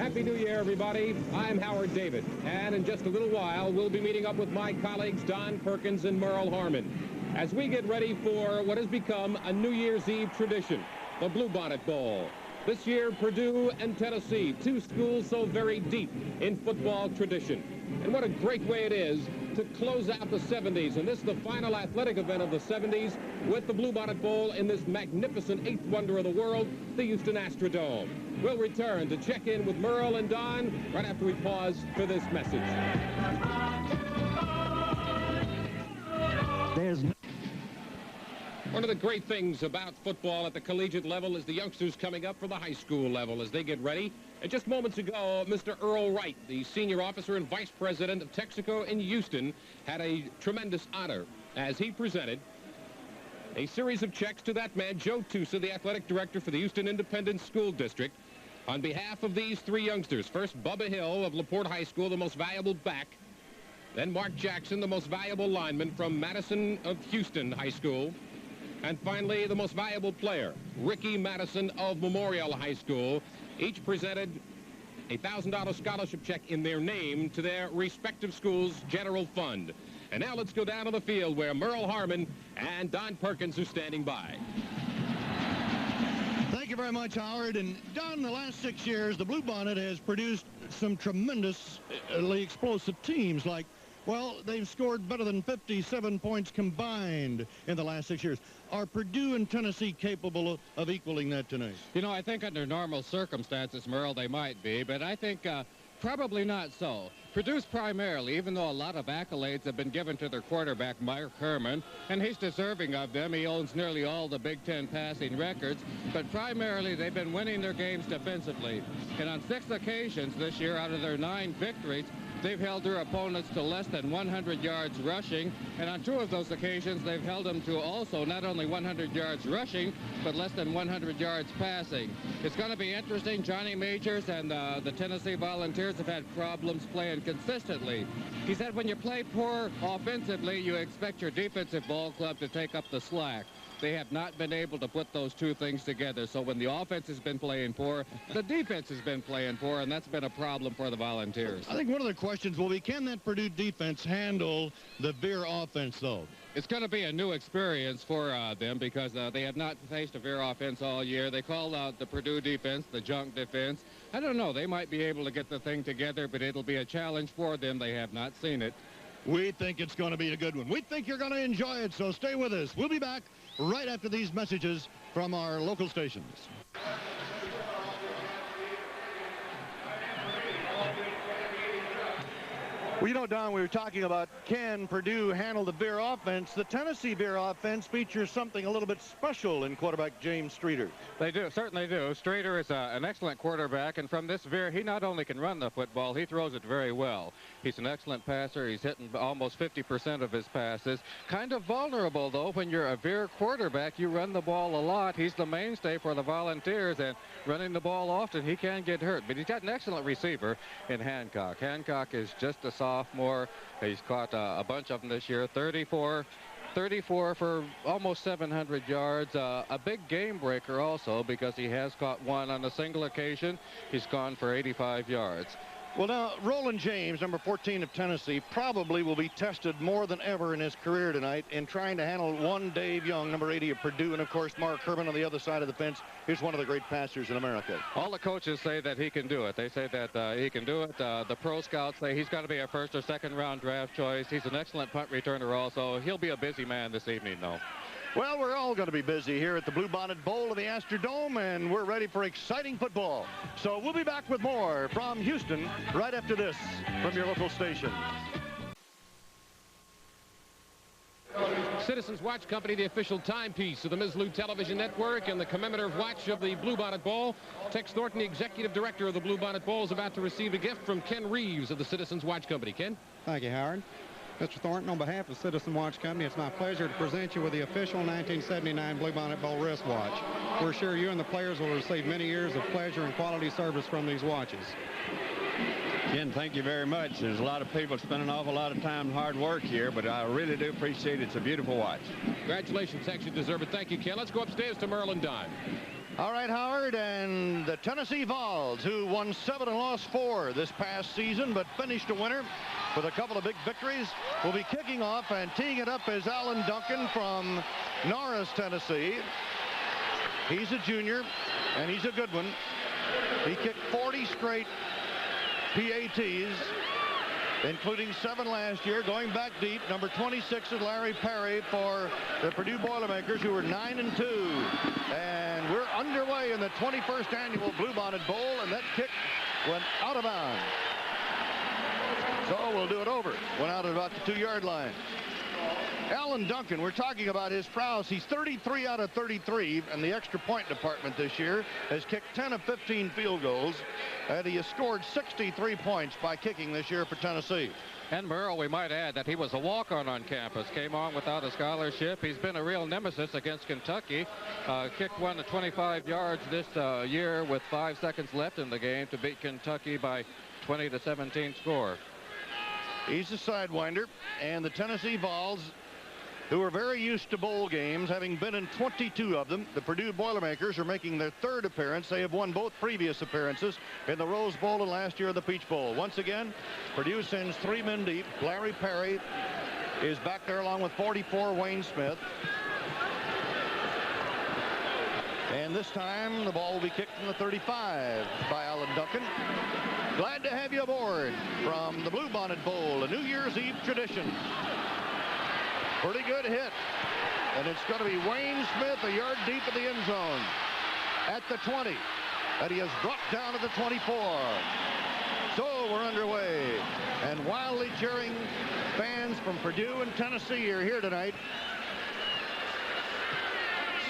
Happy New Year, everybody. I'm Howard David, and in just a little while, we'll be meeting up with my colleagues Don Perkins and Merle Harmon as we get ready for what has become a New Year's Eve tradition, the Bluebonnet Bowl. This year, Purdue and Tennessee, two schools so very deep in football tradition. And what a great way it is to close out the 70s. And this is the final athletic event of the 70s with the Bluebonnet Bowl in this magnificent eighth wonder of the world, the Houston Astrodome. We'll return to check in with Merle and Don right after we pause for this message. One of the great things about football at the collegiate level is the youngsters coming up for the high school level as they get ready. And just moments ago, Mr. Earl Wright, the senior officer and vice president of Texaco in Houston, had a tremendous honor as he presented a series of checks to that man, Joe Tusa, the athletic director for the Houston Independent School District, on behalf of these three youngsters. First, Bubba Hill of LaPorte High School, the most valuable back. Then Mark Jackson, the most valuable lineman from Madison of Houston High School. And finally, the most valuable player, Ricky Madison of Memorial High School. Each presented a $1,000 scholarship check in their name to their respective schools' general fund. And now let's go down to the field where Merle Harmon and Don Perkins are standing by. Thank you very much, Howard. And Don, in the last 6 years, the Bluebonnet has produced some tremendously explosive teams like, well, they've scored better than 57 points combined in the last 6 years. Are Purdue and Tennessee capable of equaling that tonight? You know, I think under normal circumstances, Merle, they might be, but I think probably not so. Purdue's primarily, even though a lot of accolades have been given to their quarterback, Mark Herman, and he's deserving of them. He owns nearly all the Big Ten passing records, but primarily they've been winning their games defensively. And on 6 occasions this year, out of their 9 victories, they've held their opponents to less than 100 yards rushing, and on 2 of those occasions, they've held them to also not only 100 yards rushing, but less than 100 yards passing. It's going to be interesting. Johnny Majors and the Tennessee Volunteers have had problems playing consistently. He said when you play poor offensively, you expect your defensive ball club to take up the slack. They have not been able to put those two things together. So when the offense has been playing poor, the defense has been playing poor, and that's been a problem for the Volunteers. I think one of the questions will be, can that Purdue defense handle the Veer offense, though? It's going to be a new experience for them because they have not faced a Veer offense all year. They call out the Purdue defense the junk defense. I don't know. They might be able to get the thing together, but it'll be a challenge for them. They have not seen it. We think it's going to be a good one. We think you're going to enjoy it, so stay with us. We'll be back right after these messages from our local stations. Well, you know, Don, we were talking about can Purdue handle the Veer offense. The Tennessee Veer offense features something a little bit special in quarterback James Streeter. They do, certainly do. Streeter is an excellent quarterback, and from this Veer, he not only can run the football, he throws it very well. He's an excellent passer. He's hitting almost 50% of his passes. Kind of vulnerable, though, when you're a Veer quarterback. You run the ball a lot. He's the mainstay for the Volunteers, and running the ball often, he can get hurt. But he's got an excellent receiver in Hancock. Hancock is just a sophomore. He's caught a bunch of them this year. 34 for almost 700 yards. A big game breaker also because he has caught one on a single occasion. He's gone for 85 yards. Well, now, Roland James, number 14 of Tennessee, probably will be tested more than ever in his career tonight in trying to handle one Dave Young, number 80 of Purdue, and, of course, Mark Herman on the other side of the fence. He's one of the great passers in America. All the coaches say that he can do it. They say that he can do it. The pro scouts say he's got to be a first or second round draft choice. He's an excellent punt returner also. He'll be a busy man this evening, though. Well, we're all going to be busy here at the Bluebonnet Bowl of the Astrodome, and we're ready for exciting football. So we'll be back with more from Houston right after this from your local station. Citizens Watch Company, the official timepiece of the MIZZLOU television network and the commemorative watch of the Bluebonnet Bowl. Tex Thornton, the executive director of the Bluebonnet Bowl, is about to receive a gift from Ken Reeves of the Citizens Watch Company. Ken? Thank you, Howard. Mr. Thornton, on behalf of Citizen Watch Company, it's my pleasure to present you with the official 1979 Bluebonnet Bowl wristwatch. We're sure you and the players will receive many years of pleasure and quality service from these watches. Ken, thank you very much. There's a lot of people spending an awful lot of time and hard work here, but I really do appreciate it. It's a beautiful watch. Congratulations, Tex. You deserve it. Thank you, Ken. Let's go upstairs to Merle and Don. All right, Howard, and the Tennessee Vols, who won 7 and lost 4 this past season, but finished a winner with a couple of big victories, will be kicking off, and teeing it up is Alan Duncan from Norris, Tennessee. He's a junior, and he's a good one. He kicked 40 straight PATs, including 7 last year, going back deep. Number 26 is Larry Perry for the Purdue Boilermakers, who were 9-2. And we're underway in the 21st annual Bluebonnet Bowl, and that kick went out of bounds. So we'll do it over. Went out at about the 2-yard line. Alan Duncan, we're talking about his prowess. He's 33 out of 33 in the extra point department this year, has kicked 10 of 15 field goals, and he has scored 63 points by kicking this year for Tennessee. And Merle, we might add that he was a walk-on on campus, came on without a scholarship. He's been a real nemesis against Kentucky. Kicked one to 25 yards this year with 5 seconds left in the game to beat Kentucky by 20-17 score. He's a sidewinder, and the Tennessee Vols, who are very used to bowl games, having been in 22 of them. The Purdue Boilermakers are making their 3rd appearance. They have won both previous appearances in the Rose Bowl and last year the Peach Bowl. Once again, Purdue sends 3 men deep. Larry Perry is back there along with 44 Wayne Smith. And this time the ball will be kicked from the 35 by Alan Duncan. Glad to have you aboard from the Bluebonnet Bowl, a New Year's Eve tradition. Pretty good hit. And it's going to be Wayne Smith a yard deep in the end zone at the 20. And he has dropped down to the 24. So we're underway. And wildly cheering fans from Purdue and Tennessee are here tonight.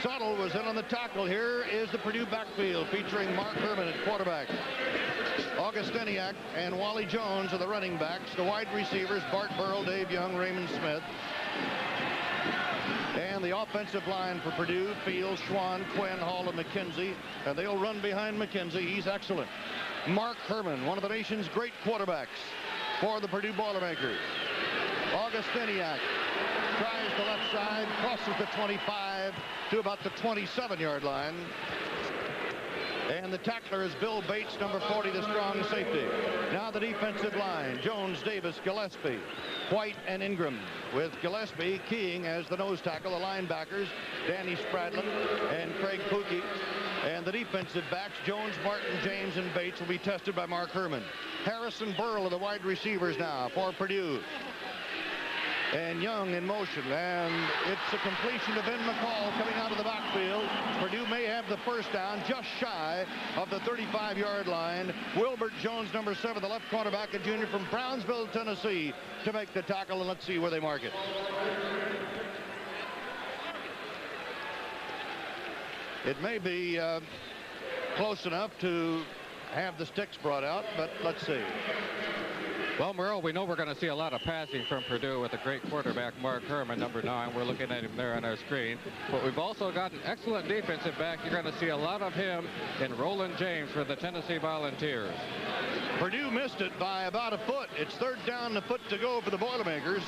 Suttle was in on the tackle. Here is the Purdue backfield featuring Mark Herman at quarterback. Augustiniak and Wally Jones are the running backs. The wide receivers, Bart Burrell, Dave Young, Raymond Smith. And the offensive line for Purdue, Fields, Schwann, Quinn, Hall, and McKenzie. And they'll run behind McKenzie. He's excellent. Mark Herman, one of the nation's great quarterbacks for the Purdue Boilermakers. Augustiniak tries the left side, crosses the 25 to about the 27-yard line. And the tackler is Bill Bates, number 40, the strong safety. Now the defensive line, Jones, Davis, Gillespie, White, and Ingram, with Gillespie keying as the nose tackle. The linebackers, Danny Spradlin and Craig Pookie. And the defensive backs, Jones, Martin, James, and Bates, will be tested by Mark Herman. Harrison Burrell are the wide receivers now for Purdue. And Young in motion, and it's a completion to Ben McCall coming out of the backfield. Purdue may have the first down just shy of the 35-yard line. Wilbert Jones, number 7, the left cornerback, a junior from Brownsville, Tennessee, to make the tackle, and let's see where they mark it. It may be close enough to have the sticks brought out, but let's see. Well, Merle, we know we're going to see a lot of passing from Purdue with a great quarterback, Mark Herman, number 9. We're looking at him there on our screen. But we've also got an excellent defensive back. You're going to see a lot of him in Roland James for the Tennessee Volunteers. Purdue missed it by about a foot. It's 3rd down, a foot to go for the Boilermakers.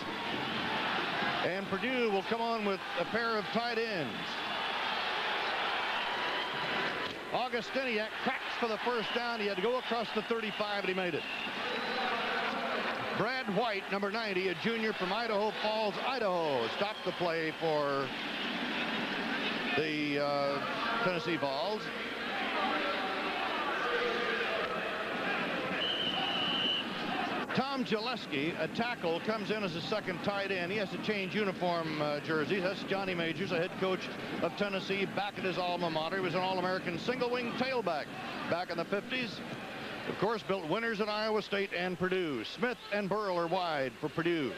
And Purdue will come on with a pair of tight ends. Augustiniak cracks for the first down. He had to go across the 35, and he made it. Brad White, number 90, a junior from Idaho Falls, Idaho, stopped the play for the Tennessee Vols. Tom Gillespie, a tackle, comes in as a second tight end. He has to change uniform jerseys. That's Johnny Majors, a head coach of Tennessee, back at his alma mater. He was an All-American single-wing tailback back in the 50s. Of course, built winners at Iowa State and Purdue. Smith and Burrell are wide for Purdue.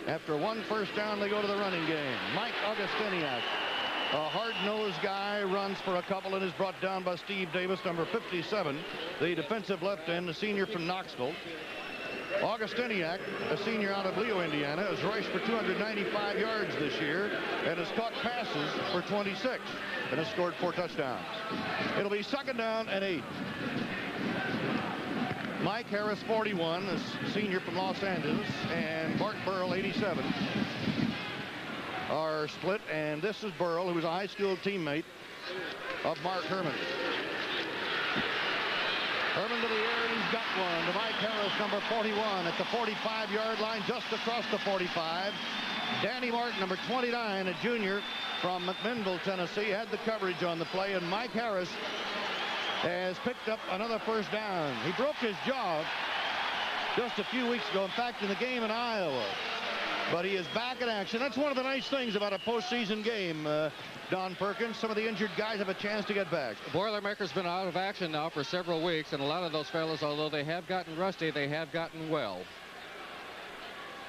After one first down, they go to the running game. Mike Augustiniak, a hard-nosed guy, runs for a couple and is brought down by Steve Davis, number 57, the defensive left end, a senior from Knoxville. Augustiniak, a senior out of Leo, Indiana, has rushed for 295 yards this year and has caught passes for 26 and has scored 4 touchdowns. It'll be 2nd down and 8. Mike Harris, 41, a senior from Los Angeles, and Bart Burrell, 87, are split. And this is Burrell, who was a high school teammate of Mark Herman. Herman to the air, and he's got one. To Mike Harris, number 41, at the 45-yard line, just across the 45. Danny Martin, number 29, a junior from McMinnville, Tennessee, had the coverage on the play, and Mike Harris has picked up another first down. He broke his jaw just a few weeks ago, in fact, in the game in Iowa. But he is back in action. That's one of the nice things about a postseason game, Don Perkins. Some of the injured guys have a chance to get back. Boilermaker's been out of action now for several weeks, and a lot of those fellas, although they have gotten rusty, they have gotten well.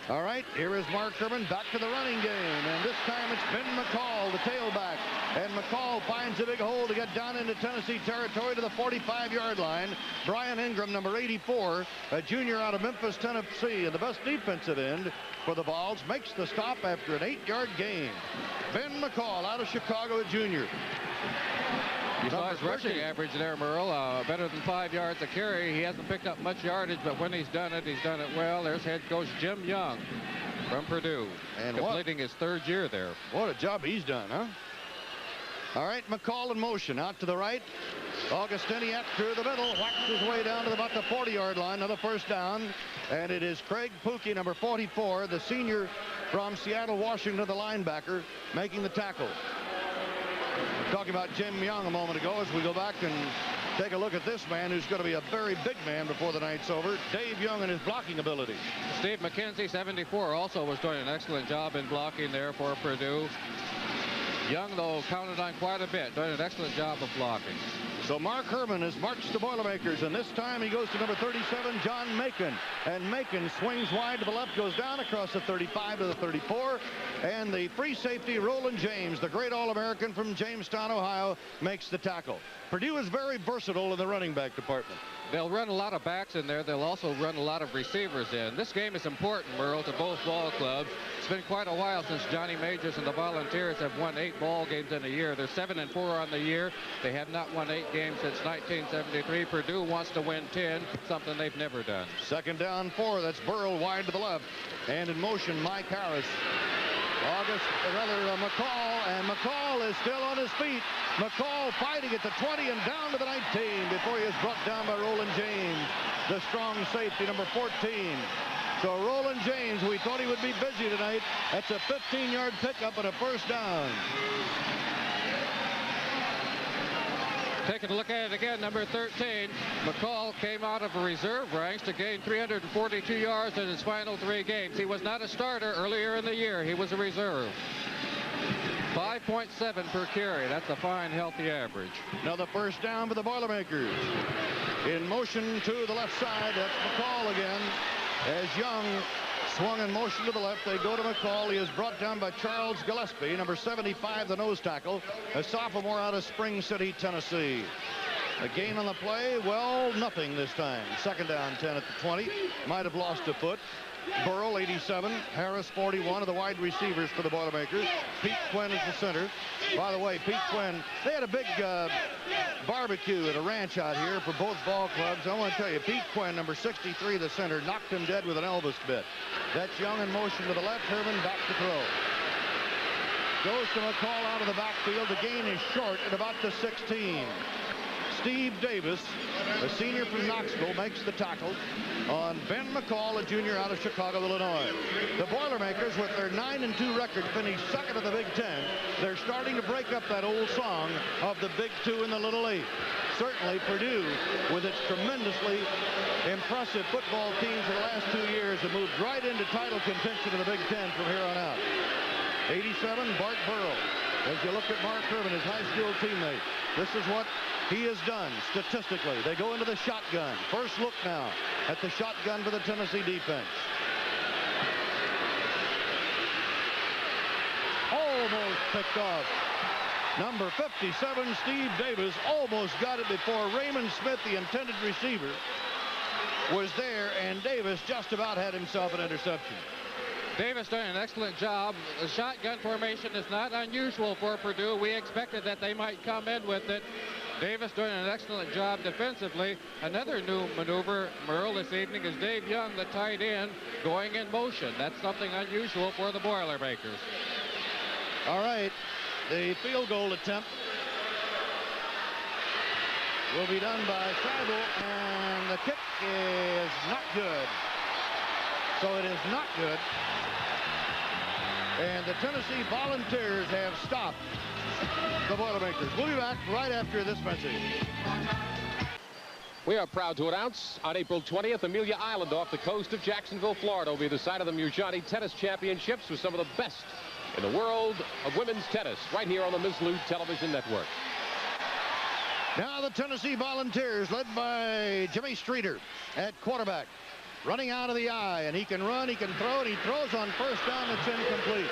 All right, here is Mark Herman back to the running game, and this time it's Ben McCall, the tailback. And McCall finds a big hole to get down into Tennessee territory to the 45-yard line. Brian Ingram, number 84, a junior out of Memphis, Tennessee, and the best defensive end for the Vols, makes the stop after an 8-yard gain. Ben McCall out of Chicago, a junior. You saw his rushing average there, Merle, better than 5 yards a carry. He hasn't picked up much yardage, but when he's done it well. There's head coach Jim Young from Purdue, and completing his 3rd year there. What a job he's done, huh? All right, McCall in motion, out to the right. Augustiniak through the middle, whacks his way down to about the 40-yard line, another first down. And it is Craig Pookie, number 44, the senior from Seattle, Washington, the linebacker, making the tackle. Talking about Jim Young a moment ago, as we go back and take a look at this man who's going to be a very big man before the night's over, Dave Young and his blocking ability. Steve McKenzie, 74, also was doing an excellent job in blocking there for Purdue. Young, though, counted on quite a bit, doing an excellent job of blocking. So Mark Herman has marched the Boilermakers, and this time he goes to number 37, John Macon. And Macon swings wide to the left, goes down across the 35 to the 34. And the free safety, Roland James, the great All-American from Jamestown, Ohio, makes the tackle. Purdue is very versatile in the running back department. They'll run a lot of backs in there. They'll also run a lot of receivers in. This game is important, Merle, to both ball clubs. It's been quite a while since Johnny Majors and the Volunteers have won 8 ball games in a year. They're 7-4 on the year. They have not won 8 games since 1973. Purdue wants to win 10, something they've never done. Second down 4. That's Burrell wide to the left. And in motion, Mike Harris. McCall, and McCall is still on his feet. McCall fighting at the 20 and down to the 19 before he is brought down by Roland James, the strong safety, number 14. So Roland James, we thought he would be busy tonight. That's a 15-yard pickup and a first down. Taking a look at it again, number 13, McCall came out of reserve ranks to gain 342 yards in his final 3 games. He was not a starter earlier in the year. He was a reserve. 5.7 per carry. That's a fine, healthy average. Another first down for the Boilermakers. In motion to the left side, that's McCall again. As Young swung in motion to the left, they go to McCall. He is brought down by Charles Gillespie, number 75, the nose tackle, a sophomore out of Spring City, Tennessee. A gain on the play, well, nothing this time. Second down, 10 at the 20. Might have lost a foot. Burrell, 87. Harris, 41, of the wide receivers for the Boilermakers. Pete Quinn is the center. By the way, Pete Quinn, they had a big barbecue at a ranch out here for both ball clubs. I want to tell you, Pete Quinn, number 63, the center, knocked him dead with an Elvis bit. That's Young in motion to the left. Herman back to throw. Goes to McCall out of the backfield. The gain is short at about the 16. Steve Davis, a senior from Knoxville, makes the tackle on Ben McCall, a junior out of Chicago, Illinois. The Boilermakers, with their 9-2 record, finished second of the Big Ten. They're starting to break up that old song of the Big Two and the Little Eight. Certainly, Purdue, with its tremendously impressive football teams for the last 2 years, have moved right into title contention of the Big Ten from here on out. 87, Bart Burrell. As you look at Mark Herman, his high school teammate, this is what he has done statistically. They go into the shotgun. First look now at the shotgun for the Tennessee defense. Almost picked off. Number 57, Steve Davis, almost got it before Raymond Smith, the intended receiver, was there, and Davis just about had himself an interception. Davis doing an excellent job. The shotgun formation is not unusual for Purdue. We expected that they might come in with it. Davis doing an excellent job defensively. Another new maneuver, Merle, this evening is Dave Young, the tight end, going in motion. That's something unusual for the Boilermakers. All right, the field goal attempt will be done by Seibel, and the kick is not good. So it is not good. And the Tennessee Volunteers have stopped the Boilermakers. We'll be back right after this message. We are proud to announce on April 20th, Amelia Island off the coast of Jacksonville, Florida will be the site of the Mujani Tennis Championships with some of the best in the world of women's tennis right here on the MIZZLOU television network. Now the Tennessee Volunteers, led by Jimmy Streeter at quarterback, running out of the eye, and he can run, he can throw, and he throws on first down. It's incomplete.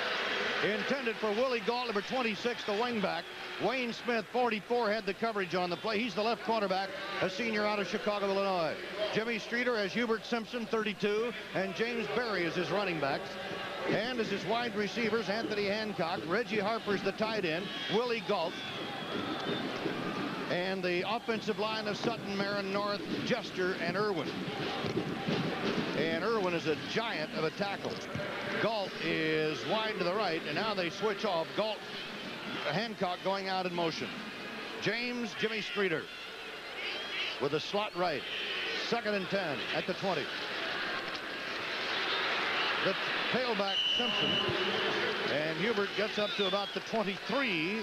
Intended for Willie Galt, number 26, the wingback. Wayne Smith, 44, had the coverage on the play. He's the left cornerback, a senior out of Chicago, Illinois. Jimmy Streeter has Hubert Simpson, 32, and James Berry as his running backs. And as his wide receivers, Anthony Hancock, Reggie Harper's the tight end, Willie Galt. And the offensive line of Sutton, Marin North, Jester, and Irwin. And Irwin is a giant of a tackle. Galt is wide to the right, and now they switch off. Galt, Hancock going out in motion. James, Jimmy Streeter with a slot right. 2nd and 10 at the 20. The tailback, Simpson. And Hubert gets up to about the 23.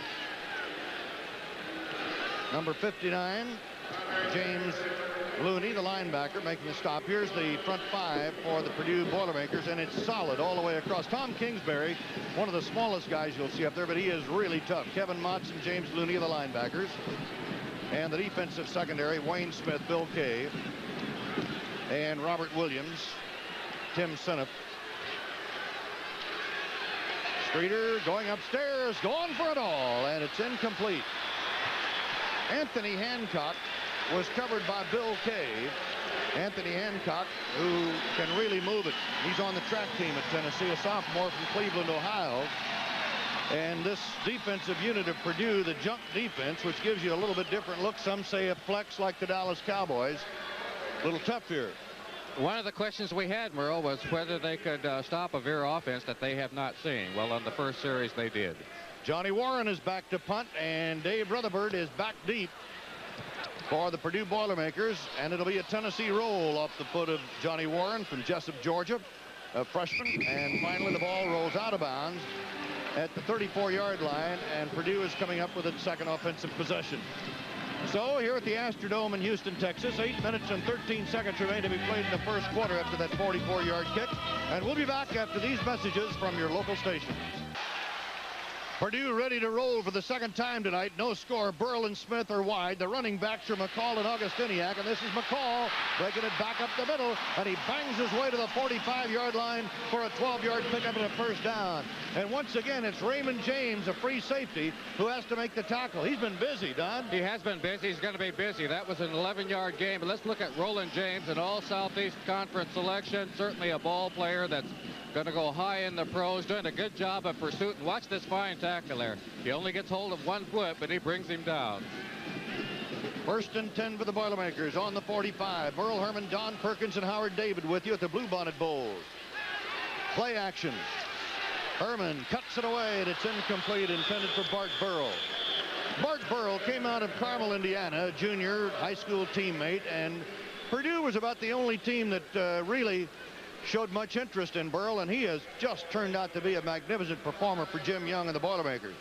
Number 59, James Looney, the linebacker, making the stop. Here's the front five for the Purdue Boilermakers, and it's solid all the way across. Tom Kingsbury, one of the smallest guys you'll see up there, but he is really tough. Kevin Motz and James Looney are the linebackers. And the defensive secondary, Wayne Smith, Bill Kay, and Robert Williams, Tim Seneff. Streeter going upstairs, going for it all, and it's incomplete. Anthony Hancock was covered by Bill Kay. Anthony Hancock, who can really move it. He's on the track team at Tennessee, a sophomore from Cleveland, Ohio. And this defensive unit of Purdue, the junk defense, which gives you a little bit different look. Some say a flex like the Dallas Cowboys. A little tough here. One of the questions we had, Merle, was whether they could stop a Veer offense that they have not seen. Well, on the first series, they did. Johnny Warren is back to punt, and Dave Rutherford is back deep for the Purdue Boilermakers, and it'll be a Tennessee roll off the foot of Johnny Warren from Jessup, Georgia, a freshman. And finally, the ball rolls out of bounds at the 34-yard line, and Purdue is coming up with its second offensive possession. So here at the Astrodome in Houston, Texas, 8 minutes and 13 seconds remain to be played in the first quarter after that 44-yard kick. And we'll be back after these messages from your local stations. Purdue ready to roll for the second time tonight. No score. Burl and Smith are wide. The running backs are McCall and Augustiniak, and this is McCall breaking it back up the middle, and he bangs his way to the 45-yard line for a 12-yard pickup and a first down. And once again, it's Raymond James, a free safety, who has to make the tackle. He's been busy, Don. He has been busy. He's going to be busy. That was an 11-yard game. But let's look at Roland James, an all-Southeast Conference selection. Certainly a ball player that's going to go high in the pros, doing a good job of pursuit. And watch this fine tackle there. He only gets hold of one foot, but he brings him down. 1st and 10 for the Boilermakers on the 45. Merle Herman, Don Perkins, and Howard David with you at the Bluebonnet Bowl. Play action. Herman cuts it away, and it's incomplete, intended for Bart Burrell. Bart Burrell came out of Carmel, Indiana, a junior high school teammate, and Purdue was about the only team that really showed much interest in Burrell, and he has just turned out to be a magnificent performer for Jim Young and the Boilermakers.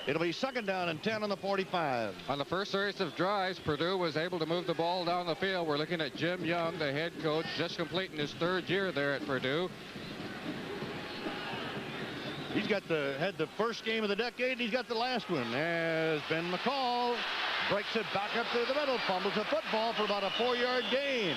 It'll be 2nd down and 10 on the 45. On the first series of drives, Purdue was able to move the ball down the field. We're looking at Jim Young, the head coach, just completing his 3rd year there at Purdue. He's had the first game of the decade, and he's got the last one. As Ben McCall breaks it back up to the middle, fumbles the football for about a 4-yard gain.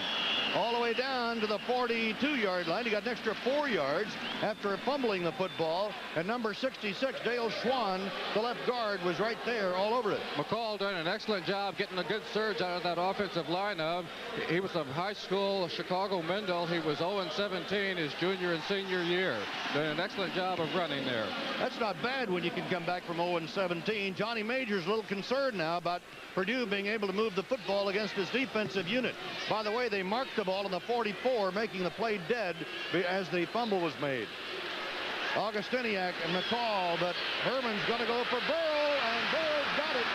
All the way down to the 42-yard line. He got an extra 4 yards after fumbling the football. And number 66, Dale Schwann, the left guard, was right there all over it. McCall done an excellent job getting a good surge out of that offensive lineup. He was from high school, Chicago Mendel. He was 0-17 his junior and senior year. Doing an excellent job of running there. That's not bad when you can come back from 0-17. Johnny Major's a little concerned now about Purdue being able to move the football against his defensive unit. By the way, they marked the ball in the 44, making the play dead as the fumble was made. Augustiniak and McCall, but Herman's going to go for Burrell, and Burrell's got it.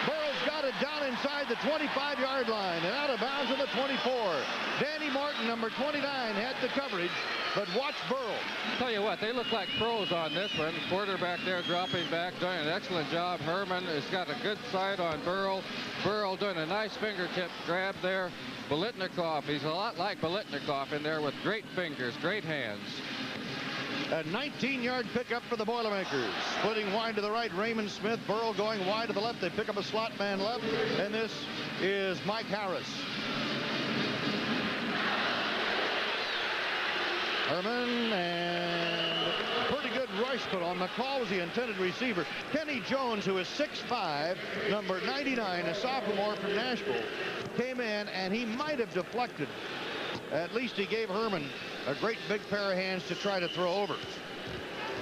Burrell's got it. down inside the 25-yard line and out of bounds at the 24. Danny Martin, number 29, had the coverage, but watch Burrell. Tell you what, they look like pros on this one. Quarterback there dropping back, doing an excellent job. Herman has got a good sight on Burrell. Burrell doing a nice fingertip grab there. Bolitnikov, he's a lot like Bolitnikov in there with great fingers, great hands. A 19-yard pickup for the Boilermakers. Splitting wide to the right, Raymond Smith. Burrell going wide to the left. They pick up a slot man left, and this is Mike Harris. Herman, and pretty good rush put on. McCall was the intended receiver. Kenny Jones, who is 6'5", number 99, a sophomore from Nashville, came in, and he might have deflected. At least he gave Herman a great big pair of hands to try to throw over.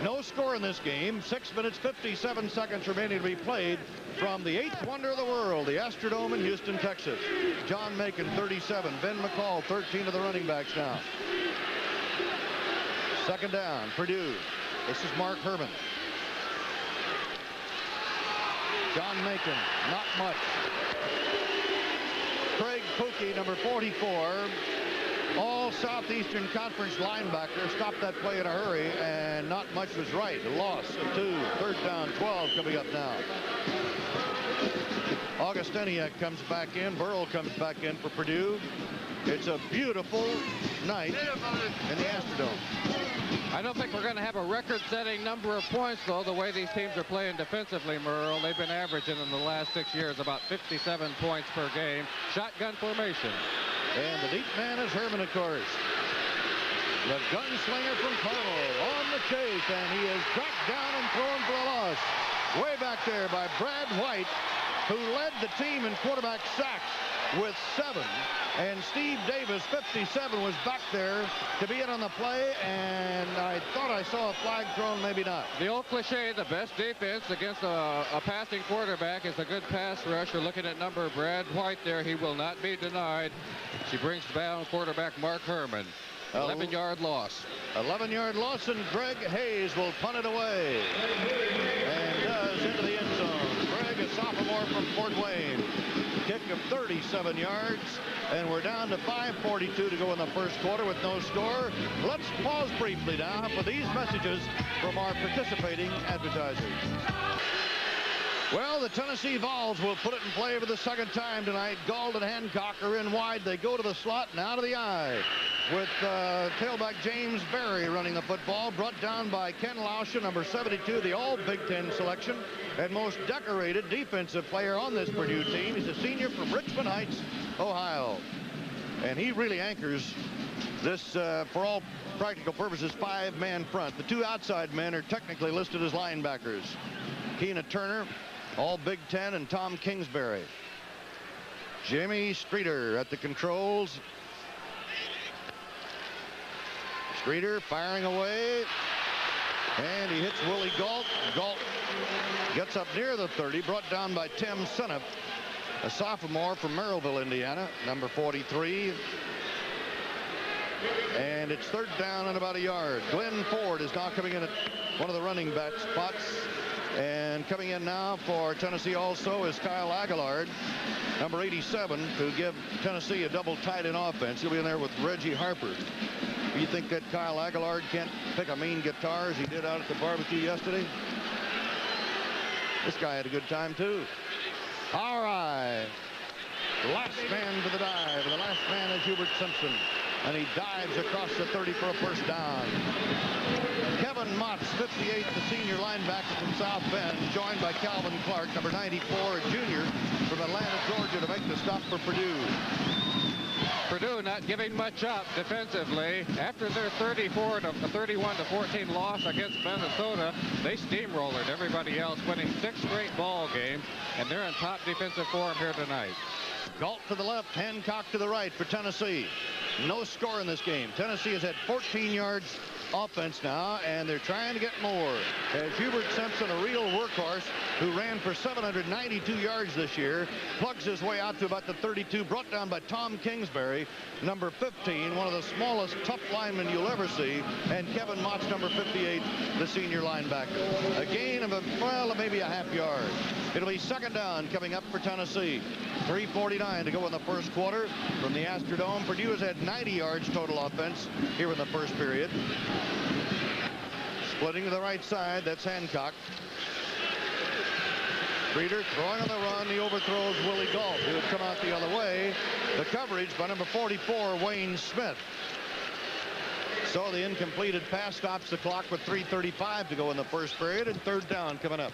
No score in this game. 6 minutes, 57 seconds remaining to be played from the 8th wonder of the world, the Astrodome in Houston, Texas. John Macon, 37. Ben McCall, 13 of the running backs now. Second down, Purdue. This is Mark Herman. John Macon, not much. Craig Pookie, number 44. All Southeastern Conference linebacker, stopped that play in a hurry, and not much was right. A loss of 2. Third down, 12 coming up now. Augustiniak comes back in. Burrell comes back in for Purdue. It's a beautiful night in the Astrodome. I don't think we're going to have a record-setting number of points, though, the way these teams are playing defensively, Merle. They've been averaging in the last 6 years about 57 points per game. Shotgun formation. And the deep man is Herman, of course. The gunslinger from Carmel on the chase, and he is tracked down and thrown for a loss. Way back there by Brad White, who led the team in quarterback sacks with 7. And Steve Davis, 57, was back there to be in on the play, and I thought I saw a flag thrown, maybe not. The old cliche, the best defense against a passing quarterback is a good pass rush. You're looking at number Brad White there. He will not be denied. She brings down quarterback Mark Herman. 11-yard loss. 11-yard loss, and Greg Hayes will punt it away. And does into the end zone. Greg, a sophomore from Fort Wayne. Kick of 37 yards, and we're down to 5:42 to go in the first quarter with no score. Let's pause briefly now for these messages from our participating advertisers. Well, the Tennessee Vols will put it in play for the second time tonight. Galt and Hancock are in wide. They go to the slot and out of the eye with tailback James Berry running the football, brought down by Ken Lauscha, number 72, the all Big Ten selection and most decorated defensive player on this Purdue team. He's a senior from Richmond Heights, Ohio. And he really anchors this, for all practical purposes, 5-man front. The 2 outside men are technically listed as linebackers. Keena Turner, all Big Ten, and Tom Kingsbury. Jimmy Streeter at the controls. Streeter firing away, and he hits Willie Galt. Galt gets up near the 30, brought down by Tim Seneff, a sophomore from Merrillville, Indiana, number 43. And it's third down and about a yard. Glenn Ford is now coming in at one of the running back spots. And coming in now for Tennessee also is Kyle Aguillard, number 87, who give Tennessee a double tight end offense. He'll be in there with Reggie Harper. You think that Kyle Aguillard can't pick a mean guitar as he did out at the barbecue yesterday? This guy had a good time, too. All right. Last man to the dive. The last man is Hubert Simpson. And he dives across the 30 for a first down. Kevin Motts, 58, the senior linebacker from South Bend, joined by Calvin Clark, number 94, a junior from Atlanta, Georgia, to make the stop for Purdue. Purdue not giving much up defensively. After their 31-14 loss against Minnesota, they steamrolled everybody else, winning 6 straight ball games, and they're in top defensive form here tonight. Galt to the left, Hancock to the right for Tennessee. No score in this game. Tennessee has had 14 yards offense now, and they're trying to get more. As Hubert Simpson, a real workhorse who ran for 792 yards this year, plugs his way out to about the 32, brought down by Tom Kingsbury, number 15, one of the smallest, tough linemen you'll ever see, and Kevin Mott's number 58, the senior linebacker. A gain of maybe a half yard. It'll be second down coming up for Tennessee. 3:49 to go in the first quarter from the Astrodome. Purdue has had 90 yards total offense here in the first period. Splitting to the right side, that's Hancock. Streeter throwing on the run. He overthrows Willie Galt, who would come out the other way. The coverage by number 44, Wayne Smith. So the incompleted pass stops the clock with 3:35 to go in the first period, and third down coming up.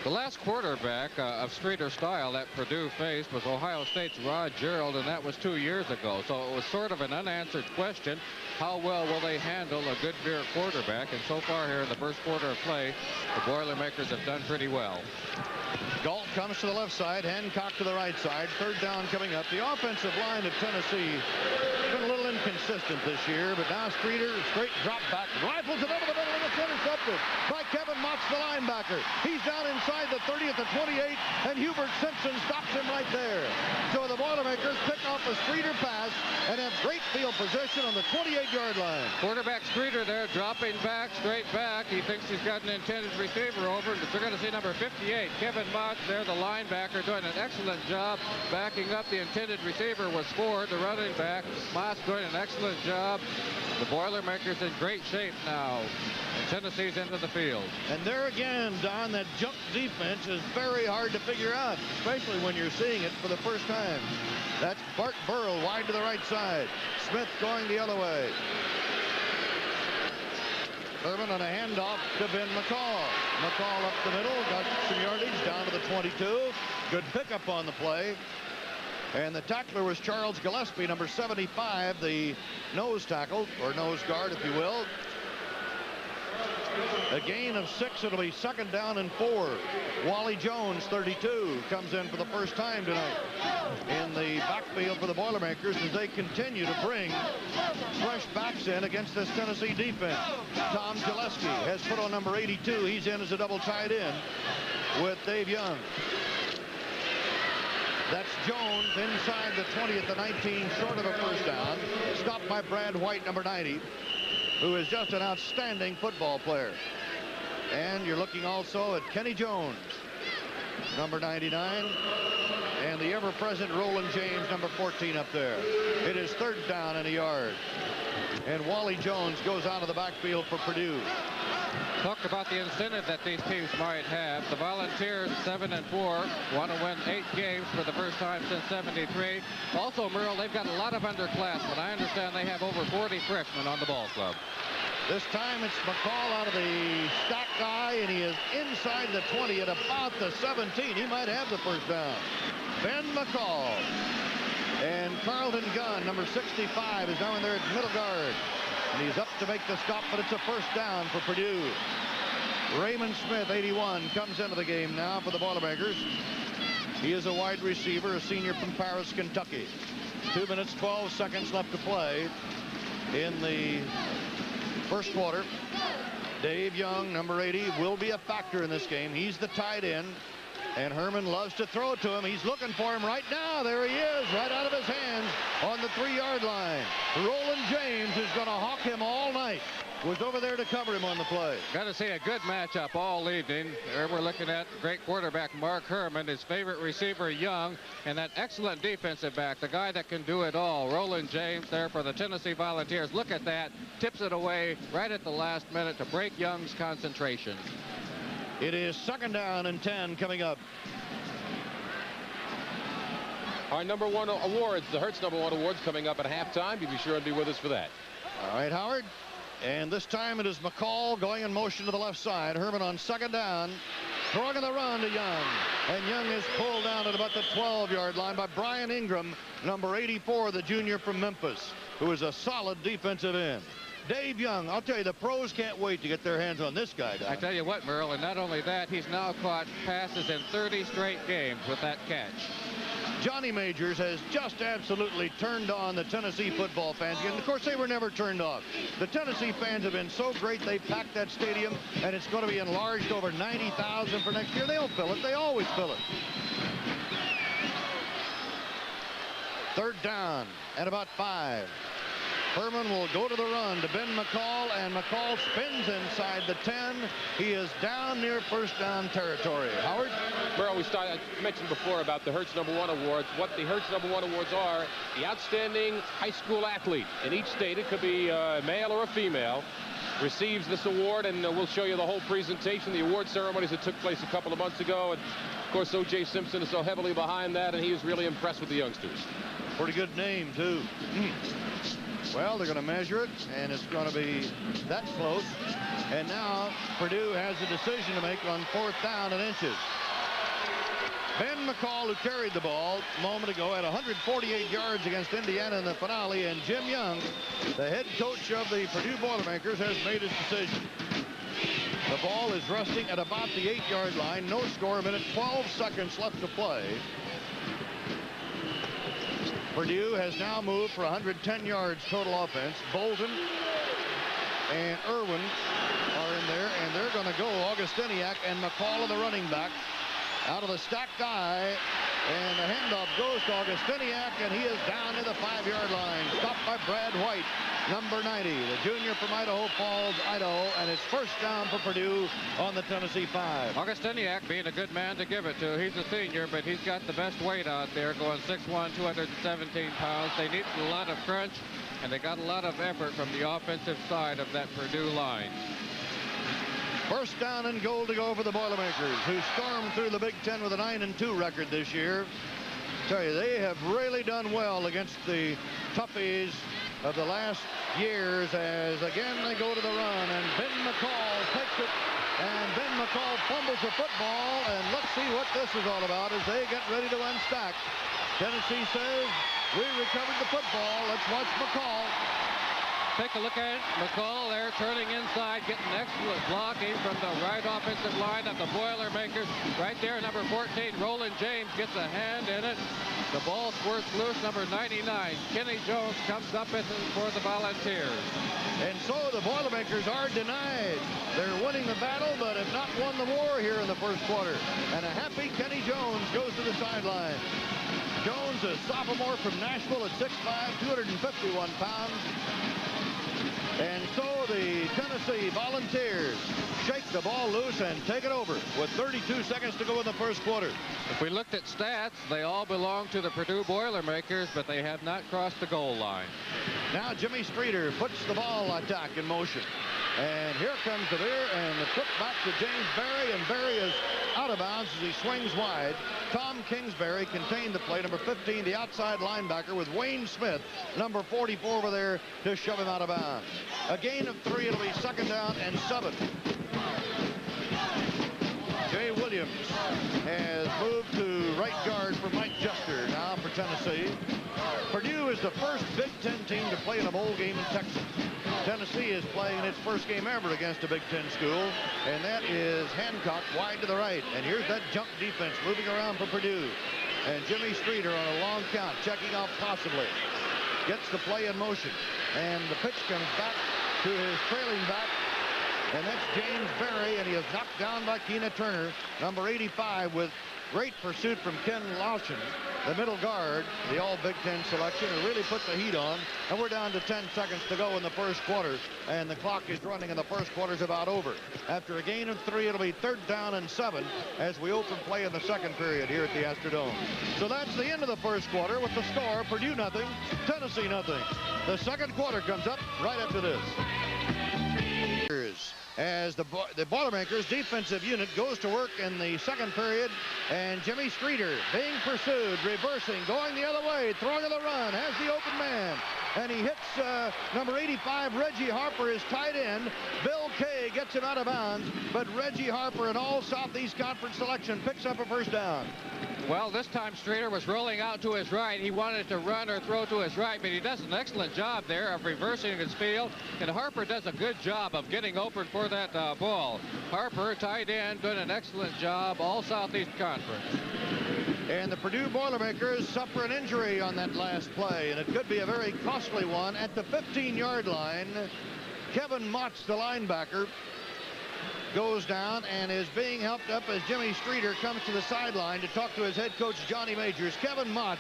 The last quarterback of Streeter's style that Purdue faced was Ohio State's Rod Gerald, and that was 2 years ago. So it was sort of an unanswered question. How well will they handle a good veer quarterback? And so far here in the first quarter of play, the Boilermakers have done pretty well. Galt comes to the left side, Hancock to the right side. Third down coming up. The offensive line of Tennessee has been a little inconsistent this year, but now Streeter, straight drop back, rifles it over the middle, and it's intercepted by Kevin Motz, the linebacker. He's down inside the 30 at the 28, and Hubert Simpson stops him right there. So the Boilermakers pick off a Streeter pass and have great field position on the 28-yard line. Quarterback Streeter there dropping back, straight back. He thinks he's got an intended receiver over, but they're going to see number 58, Kevin Motz there, the linebacker, doing an excellent job backing up. The intended receiver was Ford, the running back. Motz doing an excellent job. The Boilermakers in great shape now. And Tennessee's into the field. And there again, Don, that jump defense is very hard to figure out, especially when you're seeing it for the first time. That's Bart Burrell wide to the right side. Smith going the other way. Urban on a handoff to Ben McCall. McCall up the middle, got some yardage down to the 22. Good pickup on the play. And the tackler was Charles Gillespie, number 75, the nose tackle, or nose guard, if you will. A gain of 6. It'll be second down and 4. Wally Jones, 32, comes in for the first time tonight in the backfield for the Boilermakers as they continue to bring fresh backs in against this Tennessee defense. Tom Gillespie has put on number 82. He's in as a double tight end with Dave Young. That's Jones inside the 20 at the 19, short of a first down. Stopped by Brad White, number 90, who is just an outstanding football player. And you're looking also at Kenny Jones, number 99, and the ever-present Roland James, number 14, up there. It is third down and a yard. And Wally Jones goes out of the backfield for Purdue. Talked about the incentive that these teams might have. The Volunteers, 7-4, want to win 8 games for the first time since '73. Also, Merle, they've got a lot of underclassmen. I understand they have over 40 freshmen on the ball club. This time it's McCall out of the stack guy, and he is inside the 20 at about the 17. He might have the first down. Ben McCall. And Carlton Gunn, number 65, is now in there at middle guard. And he's up to make the stop, but it's a first down for Purdue. Raymond Smith, 81, comes into the game now for the Boilermakers. He is a wide receiver, a senior from Paris, Kentucky. 2 minutes, 12 seconds left to play in the first quarter. Dave Young, number 80, will be a factor in this game. He's the tight end, and Herman loves to throw it to him. He's looking for him right now. There he is, right out of his hands on the 3-yard line. Roland James is going to hawk him all night. Was over there to cover him on the play. Got to see a good matchup all evening. There we're looking at great quarterback Mark Herman, his favorite receiver Young, and that excellent defensive back, the guy that can do it all, Roland James there for the Tennessee Volunteers. Look at that, tips it away right at the last minute to break Young's concentration. It is second down and 10 coming up. Our number 1 awards, the Hertz number 1 awards, coming up at halftime. You be sure and be with us for that. All right, Howard. And this time it is McCall going in motion to the left side. Herman on second down, throwing on the run to Young. And Young is pulled down at about the 12-yard line by Brian Ingram, number 84, the junior from Memphis, who is a solid defensive end. Dave Young, I'll tell you, the pros can't wait to get their hands on this guy, Don. I tell you what, Merle, and not only that, he's now caught passes in 30 straight games with that catch. Johnny Majors has just absolutely turned on the Tennessee football fans again. Of course, they were never turned off. The Tennessee fans have been so great, they packed that stadium, and it's going to be enlarged to over 90,000 for next year. They'll fill it. They always fill it. Third down and about 5. Furman will go to the run to Ben McCall, and McCall spins inside the 10. He is down near first down territory. Howard? Merle, I mentioned before about the Hertz #1 Awards. What the Hertz #1 Awards are, the outstanding high school athlete in each state, it could be a male or a female, receives this award, and we'll show you the whole presentation, the award ceremonies that took place a couple of months ago. And of course, O.J. Simpson is so heavily behind that, and he is really impressed with the youngsters. Pretty good name, too. Well, they're going to measure it, and it's going to be that close. And now Purdue has a decision to make on 4th down and inches. Ben McCall, who carried the ball a moment ago, had 148 yards against Indiana in the finale, and Jim Young, the head coach of the Purdue Boilermakers, has made his decision. The ball is resting at about the 8-yard line. No score, a minute 12 seconds left to play. Purdue has now moved for 110 yards total offense. Bolton and Irwin are in there, and they're going to go Augustiniak and McCall, the running back, out of the stacked eye, and the handoff goes to Augustiniak, and he is down to the 5-yard line. Stopped by Brad White, number 90, the junior from Idaho Falls, Idaho, and it's first down for Purdue on the Tennessee 5. Augustiniak being a good man to give it to. He's a senior, but he's got the best weight out there, going 6'1", 217 pounds. They need a lot of crunch, and they got a lot of effort from the offensive side of that Purdue line. First down and goal to go for the Boilermakers, who stormed through the Big Ten with a 9-2 record this year. Tell you, they have really done well against the toughies of the last years, as again they go to the run, and Ben McCall takes it, and Ben McCall fumbles the football, and let's see what this is all about as they get ready to unstack. Tennessee says, we recovered the football. Let's watch McCall. Take a look at it. McCall there turning inside, getting excellent blocking from the right offensive line of the Boilermakers. Right there, number 14, Roland James gets a hand in it. The ball squirts loose, number 99. Kenny Jones comes up with it for the Volunteers. And so the Boilermakers are denied. They're winning the battle, but have not won the war here in the first quarter. And a happy Kenny Jones goes to the sideline. Jones, a sophomore from Nashville at 6'5", 251 pounds. And so the Tennessee Volunteers shake the ball loose and take it over with 32 seconds to go in the first quarter. If we looked at stats, they all belong to the Purdue Boilermakers, but they have not crossed the goal line. Now Jimmy Streeter puts the ball attack in motion. And here comes the rear, and the flip back to James Berry, and Berry is out of bounds as he swings wide. Tom Kingsbury contained the play, number 15, the outside linebacker, with Wayne Smith, number 44, over there to shove him out of bounds. A gain of 3. It'll be 2nd down and 7. Jay Williams has moved to right guard for Mike Jester now for Tennessee. Purdue is the first Big Ten team to play in a bowl game in Texas. Tennessee is playing in its first game ever against a Big Ten school, and that is Hancock wide to the right. And here's that jump defense moving around for Purdue. And Jimmy Streeter on a long count, checking out possibly. Gets the play in motion, and the pitch comes back to his trailing back, and that's James Berry, and he is knocked down by Keena Turner, number 85, with great pursuit from Ken Lauschen, the middle guard, the all Big Ten selection, who really put the heat on. And we're down to 10 seconds to go in the first quarter, and the clock is running, and the first quarter's about over. After a gain of 3, it'll be 3rd down and 7 as we open play in the second period here at the Astrodome. So that's the end of the first quarter with the score: Purdue nothing, Tennessee nothing. The second quarter comes up right after this. As the Boilermakers defensive unit goes to work in the second period, and Jimmy Streeter being pursued, reversing, going the other way, throwing on the run, has the open man, and he hits number 85, Reggie Harper, is tight end. Bill Kay gets him out of bounds, but Reggie Harper, an all Southeast Conference selection, picks up a first down. Well, this time Streeter was rolling out to his right. He wanted to run or throw to his right, but he does an excellent job there of reversing his field, and Harper does a good job of getting open for that ball. Harper, tight end, doing an excellent job, all Southeast Conference. And the Purdue Boilermakers suffer an injury on that last play, and it could be a very costly one. At the 15-yard line, Kevin Motz, the linebacker, goes down and is being helped up as Jimmy Streeter comes to the sideline to talk to his head coach, Johnny Majors. Kevin Motz,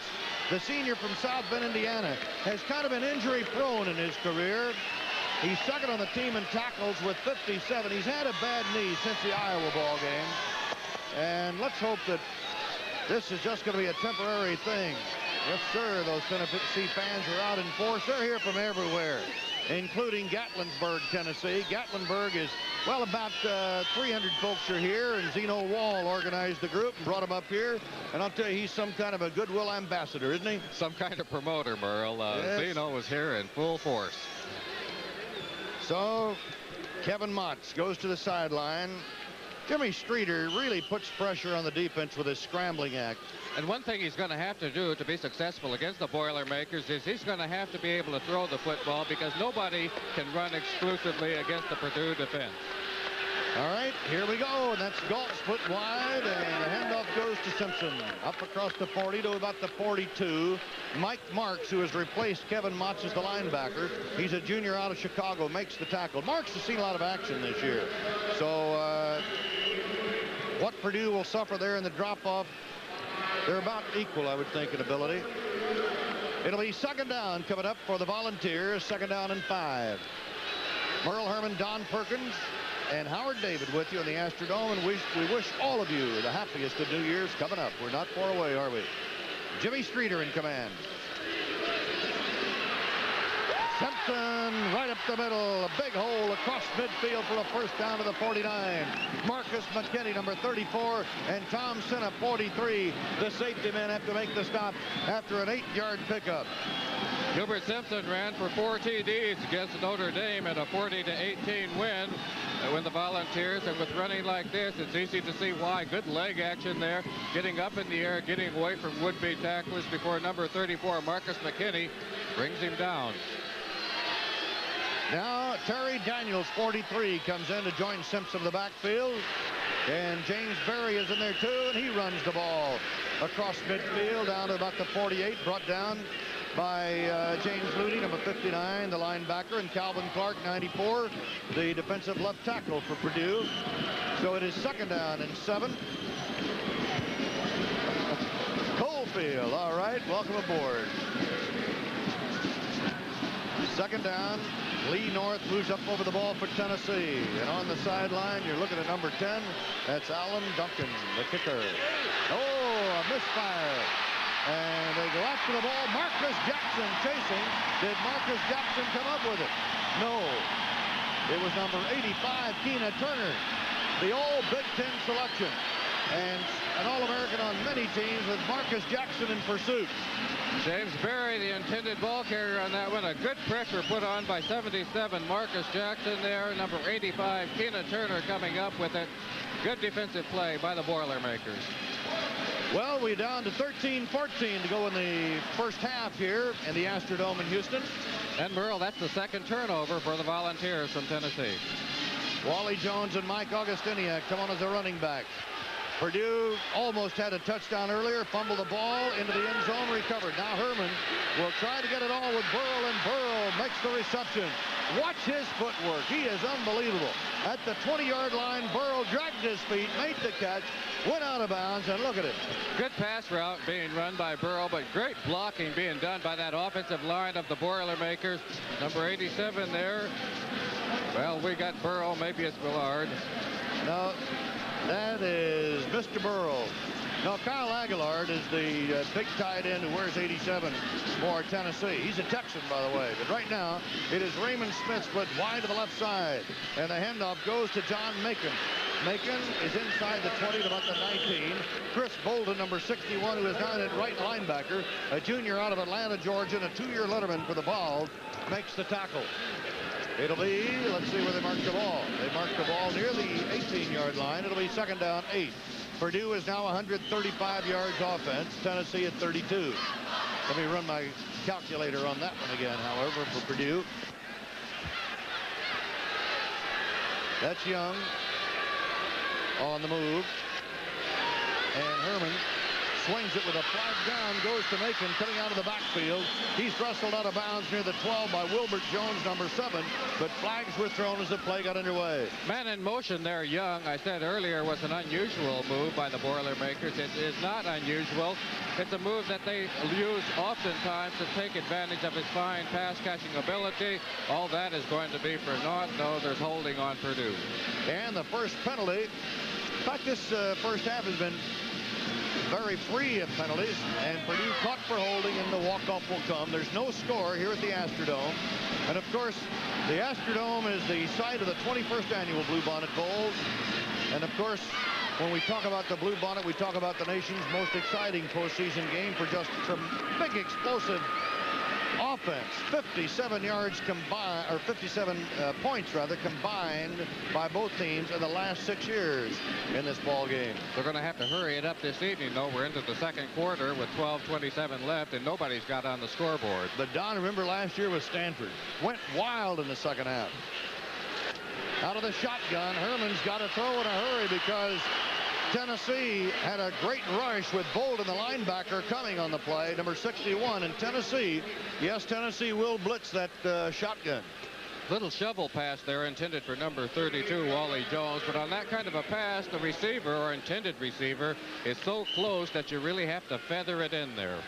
the senior from South Bend, Indiana, has kind of been injury-prone in his career. He's second on the team in tackles with 57. He's had a bad knee since the Iowa ball game. And let's hope that this is just going to be a temporary thing. Yes, sir, those Tennessee fans are out in force. They're here from everywhere, including Gatlinburg, Tennessee. Gatlinburg is, well, about 300 folks are here, and Zeno Wall organized the group and brought him up here. And I'll tell you, he's some kind of a goodwill ambassador, isn't he? Some kind of promoter, Merle. Yes. Zeno was here in full force. So Kevin Motz goes to the sideline. Jimmy Streeter really puts pressure on the defense with his scrambling act. And one thing he's going to have to do to be successful against the Boilermakers is he's going to have to be able to throw the football, because nobody can run exclusively against the Purdue defense. All right, here we go. And that's Galt split wide, and the handoff goes to Simpson. Up across the 40 to about the 42. Mike Marks, who has replaced Kevin Motz as the linebacker. He's a junior out of Chicago, makes the tackle. Marks has seen a lot of action this year. So what Purdue will suffer there in the drop-off, they're about equal, I would think, in ability. It'll be second down coming up for the Volunteers. Second down and 5. Merle Herman, Don Perkins, and Howard David with you in the Astrodome, and we wish all of you the happiest of New Year's coming up. We're not far away, are we? Jimmy Streeter in command. Simpson right up the middle, a big hole across midfield for a first down to the 49. Marcus McKinney, number 34, and Tom Senna, 43. The safety men have to make the stop after an 8-yard pickup. Gilbert Simpson ran for 4 TDs against Notre Dame in a 40-18 win. When the Volunteers, and with running like this, it's easy to see why. Good leg action there, getting up in the air, getting away from would-be tacklers before number 34, Marcus McKinney, brings him down. Now Terry Daniels, 43, comes in to join Simpson in the backfield. And James Berry is in there too, and he runs the ball across midfield down to about the 48, brought down by James Lutie, number 59, the linebacker, and Calvin Clark, 94, the defensive left tackle for Purdue. So it is second down and 7. Coalfield, all right, welcome aboard. Second down. Lee North moves up over the ball for Tennessee. And on the sideline, you're looking at number 10. That's Alan Duncan, the kicker. Oh, a misfire. And they go after the ball. Marcus Jackson chasing. Did Marcus Jackson come up with it? No. It was number 85, Keena Turner, the all Big Ten selection. And an All-American on many teams with Marcus Jackson in pursuit. James Berry, the intended ball carrier on that one. A good pressure put on by 77, Marcus Jackson there. Number 85, Keena Turner coming up with it. Good defensive play by the Boilermakers. Well, we're down to 13-14 to go in the first half here in the Astrodome in Houston. And Merle, that's the second turnover for the Volunteers from Tennessee. Wally Jones and Mike Augustiniak come on as a running back. Purdue almost had a touchdown earlier, fumbled the ball into the end zone, recovered. Now Herman will try to get it all with Burrell, and Burrell makes the reception. Watch his footwork. He is unbelievable. At the 20-yard line, Burrell dragged his feet, made the catch, went out of bounds, and look at it. Good pass route being run by Burrell, but great blocking being done by that offensive line of the Boilermakers. Number 87 there. Well, we got Burrell. Maybe it's Willard. No. That is Mr. Burrell. Now, Kyle Aguilar is the big tight end who wears 87 for Tennessee. He's a Texan, by the way. But right now, it is Raymond Smith split wide to the left side. And the handoff goes to John Macon. Macon is inside the 20 to about the 19. Chris Bolden, number 61, who is down at right linebacker, a junior out of Atlanta, Georgia, and a 2-year letterman for the Vols, makes the tackle. It'll be, let's see where they mark the ball. They mark the ball near the 18-yard line. It'll be second down, 8. Purdue is now 135 yards offense. Tennessee at 32. Let me run my calculator on that one again, however, for Purdue. That's Young on the move. And Herman swings it with a flag down, goes to Macon, coming out of the backfield. He's wrestled out of bounds near the 12 by Wilbert Jones, number 7, but flags were thrown as the play got underway. Man in motion there, Young, I said earlier, was an unusual move by the Boilermakers. It is not unusual. It's a move that they use oftentimes to take advantage of his fine pass-catching ability. All that is going to be for naught. No, there's holding on Purdue. And the first penalty. In fact, this first half has been very free of penalties, and Purdue caught for holding, and the walk-off will come. There's no score here at the Astrodome. And, of course, the Astrodome is the site of the 21st annual Bluebonnet Bowl. And, of course, when we talk about the Bluebonnet, we talk about the nation's most exciting postseason game for just some big explosive offense. 57 yards combined, or 57 points rather, combined by both teams in the last 6 years in this ball game. They're going to have to hurry it up this evening, though. We're into the second quarter with 12:27 left, and nobody's got on the scoreboard. But Don, remember last year with Stanford, went wild in the second half. Out of the shotgun, Herman's got to throw in a hurry because Tennessee had a great rush with Bolden, the linebacker, coming on the play, number 61. And Tennessee, yes, Tennessee will blitz that shotgun. Little shovel pass there intended for number 32, Wally Jones. But on that kind of a pass, the receiver or intended receiver is so close that you really have to feather it in there.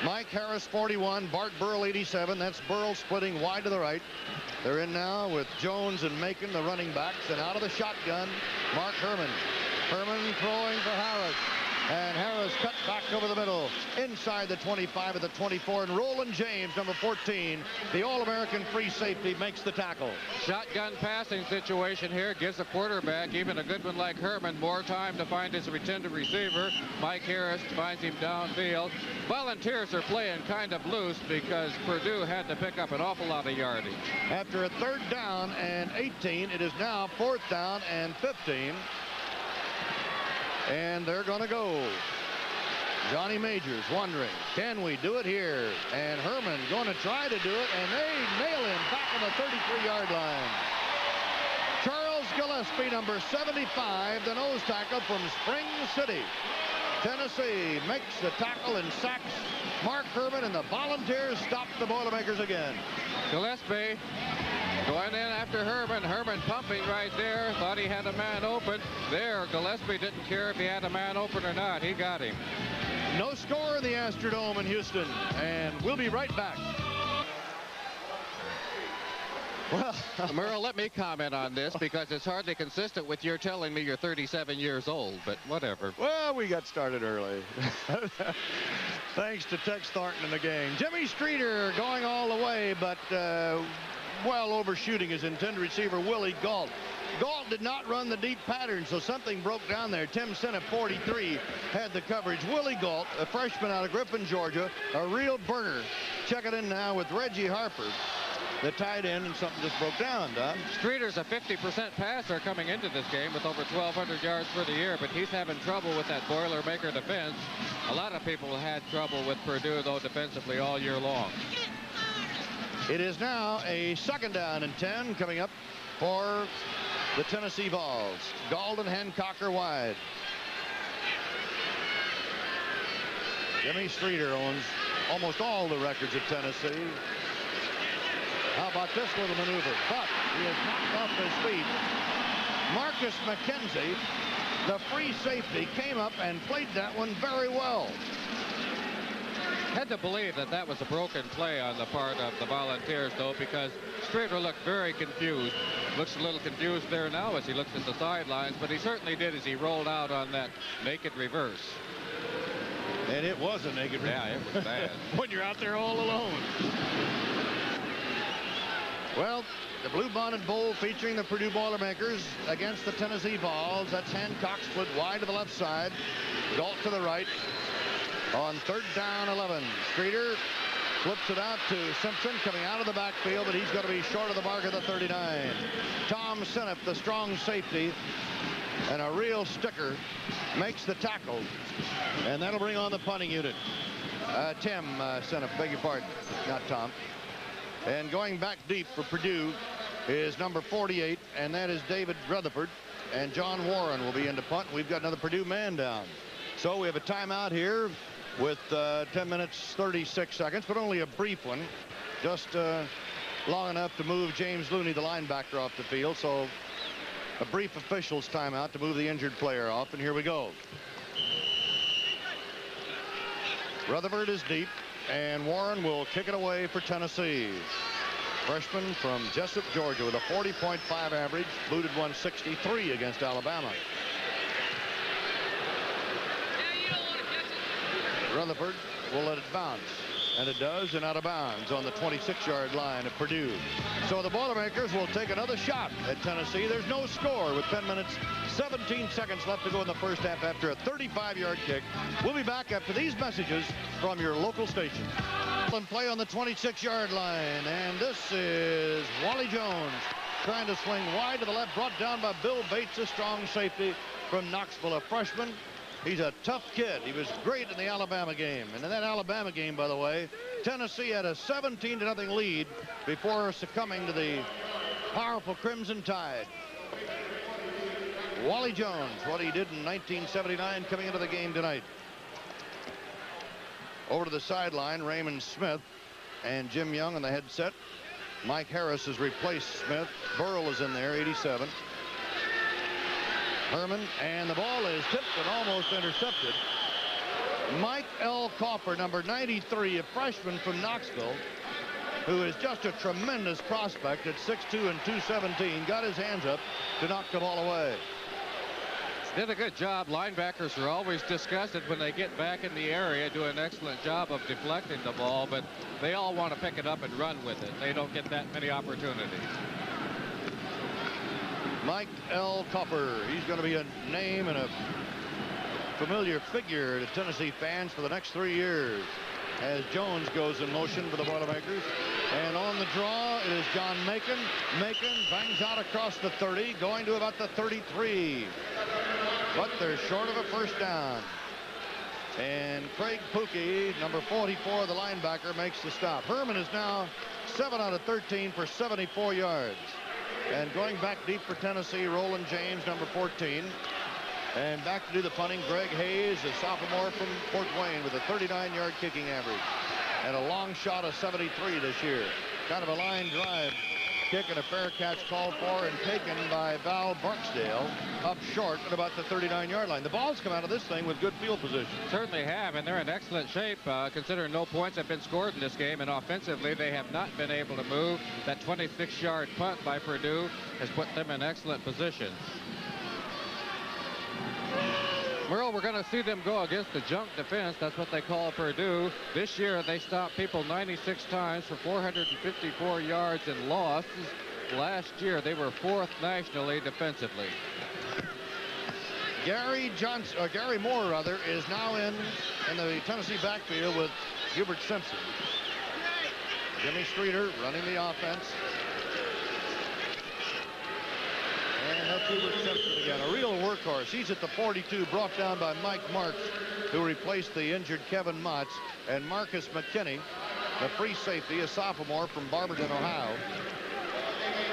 Mike Harris, 41. Bart Burrell, 87. That's Burrell splitting wide to the right. They're in now with Jones and Macon, the running backs. And out of the shotgun, Mark Herman. Herman throwing for Harris. And Harris cut back over the middle. Inside the 25 at the 24. And Roland James, number 14, the All-American free safety, makes the tackle. Shotgun passing situation here gives the quarterback, even a good one like Herman, more time to find his intended receiver. Mike Harris finds him downfield. Volunteers are playing kind of loose because Purdue had to pick up an awful lot of yardage. After a 3rd down and 18, it is now 4th down and 15. And they're going to go. Johnny Majors wondering, can we do it here? And Herman going to try to do it, and they nail him back on the 33-yard line. Charles Gillespie, number 75, the nose tackle from Spring City. Tennessee makes the tackle and sacks Mark Herman, and the Volunteers stop the Boilermakers again. Gillespie going in after Herman. Herman pumping right there. Thought he had a man open. There, Gillespie didn't care if he had a man open or not. He got him. No score in the Astrodome in Houston, and we'll be right back. Well, Merle, let me comment on this because it's hardly consistent with your telling me you're 37 years old, but whatever. Well, we got started early. Thanks to Tex Thornton in the game. Jimmy Streeter going all the way, but well overshooting his intended receiver, Willie Galt. Galt did not run the deep pattern, so something broke down there. Tim Senna, 43, had the coverage. Willie Galt, a freshman out of Griffin, Georgia, a real burner. Check it in now with Reggie Harper, the tight end, and something just broke down, Don. Streeter's a 50% passer coming into this game with over 1,200 yards for the year, but he's having trouble with that Boilermaker defense. A lot of people had trouble with Purdue, though, defensively all year long. It is now a 2nd down and 10 coming up for the Tennessee Vols. Galt and Hancock are wide. Jimmy Streeter owns almost all the records at Tennessee. How about this little maneuver? But he is knocked off his feet. Marcus McKenzie, the free safety, came up and played that one very well. Had to believe that that was a broken play on the part of the Volunteers, though, because Streeter looked very confused. Looks a little confused there now as he looks at the sidelines, but he certainly did as he rolled out on that naked reverse. And it was a naked reverse. Yeah, it was bad. When you're out there all alone. Well, the Bluebonnet Bowl featuring the Purdue Boilermakers against the Tennessee Vols. That's Hancock split wide to the left side. Galt to the right. On 3rd down, 11. Streeter flips it out to Simpson coming out of the backfield, but he's going to be short of the mark of the 39. Tom Senef, the strong safety, and a real sticker, makes the tackle. And that'll bring on the punting unit. Tim Senef, beg your pardon, not Tom. And going back deep for Purdue is number 48, and that is David Rutherford. And John Warren will be in to punt. We've got another Purdue man down. So we have a timeout here with 10 minutes 36 seconds, but only a brief one. Just long enough to move James Looney, the linebacker, off the field. So a brief officials timeout to move the injured player off, and here we go. Rutherford is deep, and Warren will kick it away for Tennessee. Freshman from Jessup, Georgia, with a 40.5 average, booted 163 against Alabama. Rutherford will let it bounce, and it does, and out of bounds on the 26-yard line of Purdue. So the Boilermakers will take another shot at Tennessee. There's no score with 10 minutes 17 seconds left to go in the first half after a 35-yard kick. We'll be back after these messages from your local station. Play on the 26-yard line, and this is Wally Jones trying to swing wide to the left, brought down by Bill Bates, a strong safety from Knoxville, a freshman. He's a tough kid. He was great in the Alabama game. And in that Alabama game, by the way, Tennessee had a 17-0 lead before succumbing to the powerful Crimson Tide. Wally Jones, what he did in 1979 coming into the game tonight. Over to the sideline, Raymond Smith and Jim Young on the headset. Mike Harris has replaced Smith. Burrell is in there, 87. Herman, and the ball is tipped and almost intercepted. Mike L. Coffer, number 93, a freshman from Knoxville, who is just a tremendous prospect at 6'2" and 217, got his hands up to knock the ball away. Did a good job. Linebackers are always disgusted when they get back in the area, do an excellent job of deflecting the ball, but they all want to pick it up and run with it. They don't get that many opportunities. Mike L. Coffer, he's going to be a name and a familiar figure to Tennessee fans for the next 3 years as Jones goes in motion for the Boilermakers. And on the draw, it is John Macon. Macon bangs out across the 30, going to about the 33. But they're short of a first down. And Craig Pookie, number 44, the linebacker, makes the stop. Herman is now 7 out of 13 for 74 yards. And going back deep for Tennessee, Roland James, number 14. And back to do the punting, Greg Hayes, a sophomore from Fort Wayne with a 39-yard kicking average. And a long shot of 73 this year. Kind of a line drive kick and a fair catch called for and taken by Val Barksdale up short at about the 39-yard line. The ball's come out of this thing with good field position. Certainly have, and they're in excellent shape considering no points have been scored in this game, and offensively they have not been able to move. That 26-yard punt by Purdue has put them in excellent position. Merle, we're going to see them go against the junk defense. That's what they call Purdue. This year, they stopped people 96 times for 454 yards and losses. Last year, they were 4th nationally defensively. Gary Moore, rather, is now in the Tennessee backfield with Hubert Simpson. Jimmy Streeter running the offense. And that's Hubert Simpson again, a real workhorse. He's at the 42, brought down by Mike Marks, who replaced the injured Kevin Motz. And Marcus McKinney, the free safety, a sophomore from Barberton, Ohio,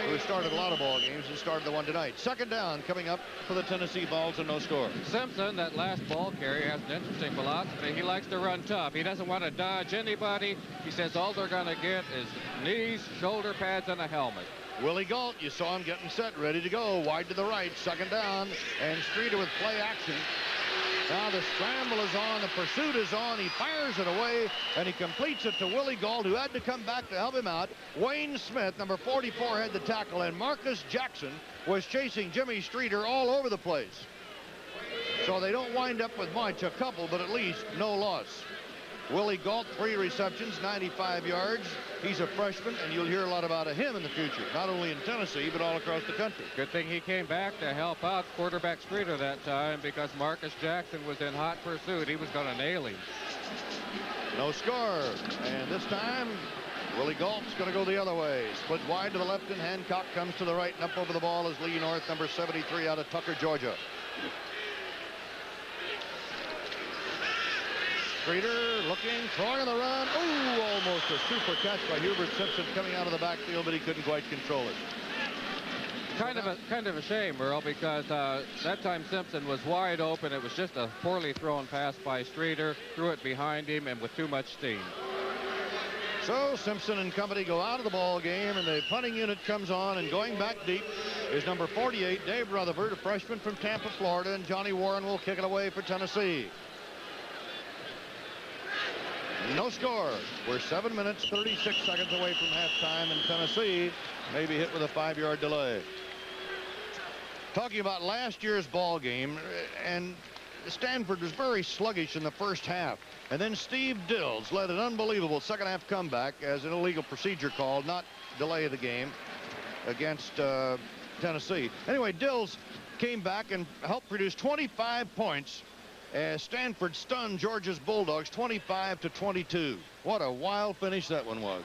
who started a lot of ball games and started the one tonight. Second down coming up for the Tennessee Vols and no score. Simpson, that last ball carrier, has an interesting philosophy. He likes to run tough. He doesn't want to dodge anybody. He says all they're going to get is knees, shoulder pads, and a helmet. Willie Galt, you saw him getting set, ready to go. Wide to the right, second down, and Streeter with play action. Now the scramble is on, the pursuit is on. He fires it away, and he completes it to Willie Galt, who had to come back to help him out. Wayne Smith, number 44, had the tackle, and Marcus Jackson was chasing Jimmy Streeter all over the place. So they don't wind up with much, a couple, but at least no loss. Willie Galt, 3 receptions, 95 yards. He's a freshman, and you'll hear a lot about him in the future, not only in Tennessee, but all across the country. Good thing he came back to help out quarterback Streeter that time, because Marcus Jackson was in hot pursuit. He was going to nail him. No score. And this time, Willie Galt's going to go the other way. Split wide to the left, and Hancock comes to the right, and up over the ball is Lee North, number 73, out of Tucker, Georgia. Streeter looking, throwing on the run. Ooh, almost a super catch by Hubert Simpson coming out of the backfield, but he couldn't quite control it. Kind of a shame, Earl, because that time Simpson was wide open. It was just a poorly thrown pass by Streeter. Threw it behind him and with too much steam. So Simpson and company go out of the ball game, and the punting unit comes on, and going back deep is number 48, Dave Rutherford, a freshman from Tampa, Florida, and Johnny Warren will kick it away for Tennessee. No score. We're 7 minutes, 36 seconds away from halftime, and Tennessee may be hit with a 5-yard delay. Talking about last year's ball game, and Stanford was very sluggish in the first half. And then Steve Dills led an unbelievable second-half comeback as an illegal procedure call, not delay the game, against Tennessee. Anyway, Dills came back and helped produce 25 points as Stanford stunned Georgia's Bulldogs 25-22. What a wild finish that one was.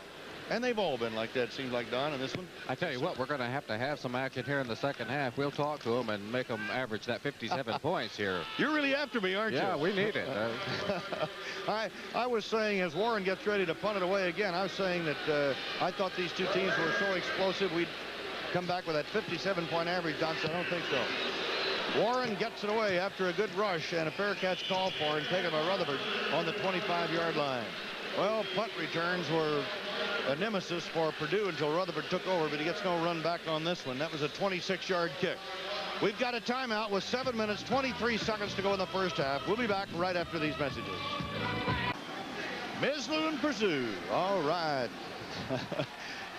And they've all been like that, seems like, Don, in this one. I tell you what, we're going to have some action here in the second half. We'll talk to them and make them average that 57 points here. You're really after me, aren't you? Yeah, we need it. I was saying, as Warren gets ready to punt it away again, I was saying that I thought these two teams were so explosive we'd come back with that 57-point average. Don said, I don't think so. Warren gets it away after a good rush and a fair catch called for and taken by Rutherford on the 25-yard line. Well, punt returns were a nemesis for Purdue until Rutherford took over, but he gets no run back on this one. That was a 26-yard kick. We've got a timeout with 7 minutes, 23 seconds to go in the first half. We'll be back right after these messages. MIZZLOU and Purdue. All right.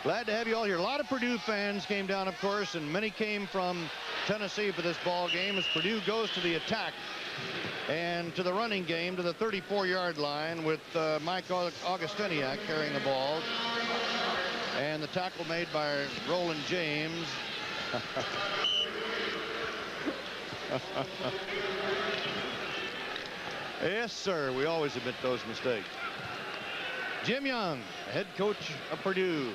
Glad to have you all here. A lot of Purdue fans came down, of course, and many came from Tennessee for this ball game as Purdue goes to the attack and to the running game to the 34-yard line with Mike Augustiniak carrying the ball. And the tackle made by Roland James. Yes, sir. We always admit those mistakes. Jim Young, head coach of Purdue,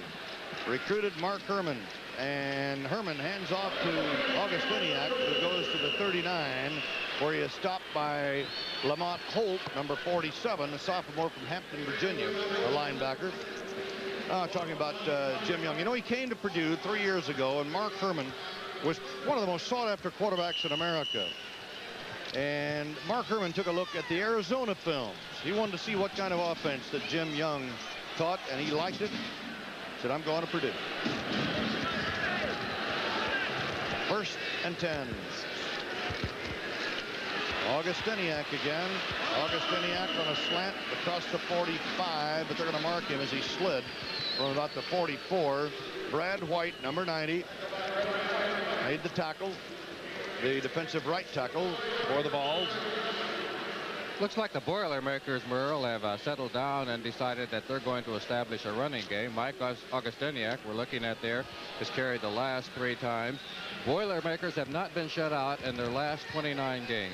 recruited Mark Herman. And Herman hands off to Augustiniak, who goes to the 39, where he is stopped by Lamont Holt, number 47, a sophomore from Hampton, Virginia, a linebacker. Talking about Jim Young. You know, he came to Purdue 3 years ago, and Mark Herman was one of the most sought-after quarterbacks in America. And Mark Herman took a look at the Arizona films. He wanted to see what kind of offense that Jim Young taught, and he liked it. Said, I'm going to Purdue. 1st and 10. Augustiniak again. Augustiniak on a slant across the 45, but they're going to mark him as he slid from about the 44. Brad White, number 90, made the tackle. The defensive right tackle for the Vols. Looks like the Boilermakers, Merle, have settled down and decided that they're going to establish a running game. Mike Augustiniak, we're looking at there, has carried the last 3 times. Boilermakers have not been shut out in their last 29 games.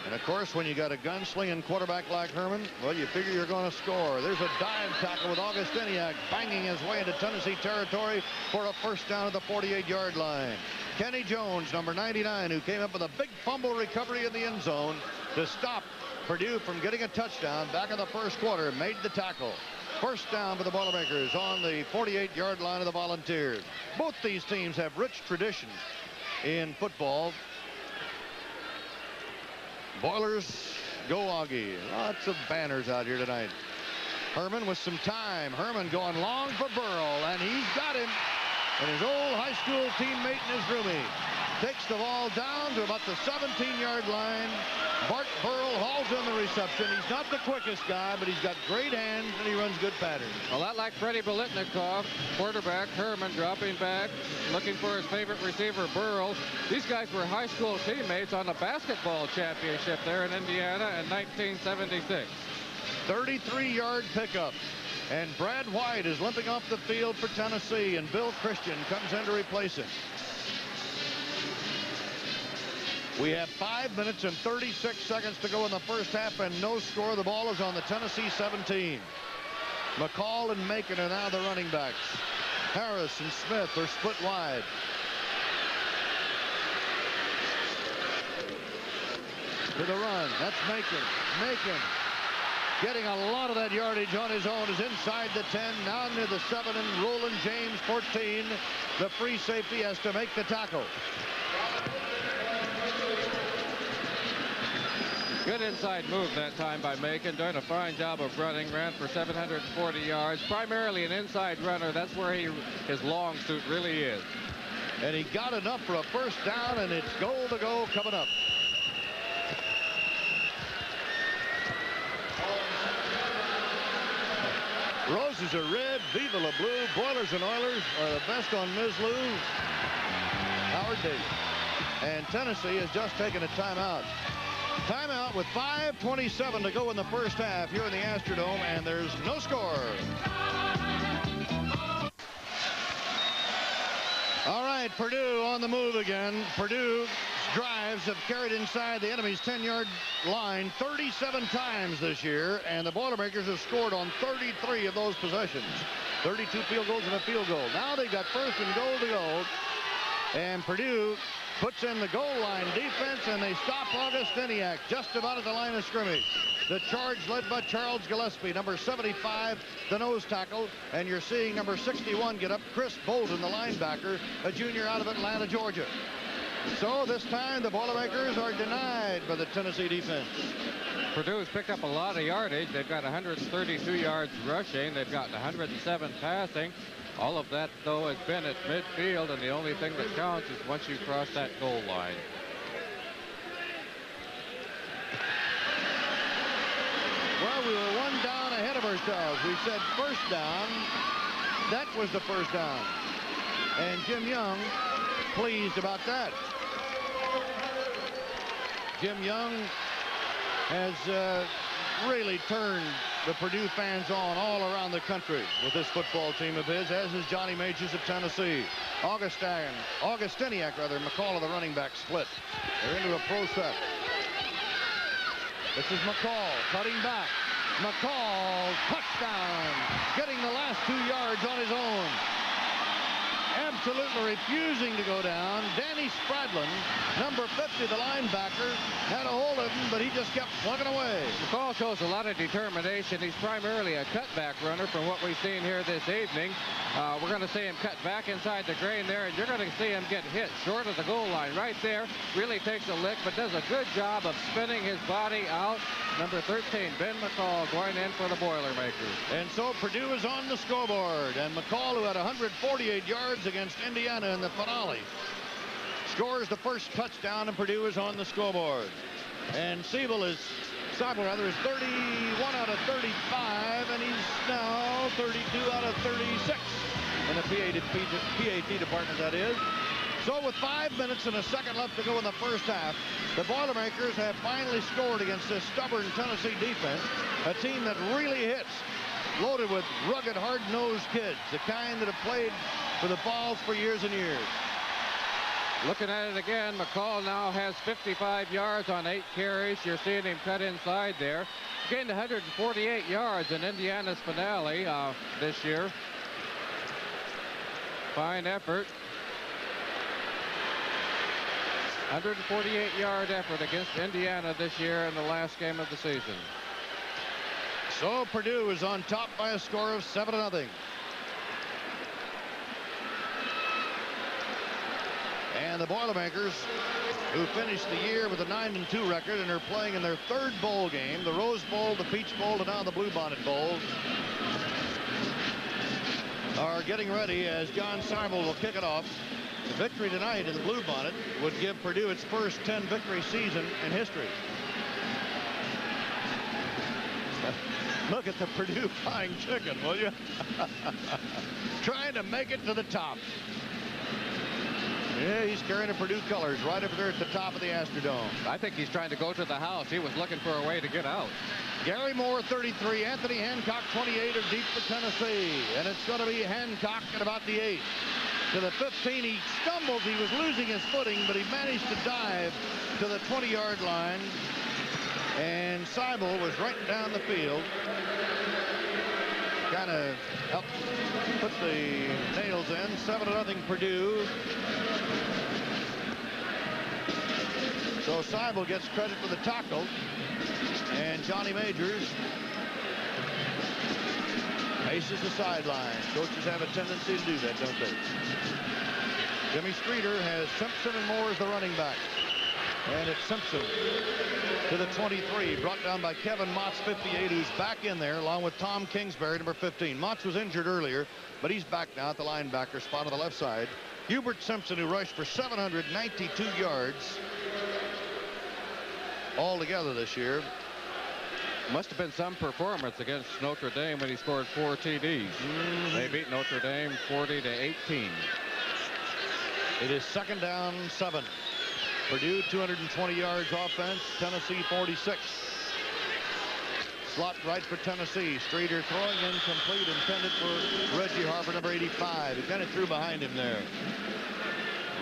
And, of course, when you got a gunslinging quarterback like Herman, well, you figure you're going to score. There's a dive tackle with Augustiniak banging his way into Tennessee territory for a first down at the 48-yard line. Kenny Jones, number 99, who came up with a big fumble recovery in the end zone to stop Purdue from getting a touchdown back in the first quarter, made the tackle. First down for the Boilermakers on the 48-yard line of the Volunteers. Both these teams have rich traditions in football. Boilers, go Augie. Lots of banners out here tonight. Herman with some time. Herman going long for Burrell, and he's got him. And his old high school teammate and his roomie takes the ball down to about the 17-yard line. Bart Burrell hauls in the reception. He's not the quickest guy, but he's got great hands, and he runs good patterns. A lot like Freddie Bolitnikoff, quarterback Herman dropping back, looking for his favorite receiver, Burrell. These guys were high school teammates on the basketball championship there in Indiana in 1976. 33-yard pickup. And Brad White is limping off the field for Tennessee, and Bill Christian comes in to replace him. We have 5 minutes and 36 seconds to go in the first half, and no score. The ball is on the Tennessee 17. McCall and Macon are now the running backs. Harris and Smith are split wide. To the run. That's Macon. Macon getting a lot of that yardage on his own, is inside the 10, now near the 7, and Roland James, 14. The free safety has to make the tackle. Good inside move that time by Macon, doing a fine job of running, ran for 740 yards. Primarily an inside runner. That's where his long suit really is. And he got enough for a first down, and it's goal to go coming up. Roses are red, Viva la blue. Boilers and Oilers are the best on MIZZLOU. Howard Davis. And Tennessee has just taken a timeout. Timeout with 5:27 to go in the first half here in the Astrodome, and there's no score. All right, Purdue on the move again. Purdue's drives have carried inside the enemy's 10-yard line 37 times this year, and the Boilermakers have scored on 33 of those possessions. 32 field goals and a field goal. Now they've got first and goal to go, and Purdue puts in the goal line defense, and they stop Augustiniak just about at the line of scrimmage. The charge led by Charles Gillespie, number 75, the nose tackle, and you're seeing number 61 get up, Chris Bolton, the linebacker, a junior out of Atlanta, Georgia. So this time the Boilermakers are denied by the Tennessee defense. Purdue has picked up a lot of yardage. They've got 132 yards rushing. They've got 107 passing. All of that, though, has been at midfield, and the only thing that counts is once you cross that goal line. Well, we were one down ahead of ourselves. We said first down. That was the first down. And Jim Young pleased about that. Jim Young has really turned the Purdue fans on all around the country with this football team of his, as is Johnny Majors of Tennessee. Augustiniak, McCall of the running back split. They're into a pro set. This is McCall cutting back. McCall, touchdown, getting the last 2 yards on his own. Absolutely refusing to go down. Danny Spradlin, number 50, the linebacker, had a hold of him, but he just kept plugging away. McCall shows a lot of determination. He's primarily a cutback runner from what we've seen here this evening. We're going to see him cut back inside the grain there, and you're going to see him get hit short of the goal line right there. Really takes a lick, but does a good job of spinning his body out. Number 13, Ben McCall, going in for the Boilermakers. And so Purdue is on the scoreboard, and McCall, who had 148 yards against Indiana in the finale, scores the first touchdown, and Purdue is on the scoreboard. And Seibel is 31 out of 35, and he's now 32 out of 36 in the PAT department, that is. So with 5 minutes and a second left to go in the first half, the Boilermakers have finally scored against this stubborn Tennessee defense, a team that really hits, loaded with rugged, hard-nosed kids, the kind that have played for the Falls for years and years. Looking at it again, McCall now has 55 yards on 8 carries. You're seeing him cut inside there. Gained 148 yards in Indiana's finale this year. Fine effort. 148-yard effort against Indiana this year in the last game of the season. So Purdue is on top by a score of 7-0. And the Boilermakers, who finished the year with a 9-2 record and are playing in their third bowl game, the Rose Bowl, the Peach Bowl, and now the Bluebonnet Bowl, are getting ready as John Seibel will kick it off. The victory tonight in the Bluebonnet would give Purdue its first 10-victory season in history. Look at the Purdue Flying Chicken, will you? Trying to make it to the top. Yeah, he's carrying the Purdue colors right up there at the top of the Astrodome. I think he's trying to go to the house. He was looking for a way to get out. Gary Moore, 33. Anthony Hancock, 28, are deep for Tennessee. And it's going to be Hancock at about the 8. To the 15, he stumbled. He was losing his footing, but he managed to dive to the 20-yard line. And Seibel was right down the field. Kind of helped put the nails in. 7-0 Purdue. So Seibel gets credit for the tackle. And Johnny Majors Paces the sideline. Coaches have a tendency to do that, don't they? Jimmy Streeter has Simpson and Moore as the running back. And it's Simpson to the 23, brought down by Kevin Motts, 58, who's back in there, along with Tom Kingsbury, number 15. Motts was injured earlier, but he's back now at the linebacker spot on the left side. Hubert Simpson, who rushed for 792 yards altogether this year. Must have been some performance against Notre Dame when he scored 4 TDs. They beat Notre Dame 40-18. It is 2nd down, 7. Purdue 220 yards offense. Tennessee 46. Slot right for Tennessee. Streeter throwing incomplete, intended for Reggie Harper, number 85. He kind of threw behind him there.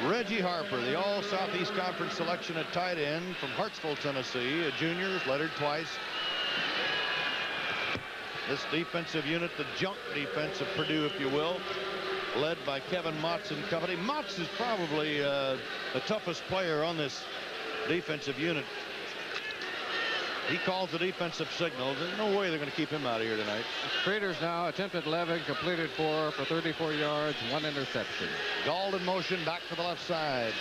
Reggie Harper, the All-Southeast Conference selection at tight end from Hartsville, Tennessee. A junior, is lettered twice. This defensive unit, the junk defense of Purdue, if you will, led by Kevin Motts and company. Motts is probably the toughest player on this defensive unit. He calls the defensive signals. There's no way they're going to keep him out of here tonight. Streeter's now attempted 11, completed 4 for 34 yards, 1 interception. Gall in motion, back to the left side.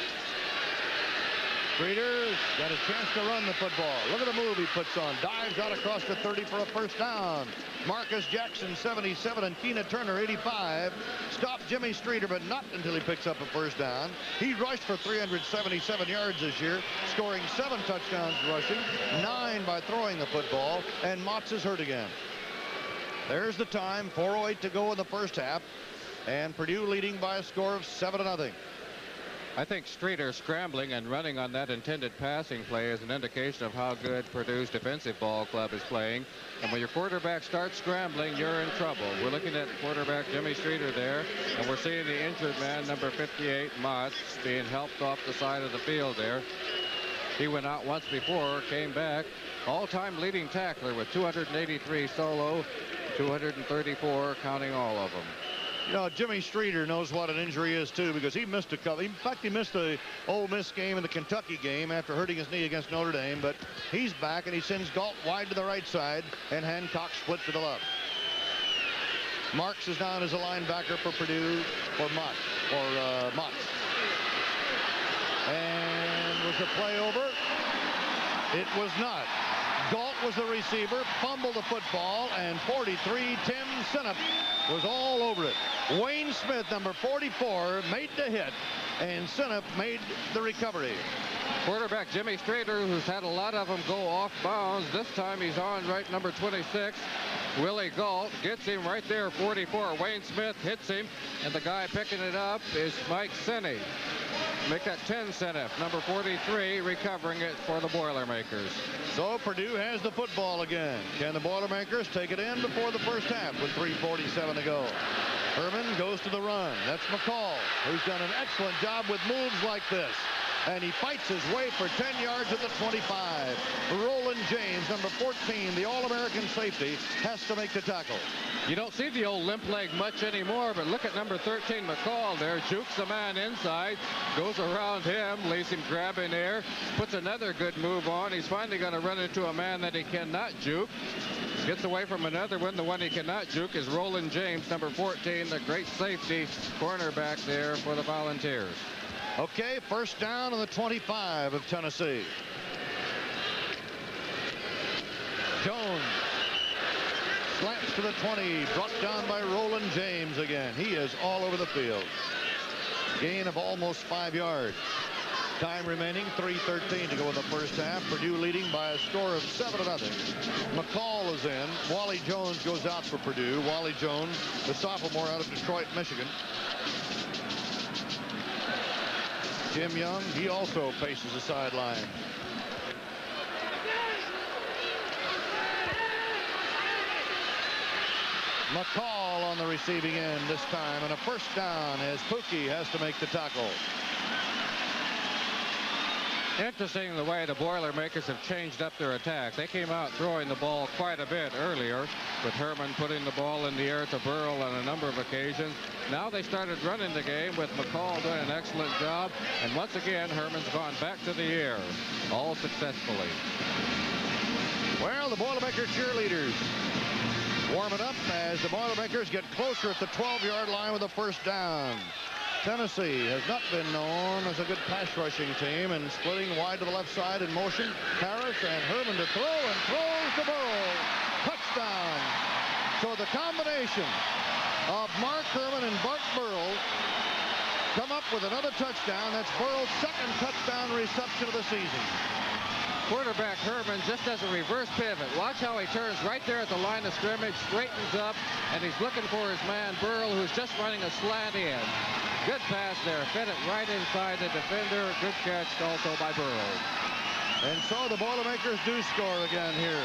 Streeter's got a chance to run the football. Look at the move he puts on. Dives out across the 30 for a first down. Marcus Jackson, 77, and Keena Turner, 85. Stop Jimmy Streeter, but not until he picks up a first down. He rushed for 377 yards this year, scoring 7 touchdowns rushing, 9 by throwing the football, and Motts is hurt again. There's the time, 4:08 to go in the first half, and Purdue leading by a score of 7-0. I think Streeter scrambling and running on that intended passing play is an indication of how good Purdue's defensive ball club is playing. And when your quarterback starts scrambling, you're in trouble. We're looking at quarterback Jimmy Streeter there, and we're seeing the injured man, number 58, Motts, being helped off the side of the field there. He went out once before, came back. All-time leading tackler with 283 solo, 234 counting all of them. You know, Jimmy Streeter knows what an injury is, too, because he missed a couple. In fact, he missed the Ole Miss game and the Kentucky game after hurting his knee against Notre Dame. But he's back, and he sends Galt wide to the right side, and Hancock split to the left. Marks is down as a linebacker for Purdue for Motts. And was the play over? It was not. Galt was the receiver, fumbled the football, and 43, Tim Sinnop was all over it. Wayne Smith, number 44, made the hit, and Sinnop made the recovery. Quarterback Jimmy Streeter, who's had a lot of them go off bounds. This time he's on right number 26. Willie Galt gets him right there, 44. Wayne Smith hits him, and the guy picking it up is Mike Sinney. Make that 10 Sinnop, number 43, recovering it for the Boilermakers. So Purdue has the football again. Can the Boilermakers take it in before the first half with 3:47 to go? Herman goes to the run. That's McCall, who's done an excellent job with moves like this. And he fights his way for 10 yards at the 25. Roland James, number 14, the All-American safety, has to make the tackle. You don't see the old limp leg much anymore, but look at number 13, McCall there. Jukes the man inside, goes around him, leaves him grabbing air, puts another good move on. He's finally going to run into a man that he cannot juke. Gets away from another one. The one he cannot juke is Roland James, number 14, the great safety cornerback there for the Volunteers. Okay, first down on the 25 of Tennessee. Jones slants to the 20, brought down by Roland James again. He is all over the field. Gain of almost 5 yards. Time remaining, 3:13 to go in the first half. Purdue leading by a score of 7-0. McCall is in. Wally Jones goes out for Purdue. Wally Jones, the sophomore out of Detroit, Michigan. Jim Young, he also faces the sideline. McCall on the receiving end this time, and a first down as Pookie has to make the tackle. Interesting the way the Boilermakers have changed up their attack. They came out throwing the ball quite a bit earlier, with Herman putting the ball in the air to Burrell on a number of occasions. Now they started running the game with McCall doing an excellent job. And once again, Herman's gone back to the air, all successfully. Well, the Boilermaker cheerleaders warming up as the Boilermakers get closer at the 12-yard line with a first down. Tennessee has not been known as a good pass rushing team, and splitting wide to the left side in motion. Harris and Herman to throw, and throws to Burrow. Touchdown. So the combination of Mark Herman and Bart Burrow come up with another touchdown. That's Burrow's second touchdown reception of the season. Quarterback Herman just does a reverse pivot. Watch how he turns right there at the line of scrimmage, straightens up, and he's looking for his man Burrow, who's just running a slant in. Good pass there. Fed it right inside the defender. Good catch also by Burrow. And so the Boilermakers do score again here.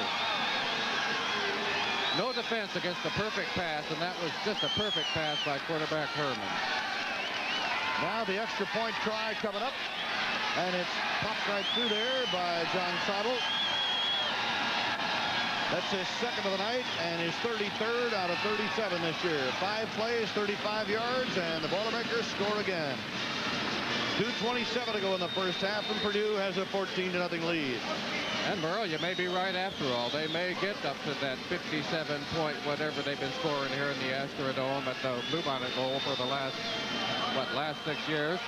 No defense against the perfect pass, and that was just a perfect pass by quarterback Herman. Now the extra point try coming up, and it's popped right through there by John Seibel. That's his second of the night and his 33rd out of 37 this year. 5 plays, 35 yards, and the Boilermakers score again. 2:27 to go in the first half, and Purdue has a 14-0 lead. And Merle, you may be right after all. They may get up to that 57-point whatever they've been scoring here in the Astrodome at the Bluebonnet Bowl for the last 6 years.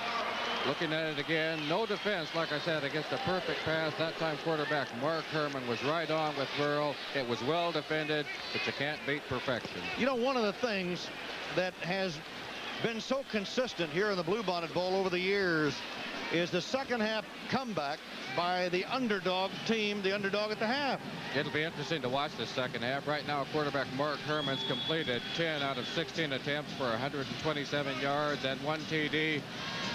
Looking at it again, no defense, like I said, against a perfect pass. That time quarterback Mark Herman was right on with Burrow. It was well defended, but you can't beat perfection. You know, one of the things that has been so consistent here in the Bluebonnet Bowl over the years is the second half comeback by the underdog team, the underdog at the half. It'll be interesting to watch the second half. Right now, quarterback Mark Herman's completed 10 out of 16 attempts for 127 yards and 1 TD.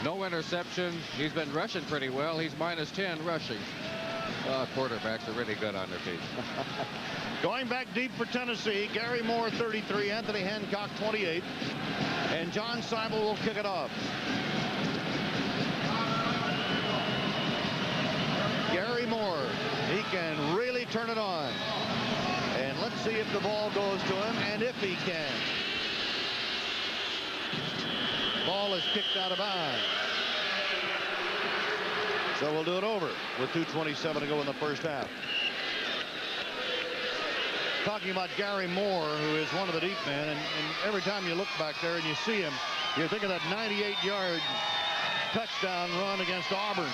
No interception. He's been rushing pretty well. He's -10 rushing. Quarterbacks are really good on their feet. Going back deep for Tennessee, Gary Moore 33, Anthony Hancock 28, and John Seibel will kick it off. Gary Moore, he can really turn it on. And let's see if the ball goes to him, and if he can. Ball is kicked out of bounds. So we'll do it over with 2:27 to go in the first half. Talking about Gary Moore, who is one of the deep men, and every time you look back there and you see him, you think of that 98-yard touchdown run against Auburn.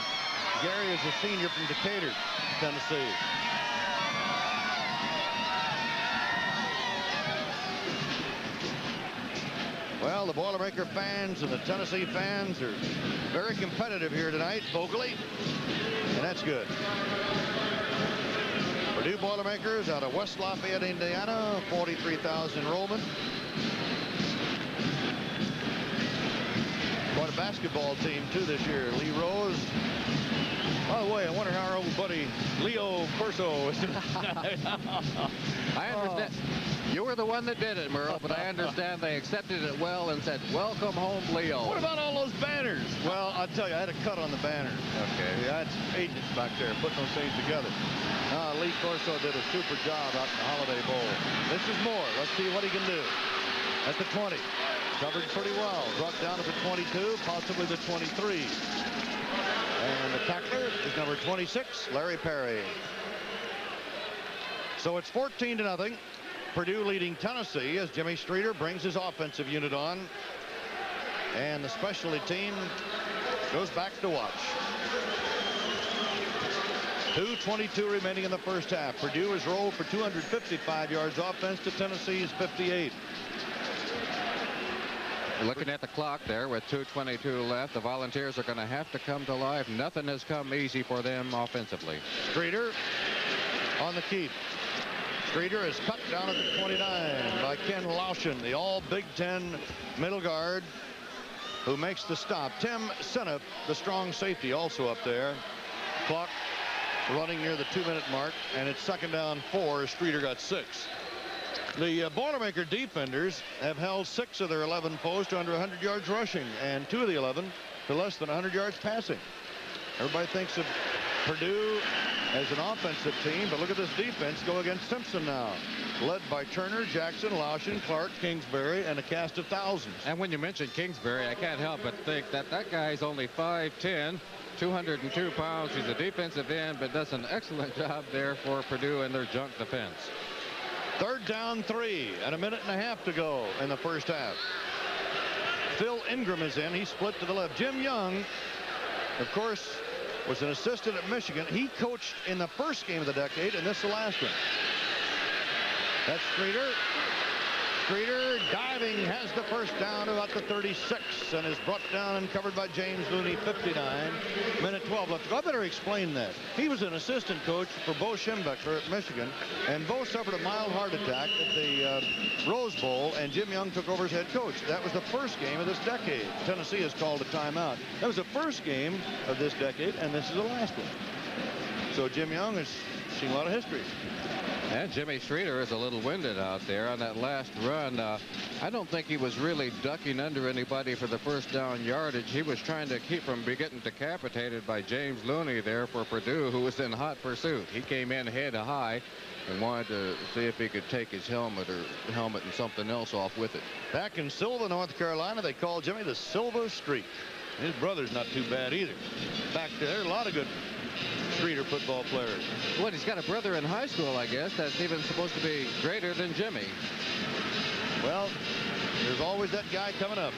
Gary is a senior from Decatur, Tennessee. Well, the Boilermaker fans and the Tennessee fans are very competitive here tonight, vocally, and that's good. Purdue Boilermakers out of West Lafayette, Indiana, 43,000 enrollment. Quite a basketball team, too, this year. Lee Rose. By the way, I wonder how our old buddy Leo Corso is. I understand. You were the one that did it, Merle, but I understand they accepted it well and said, "Welcome home, Leo." What about all those banners? Well, I'll tell you, I had a cut on the banners. Okay. I had some agents back there putting those things together. Lee Corso did a super job out in the Holiday Bowl. This is Moore. Let's see what he can do. At the 20. Covered pretty well. Brought down to the 22, possibly the 23. And the tackler is number 26, Larry Perry. So it's 14-0. Purdue leading Tennessee as Jimmy Streeter brings his offensive unit on. And the specialty team goes back to watch. 2:22 remaining in the first half. Purdue has rolled for 255 yards offense to Tennessee's 58. Looking at the clock there with 2:22 left, the Volunteers are going to have to come to life. Nothing has come easy for them offensively. Streeter on the keep. Streeter is cut down at the 29 by Ken Lauschen, the all Big Ten middle guard, who makes the stop. Tim Senef, the strong safety, also up there. Clock running near the 2-minute mark, and it's 2nd down 4. Streeter got 6. The Boilermaker defenders have held 6 of their 11 posts to under 100 yards rushing, and 2 of the 11 to less than 100 yards passing. Everybody thinks of Purdue as an offensive team, but look at this defense go against Simpson now. Led by Turner, Jackson, Lauschen, Clark, Kingsbury, and a cast of thousands. And when you mention Kingsbury, I can't help but think that that guy's only 5'10", 202 pounds. He's a defensive end, but does an excellent job there for Purdue in their junk defense. Third down 3 and a minute and a half to go in the first half. Phil Ingram is in. He split to the left. Jim Young, of course, was an assistant at Michigan. He coached in the first game of the decade, and this is the last one. That's Streeter. Streeter diving, has the first down about the 36 and is brought down and covered by James Looney. 59, minute 12 left. I better explain that. He was an assistant coach for Bo Schembechler at Michigan, and Bo suffered a mild heart attack at the Rose Bowl, and Jim Young took over as head coach. That was the first game of this decade. Tennessee has called a timeout. That was the first game of this decade, and this is the last one. So Jim Young has seen a lot of history. And Jimmy Streeter is a little winded out there on that last run. I don't think he was really ducking under anybody for the first down yardage. He was trying to keep from getting decapitated by James Looney there for Purdue, who was in hot pursuit. He came in head high and wanted to see if he could take his helmet and something else off with it. Back in Silva, North Carolina, they call Jimmy the Silva Streak. His brother's not too bad either. Back there, a lot of good Streeter football players. What, he's got a brother in high school, I guess, that's even supposed to be greater than Jimmy. Well, there's always that guy coming up.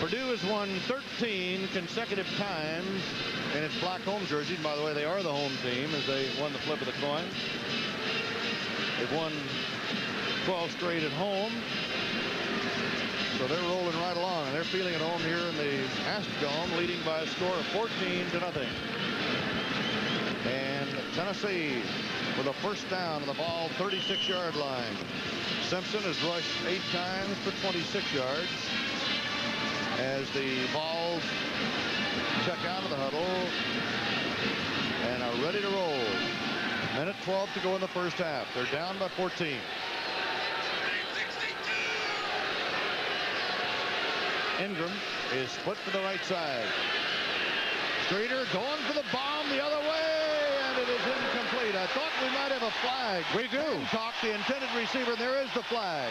Purdue has won 13 consecutive times in its black home jerseys. By the way, they are the home team as they won the flip of the coin. They've won 12 straight at home. So they're rolling right along, and they're feeling at home here in the Astrodome, leading by a score of 14-0. And Tennessee with a first down on the ball, 36-yard line. Simpson has rushed 8 times for 26 yards as the Vols check out of the huddle and are ready to roll. Minute 12 to go in the first half. They're down by 14. Ingram is split to the right side. Streeter going for the bomb the other way, and it is incomplete. I thought we might have a flag. We do. Hancock, the intended receiver, and there is the flag.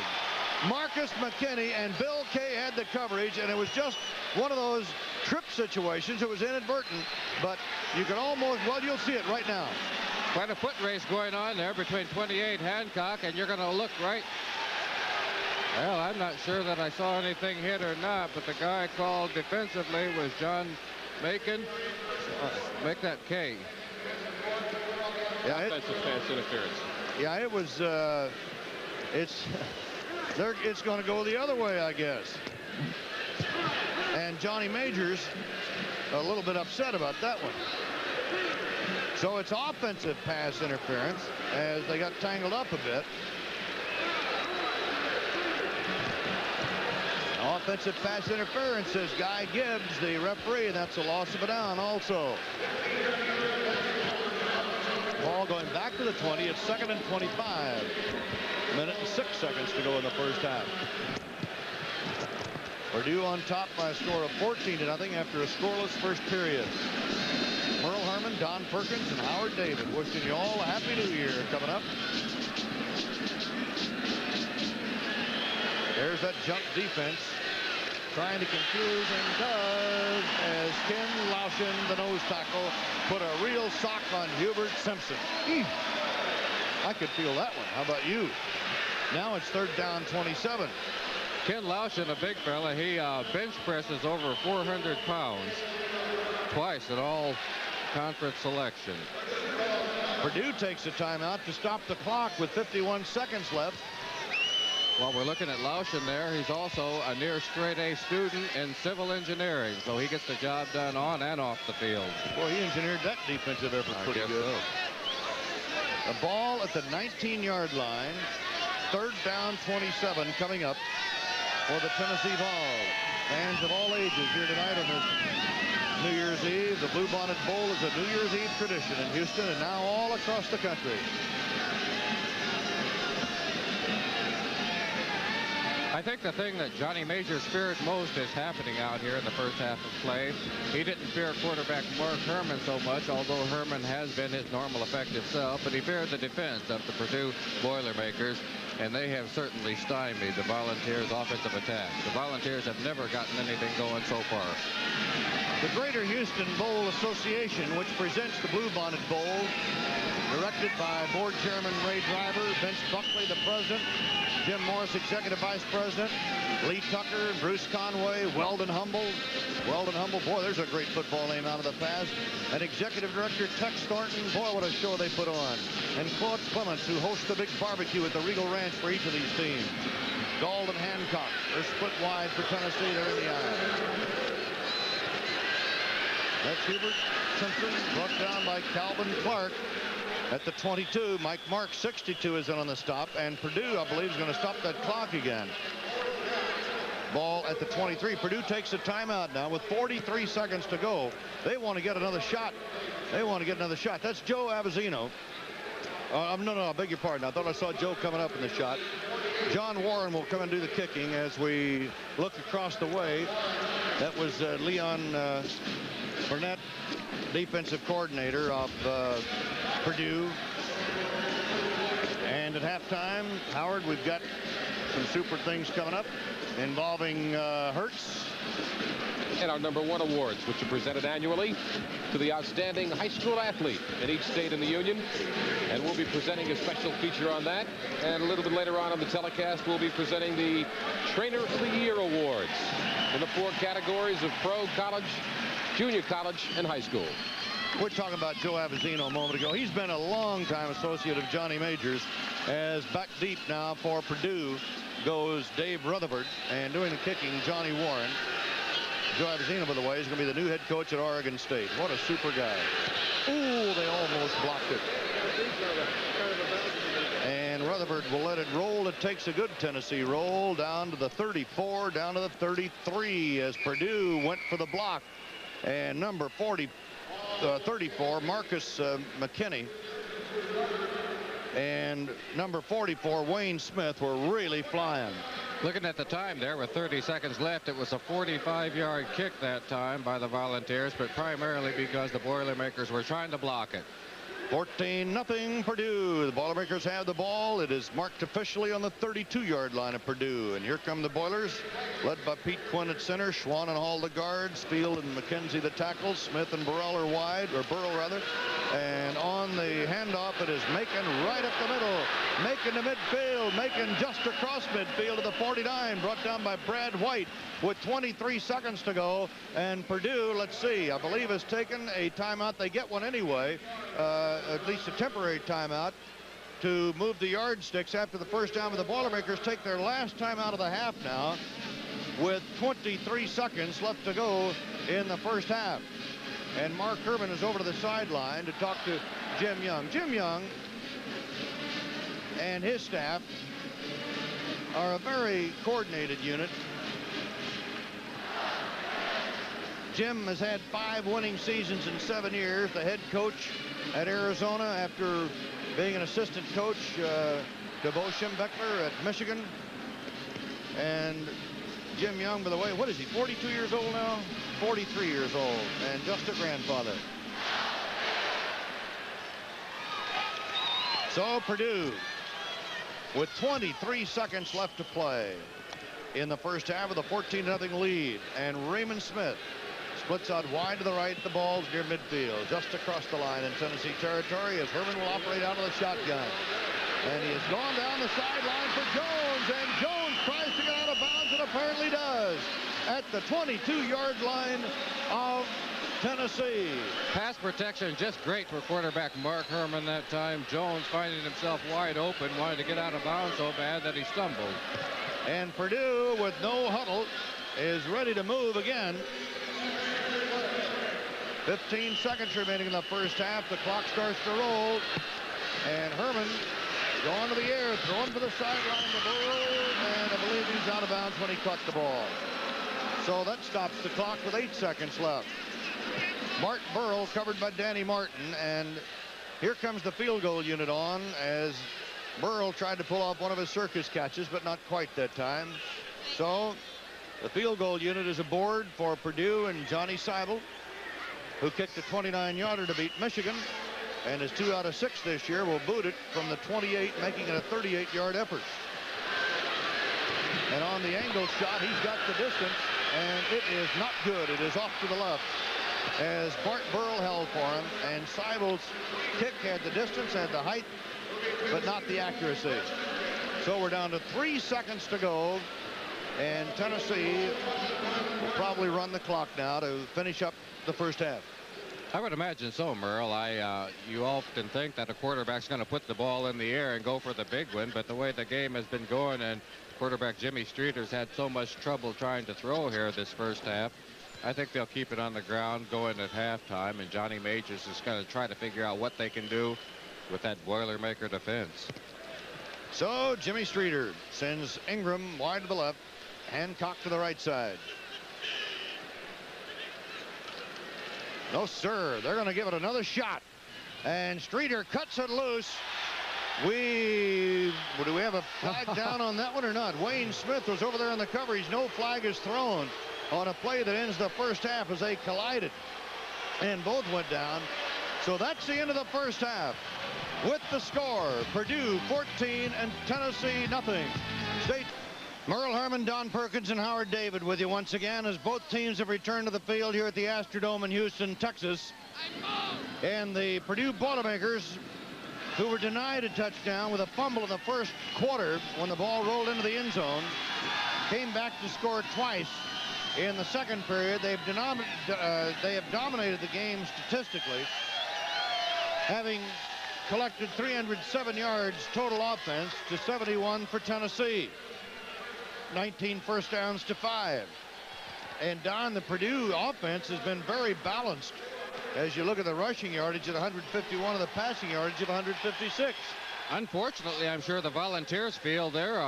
Marcus McKinney and Bill Kay had the coverage, and it was just one of those trip situations. It was inadvertent, but you can almost, well, you'll see it right now. Quite a foot race going on there between 28 Hancock, and you're going to look right. Well, I'm not sure that I saw anything hit or not, but the guy called defensively was John Macon. Make that K. Yeah, Offensive pass interference. Yeah, it was. It's going to go the other way, I guess. And Johnny Majors a little bit upset about that one. So it's offensive pass interference as they got tangled up a bit. Offensive pass interference, says Guy Gibbs, the referee. That's a loss of a down also. Ball going back to the 20. It's 2nd and 25. Minute and 6 seconds to go in the first half. Purdue on top by a score of 14-0 after a scoreless first period. Merle Harmon, Don Perkins, and Howard David wishing you all a Happy New Year coming up. There's that jump defense trying to confuse, and does, as Ken Lauschen, the nose tackle, put a real sock on Hubert Simpson. I could feel that one. How about you? Now it's 3rd down 27. Ken Lauschen, a big fella, he bench presses over 400 pounds twice at all conference selection. Purdue takes a timeout to stop the clock with 51 seconds left. While we're looking at Lauschen there, he's also a near straight-A student in civil engineering, so he gets the job done on and off the field. Boy, he engineered that defensive effort pretty good. So. The ball at the 19-yard line. 3rd down 27 coming up for the Tennessee Vols. Fans of all ages here tonight on this New Year's Eve. The Bluebonnet Bowl is a New Year's Eve tradition in Houston and now all across the country. I think the thing that Johnny Majors feared most is happening out here in the first half of play. He didn't fear quarterback Mark Herman so much, although Herman has been his normal effective self, but he feared the defense of the Purdue Boilermakers. and they have certainly stymied the Volunteers' offensive attack. The Volunteers have never gotten anything going so far. The Greater Houston Bowl Association, which presents the Bluebonnet Bowl, directed by Board Chairman Ray Driver, Vince Buckley, the president, Jim Morris, Executive Vice President, Lee Tucker, Bruce Conway, Weldon Humble. Weldon Humble, boy, there's a great football name out of the past. And Executive Director Tex Thornton, boy, what a show they put on. And Claude Clements, who hosts the big barbecue at the Regal Ranch for each of these teams. Dalton Hancock, they're split wide for Tennessee, they're in the eye. That's Hubert Simpson, brought down by Calvin Clark. At the 22, Mike Mark, 62, is in on the stop, and Purdue, I believe, is going to stop that clock again. Ball at the 23. Purdue takes a timeout now with 43 seconds to go. They want to get another shot. They want to get another shot. That's Joe Avezino. No, I beg your pardon. I thought I saw Joe coming up in the shot. John Warren will come and do the kicking as we look across the way. That was Leon Burnett, defensive coordinator of Purdue. And at halftime, Howard, we've got some super things coming up involving Hertz. And our #1 awards, which are presented annually to the outstanding high school athlete in each state in the Union. And we'll be presenting a special feature on that. And a little bit later on the telecast, we'll be presenting the Trainer of the Year awards in the 4 categories of pro, college, junior college, and high school. We're talking about Joe Avezino a moment ago. He's been a long-time associate of Johnny Majors, as back deep now for Purdue goes Dave Rutherford, and doing the kicking, Johnny Warren. Joe Avezino, by the way, is going to be the new head coach at Oregon State. What a super guy. Ooh, they almost blocked it. And Rutherford will let it roll. It takes a good Tennessee roll down to the 34, down to the 33 as Purdue went for the block. And number 34, Marcus McKinney, and number 44, Wayne Smith, were really flying. Looking at the time there with 30 seconds left, it was a 45-yard kick that time by the Volunteers, but primarily because the Boilermakers were trying to block it. 14-0 Purdue. The Boilermakers have the ball. It is marked officially on the 32-yard line of Purdue. And here come the Boilers, led by Pete Quinn at center, Schwan and Hall the guards, Field and McKenzie the tackles, Smith and Burrell are wide, or Burrell rather. And on the handoff, it is Macon right up the middle. Macon to midfield. Macon just across midfield to the 49, brought down by Brad White with 23 seconds to go. And Purdue, let's see, I believe has taken a timeout. They get one anyway. At least a temporary timeout to move the yardsticks after the first down. But the Boilermakers take their last time out of the half now with 23 seconds left to go in the first half. And Mark Herman is over to the sideline to talk to Jim Young. Jim Young and his staff are a very coordinated unit. Jim has had 5 winning seasons in 7 years. The head coach at Arizona after being an assistant coach to Bo Schembechler at Michigan. And Jim Young, by the way, what is he, 42 years old now? 43 years old, and just a grandfather. So Purdue, with 23 seconds left to play in the first half with a 14-0 lead, and Raymond Smith splits out wide to the right. The ball's near midfield, just across the line in Tennessee territory, as Herman will operate out of the shotgun. And he has gone down the sideline for Jones, and Jones tries to get out of bounds and apparently does at the 22-yard line of Tennessee. Pass protection just great for quarterback Mark Herman that time. Jones finding himself wide open, wanted to get out of bounds so bad that he stumbled. And Purdue, with no huddle, is ready to move again. 15 seconds remaining in the first half. The clock starts to roll. And Herman going to the air, throwing for the sideline to Burrow, and I believe he's out of bounds when he caught the ball. So that stops the clock with 8 seconds left. Martin Burrow covered by Danny Martin, and here comes the field goal unit on as Burrow tried to pull off one of his circus catches, but not quite that time. So the field goal unit is aboard for Purdue and Johnny Seibel, who kicked a 29-yarder to beat Michigan, and is 2 out of 6 this year, will boot it from the 28, making it a 38-yard effort. And on the angle shot, he's got the distance, and it is not good. It is off to the left as Bart Burrell held for him, and Seibel's kick had the distance, had the height, but not the accuracy. So we're down to 3 seconds to go, and Tennessee will probably run the clock now to finish up the first half. I would imagine so, Merle. You often think that a quarterback's going to put the ball in the air and go for the big one, but the way the game has been going, and quarterback Jimmy Streeter's had so much trouble trying to throw here this first half, I think they'll keep it on the ground going at halftime, and Johnny Majors is going to try to figure out what they can do with that Boilermaker defense. So Jimmy Streeter sends Ingram wide to the left, Hancock to the right side. No, sir. They're going to give it another shot. And Streeter cuts it loose. Do we have a flag down on that one or not? Wayne Smith was over there in the coverage. No flag is thrown on a play that ends the first half as they collided. And both went down. So that's the end of the first half. With the score, Purdue 14 and Tennessee nothing. State. Merle Herman, Don Perkins, and Howard David with you once again as both teams have returned to the field here at the Astrodome in Houston, Texas. And the Purdue Boilermakers, who were denied a touchdown with a fumble in the first quarter when the ball rolled into the end zone, came back to score twice in the second period. They have dominated the game statistically, having collected 307 yards total offense to 71 for Tennessee. 19 first downs to 5. And Don, the Purdue offense has been very balanced as you look at the rushing yardage at 151 and the passing yardage of 156. Unfortunately, I'm sure the Volunteers feel their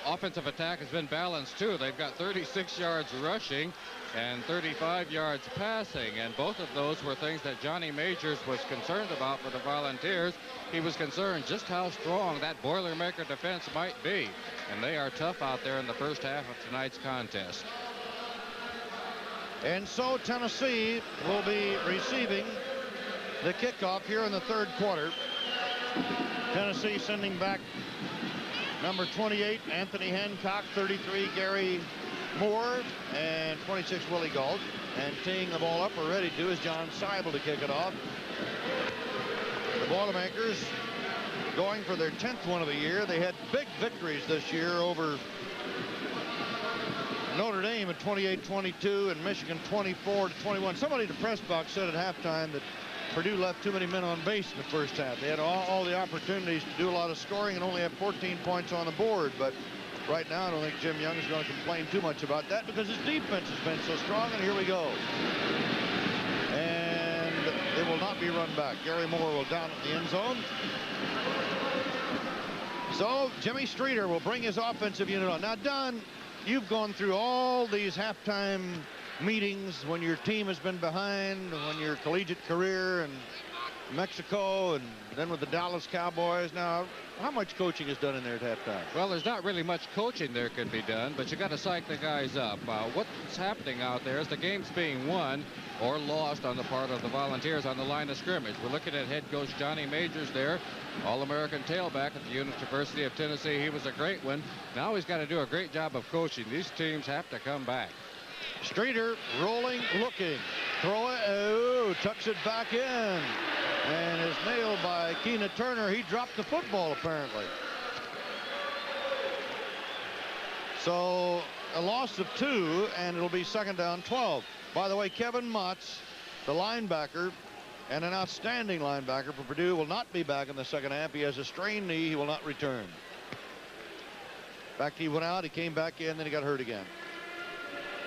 offensive attack has been balanced too. They've got 36 yards rushing and 35 yards passing, and both of those were things that Johnny Majors was concerned about for the Volunteers. He was concerned just how strong that Boilermaker defense might be, and they are tough out there in the first half of tonight's contest. And so Tennessee will be receiving the kickoff here in the third quarter. Tennessee sending back number 28, Anthony Hancock, 33, Gary Moore, and 26, Willie Gault. And teeing the ball up or ready to is John Seibel to kick it off. The Boilermakers going for their 10th one of the year. They had big victories this year over Notre Dame at 28-22 and Michigan 24-21. Somebody at the press box said at halftime that Purdue left too many men on base in the first half. They had all the opportunities to do a lot of scoring and only have 14 points on the board. But right now, I don't think Jim Young is going to complain too much about that because his defense has been so strong. And here we go. And it will not be run back. Gary Moore will down at the end zone. So Jimmy Streeter will bring his offensive unit on. Now, Don, you've gone through all these halftime meetings when your team has been behind, when your collegiate career and Mexico and then with the Dallas Cowboys. Now, how much coaching is done in there at halftime? Well, there's not really much coaching there can be done, but you got to psych the guys up. What's happening out there is the game's being won or lost on the part of the Volunteers on the line of scrimmage. We're looking at head coach Johnny Majors there, All-American tailback at the University of Tennessee. He was a great one. Now he's got to do a great job of coaching. These teams have to come back. Streeter rolling, looking, throw it, oh, tucks it back in, and is nailed by Keena Turner. He dropped the football apparently. So a loss of 2, and it'll be second down 12. By the way, Kevin Motz, the linebacker, and an outstanding linebacker for Purdue, will not be back in the second half. He has a strained knee. He will not return. In fact, he went out, he came back in, then he got hurt again.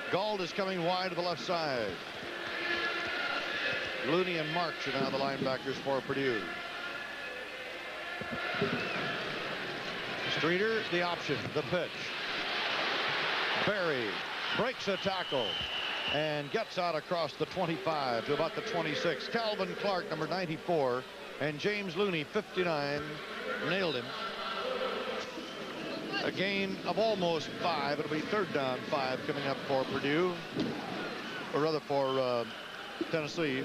Gault is coming wide to the left side. Looney and Marks are now the linebackers for Purdue. Streeter, the option, the pitch. Berry breaks a tackle and gets out across the 25 to about the 26. Calvin Clark, number 94, and James Looney, 59, nailed him. A gain of almost 5. It'll be third down 5 coming up for Purdue, or rather for Tennessee.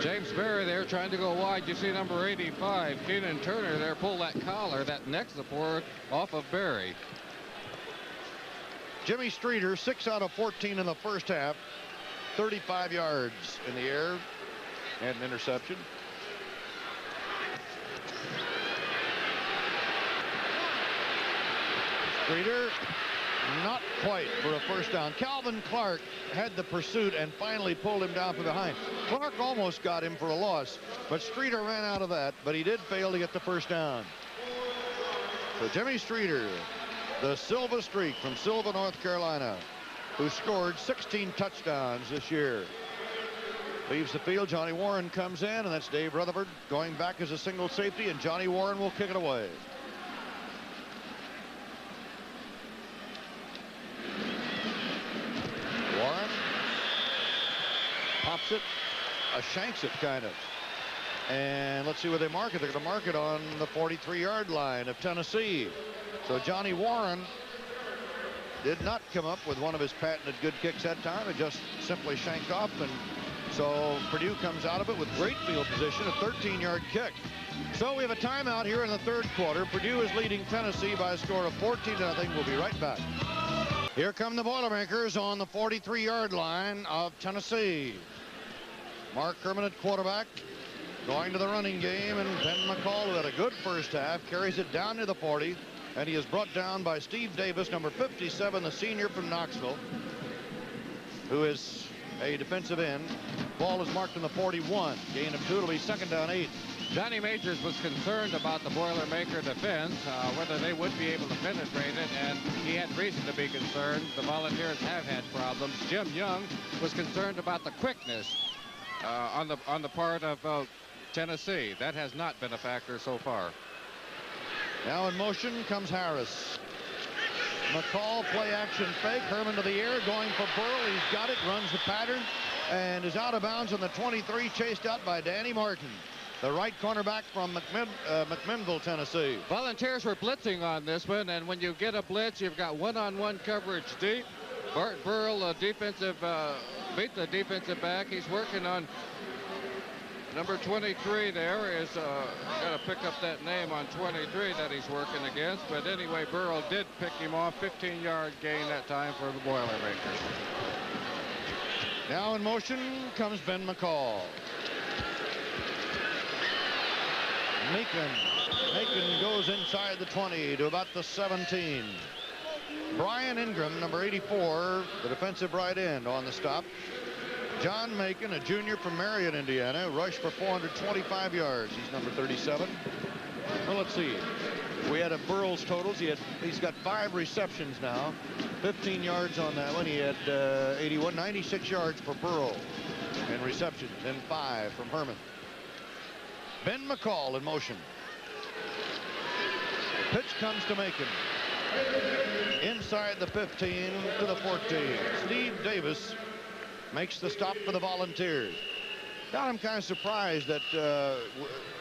James Berry there trying to go wide. You see number 85, Keena Turner there, pull that collar, that neck support off of Berry. Jimmy Streeter, 6 out of 14 in the first half, 35 yards in the air and an interception. Streeter, not quite for a first down. Calvin Clark had the pursuit and finally pulled him down from behind. Clark almost got him for a loss, but Streeter ran out of that, but he did fail to get the first down. So Jimmy Streeter, the Silva Streak from Silva, North Carolina, who scored 16 touchdowns this year, leaves the field. Johnny Warren comes in, and that's Dave Rutherford going back as a single safety, and Johnny Warren will kick it away. Warren pops it, shanks it kind of. And let's see where they mark it. They're going to mark it on the 43-yard line of Tennessee. So Johnny Warren did not come up with one of his patented good kicks that time. It just simply shanked off, and so Purdue comes out of it with great field position, a 13-yard kick. So we have a timeout here in the third quarter. Purdue is leading Tennessee by a score of 14-0. We'll be right back. Here come the Boilermakers on the 43-yard line of Tennessee. Mark Herman at quarterback, going to the running game, and Ben McCall, who had a good first half, carries it down to the 40, and he is brought down by Steve Davis, number 57, the senior from Knoxville, who is a defensive end. Ball is marked in the 41. Gain of 2. It'll be second down 8. Johnny Majors was concerned about the Boilermaker defense, whether they would be able to penetrate it, and he had reason to be concerned. The Volunteers have had problems. Jim Young was concerned about the quickness on the part of Tennessee. That has not been a factor so far. Now in motion comes Harris. McCall, play action fake. Herman to the air, going for Burl. He's got it, runs the pattern, and is out of bounds on the 23, chased out by Danny Martin, the right cornerback from McMinnville, Tennessee. Volunteers were blitzing on this one, and when you get a blitz, you've got one-on-one coverage deep. Bart Burl, beat the defensive back. He's working on number 23 there. Is got to pick up that name on 23 that he's working against. But anyway, Burl did pick him off. 15-yard gain that time for the Boilermakers. Now in motion comes Ben McCall. Macon goes inside the 20 to about the 17. Brian Ingram, number 84, the defensive right end, on the stop. John Macon, a junior from Marion, Indiana, rushed for 425 yards. He's number 37. Well, let's see. We had a Burl's totals. He's got 5 receptions now, 15 yards on that one. He had 96 yards for Burl in receptions, and 5 from Herman. Ben McCall in motion. The pitch comes to Macon. Inside the 15 to the 14. Steve Davis makes the stop for the Volunteers. Now I'm kind of surprised that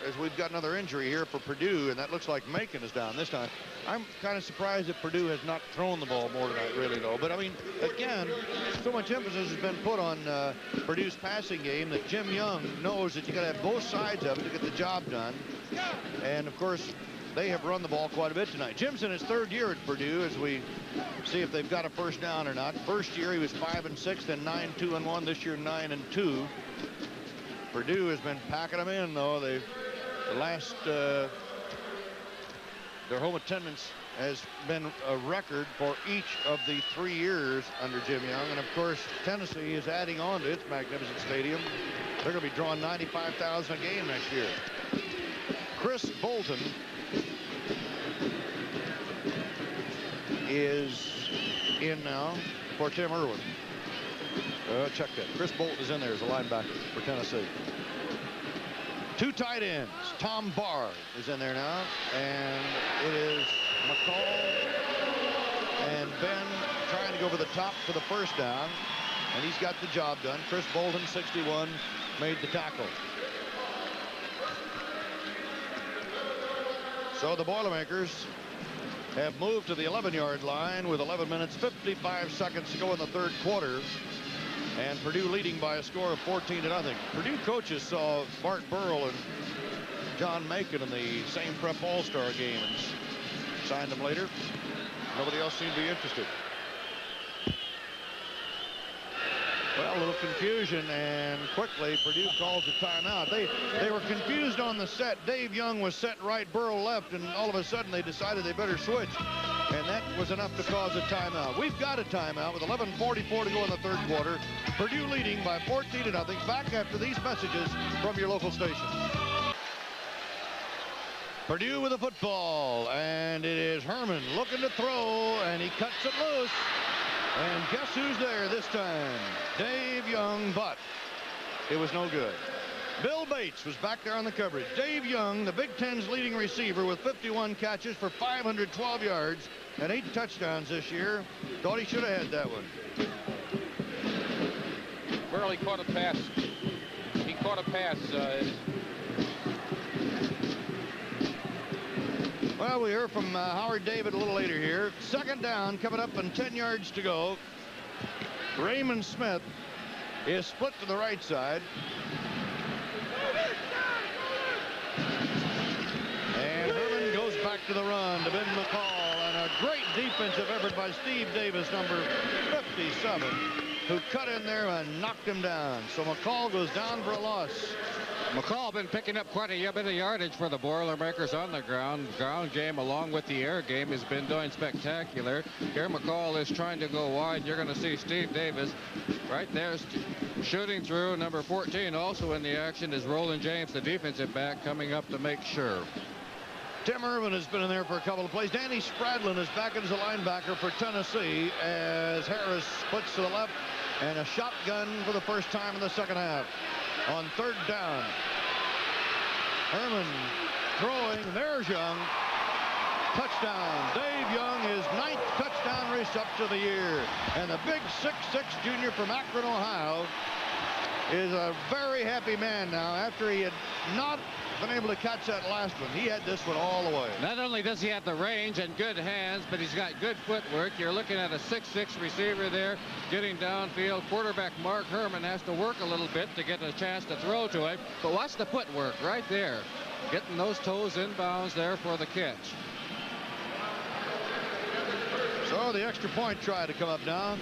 as we've got another injury here for Purdue, and that looks like Macon is down this time. I'm kind of surprised that Purdue has not thrown the ball more tonight, really, though. But I mean, again, so much emphasis has been put on Purdue's passing game that Jim Young knows that you got to have both sides of it to get the job done. And of course, they have run the ball quite a bit tonight. Jim's in his 3rd year at Purdue, as we see if they've got a first down or not. First year he was 5-6, then 9-2-1. This year 9-2. Purdue has been packing them in, though. Their home attendance has been a record for each of the 3 years under Jim Young. And of course, Tennessee is adding on to its magnificent stadium. They're going to be drawing 95,000 a game next year. Chris Bolton is in now for Tim Irwin. Check that. Chris Bolton is in there as a linebacker for Tennessee. 2 tight ends. Tom Barr is in there now, and it is McCall and Ben trying to go over the top for the first down, and he's got the job done. Chris Bolton, 61, made the tackle. So the Boilermakers have moved to the 11-yard line with 11 minutes, 55 seconds to go in the third quarter. And Purdue leading by a score of 14-0. Purdue coaches saw Bart Burl and John Macon in the same prep all-star game and signed them later. Nobody else seemed to be interested. Well, a little confusion, and quickly Purdue calls a timeout. They were confused on the set. Dave Young was set right, Burrow left, and all of a sudden they decided they better switch. And that was enough to cause a timeout. We've got a timeout with 11:44 to go in the third quarter. Purdue leading by 14-0. Back after these messages from your local station. Purdue with the football, and it is Herman looking to throw, and he cuts it loose. And guess who's there this time? Dave Young, but it was no good. Bill Bates was back there on the coverage. Dave Young, the Big Ten's leading receiver with 51 catches for 512 yards and 8 touchdowns this year. Thought he should have had that one. Barely caught a pass. He caught a pass. Well, we hear from Howard David a little later here. Second down, coming up and 10 yards to go. Raymond Smith is split to the right side. And Herman goes back to the run to Ben McCall, and a great defensive effort by Steve Davis, number 57, who cut in there and knocked him down. So McCall goes down for a loss. McCall been picking up quite a bit of yardage for the Boilermakers on the ground. Ground game along with the air game has been doing spectacular. Here McCall is trying to go wide. You're going to see Steve Davis right there shooting through. Number 14 also in the action is Roland James, the defensive back, coming up to make sure. Tim Irvin has been in there for a couple of plays. Danny Spradlin is back as a linebacker for Tennessee as Harris splits to the left, and a shotgun for the first time in the second half. On third down, Herman throwing. There's Young. Touchdown. Dave Young, his 9th touchdown reception of the year. And the big 6'6" junior from Akron, Ohio, is a very happy man now after he had not been able to catch that last one. He had this one all the way. Not only does he have the range and good hands, but he's got good footwork. You're looking at a 6'6" receiver there getting downfield. Quarterback Mark Herman has to work a little bit to get a chance to throw to him. But watch the footwork right there. Getting those toes inbounds there for the catch. So the extra point try to come up now.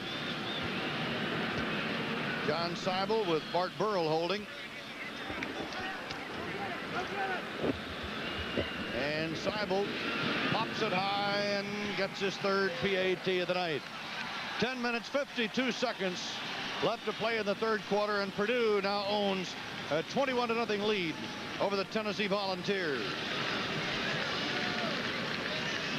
John Seibel with Bart Burrell holding. And Seibel pops it high and gets his third PAT of the night. 10 minutes, 52 seconds left to play in the third quarter, and Purdue now owns a 21-0 lead over the Tennessee Volunteers.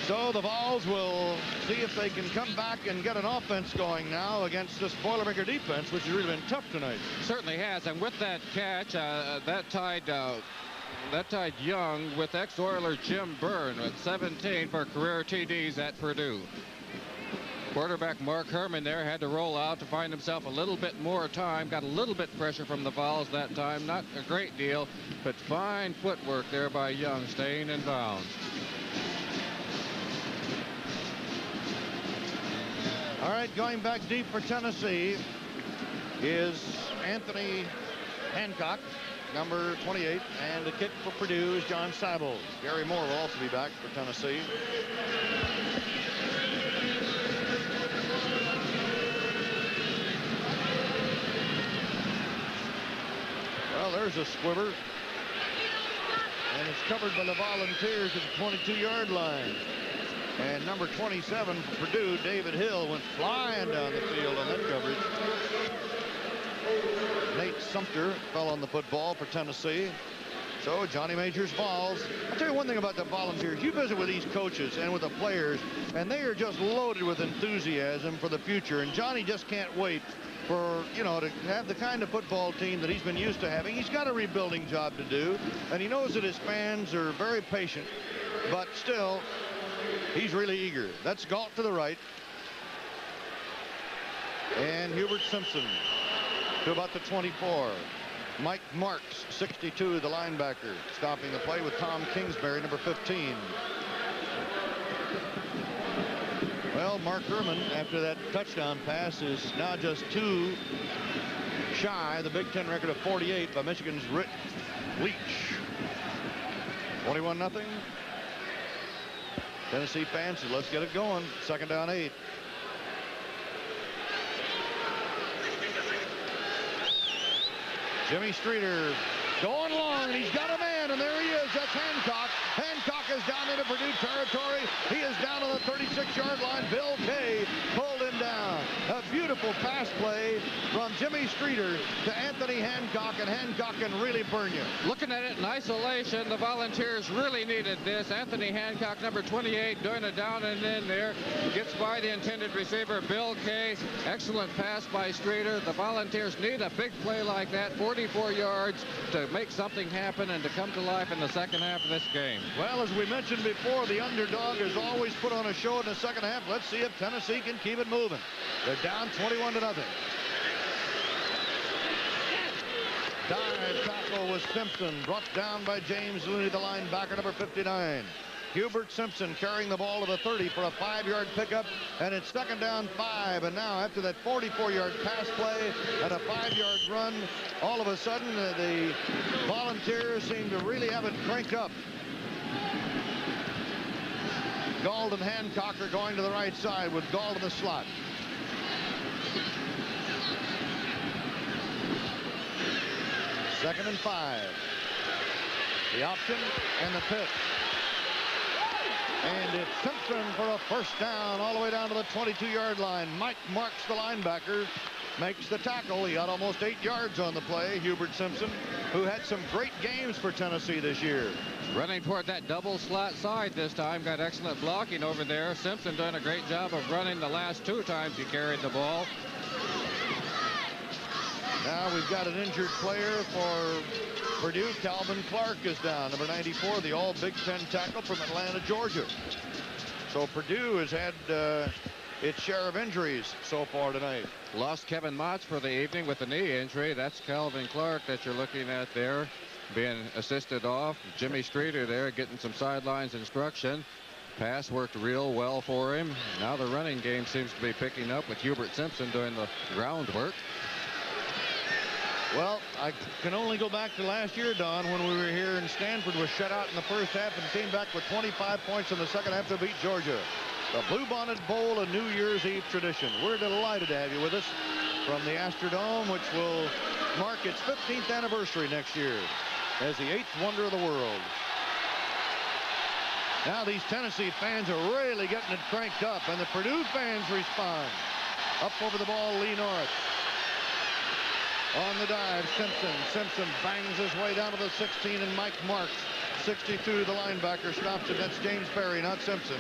So the Vols will see if they can come back and get an offense going now against this Boilermaker defense, which has really been tough tonight. Certainly has, and with that catch, that tied Young with ex-Oiler Jim Byrne with 17 for career TDs at Purdue. Quarterback Mark Herman there had to roll out to find himself a little bit more time. Got a little bit pressure from the Vols that time. Not a great deal, but fine footwork there by Young, staying in bounds. All right, going back deep for Tennessee is Anthony Hancock, number 28, and the kick for Purdue is John Seibel. Gary Moore will also be back for Tennessee. Well, there's a squibber, and it's covered by the Volunteers at the 22-yard line. And number 27 for Purdue, David Hill, went flying down the field on that coverage. Nate Sumter fell on the football for Tennessee. So Johnny Majors Vols. I'll tell you one thing about the Volunteers. You visit with these coaches and with the players, and they are just loaded with enthusiasm for the future. And Johnny just can't wait for, you know, to have the kind of football team that he's been used to having. He's got a rebuilding job to do, and he knows that his fans are very patient, but still, he's really eager. That's Galt to the right. And Hubert Simpson to about the 24. Mike Marks, 62, the linebacker, stopping the play with Tom Kingsbury, number 15. Well, Mark Herman, after that touchdown pass, is now just 2 shy the Big Ten record of 48 by Michigan's Rick Leach. 21-0. Tennessee fans said, let's get it going. Second down 8. Jimmy Streeter going long, and he's got a man, and there he is. That's Hancock. Hancock is down into Purdue territory. He is down on the 36-yard line. Bill Kay pulled him down. A beautiful pass play from Jimmy Streeter to Anthony Hancock, and Hancock can really burn you. Looking at it in isolation, the Volunteers really needed this. Anthony Hancock, number 28, doing a down and in there. Gets by the intended receiver, Bill Kay. Excellent pass by Streeter. The Volunteers need a big play like that, 44 yards, to make something happen and to come to life in the second half of this game. Well, as we mentioned before, the underdog has always put on a show in the second half. Let's see if Tennessee can keep it moving. They're down 21-0. Dive tackle was Simpson, brought down by James Looney, the linebacker, number 59. Hubert Simpson carrying the ball to the 30 for a 5-yard pickup, and it's second down 5. And now after that 44-yard pass play and a 5-yard run, all of a sudden the Volunteers seem to really have it cranked up. Gauld and Hancock are going to the right side with Gauld in the slot. Second and 5. The option and the pitch. And it's Simpson for a first down all the way down to the 22-yard line. Mike Marks, the linebacker, makes the tackle. He got almost 8 yards on the play. Hubert Simpson, who had some great games for Tennessee this year. Running toward that double slot side this time. Got excellent blocking over there. Simpson doing a great job of running the last 2 times he carried the ball. Now we've got an injured player for Purdue. Calvin Clark is down, number 94, the all Big Ten tackle from Atlanta, Georgia. So Purdue has had its share of injuries so far tonight. Lost Kevin Motz for the evening with a knee injury. That's Calvin Clark that you're looking at there, being assisted off. Jimmy Streeter there getting some sidelines instruction. Pass worked real well for him. Now the running game seems to be picking up with Hubert Simpson doing the groundwork. Well, I can only go back to last year, Don, when we were here and Stanford was shut out in the first half and came back with 25 points in the second half to beat Georgia. The Bluebonnet Bowl, a New Year's Eve tradition. We're delighted to have you with us from the Astrodome, which will mark its 15th anniversary next year as the 8th wonder of the world. Now these Tennessee fans are really getting it cranked up, and the Purdue fans respond. Up over the ball, Lee North. On the dive, Simpson bangs his way down to the 16, and Mike Marks, 62, the linebacker, stops it. That's James Berry, not Simpson.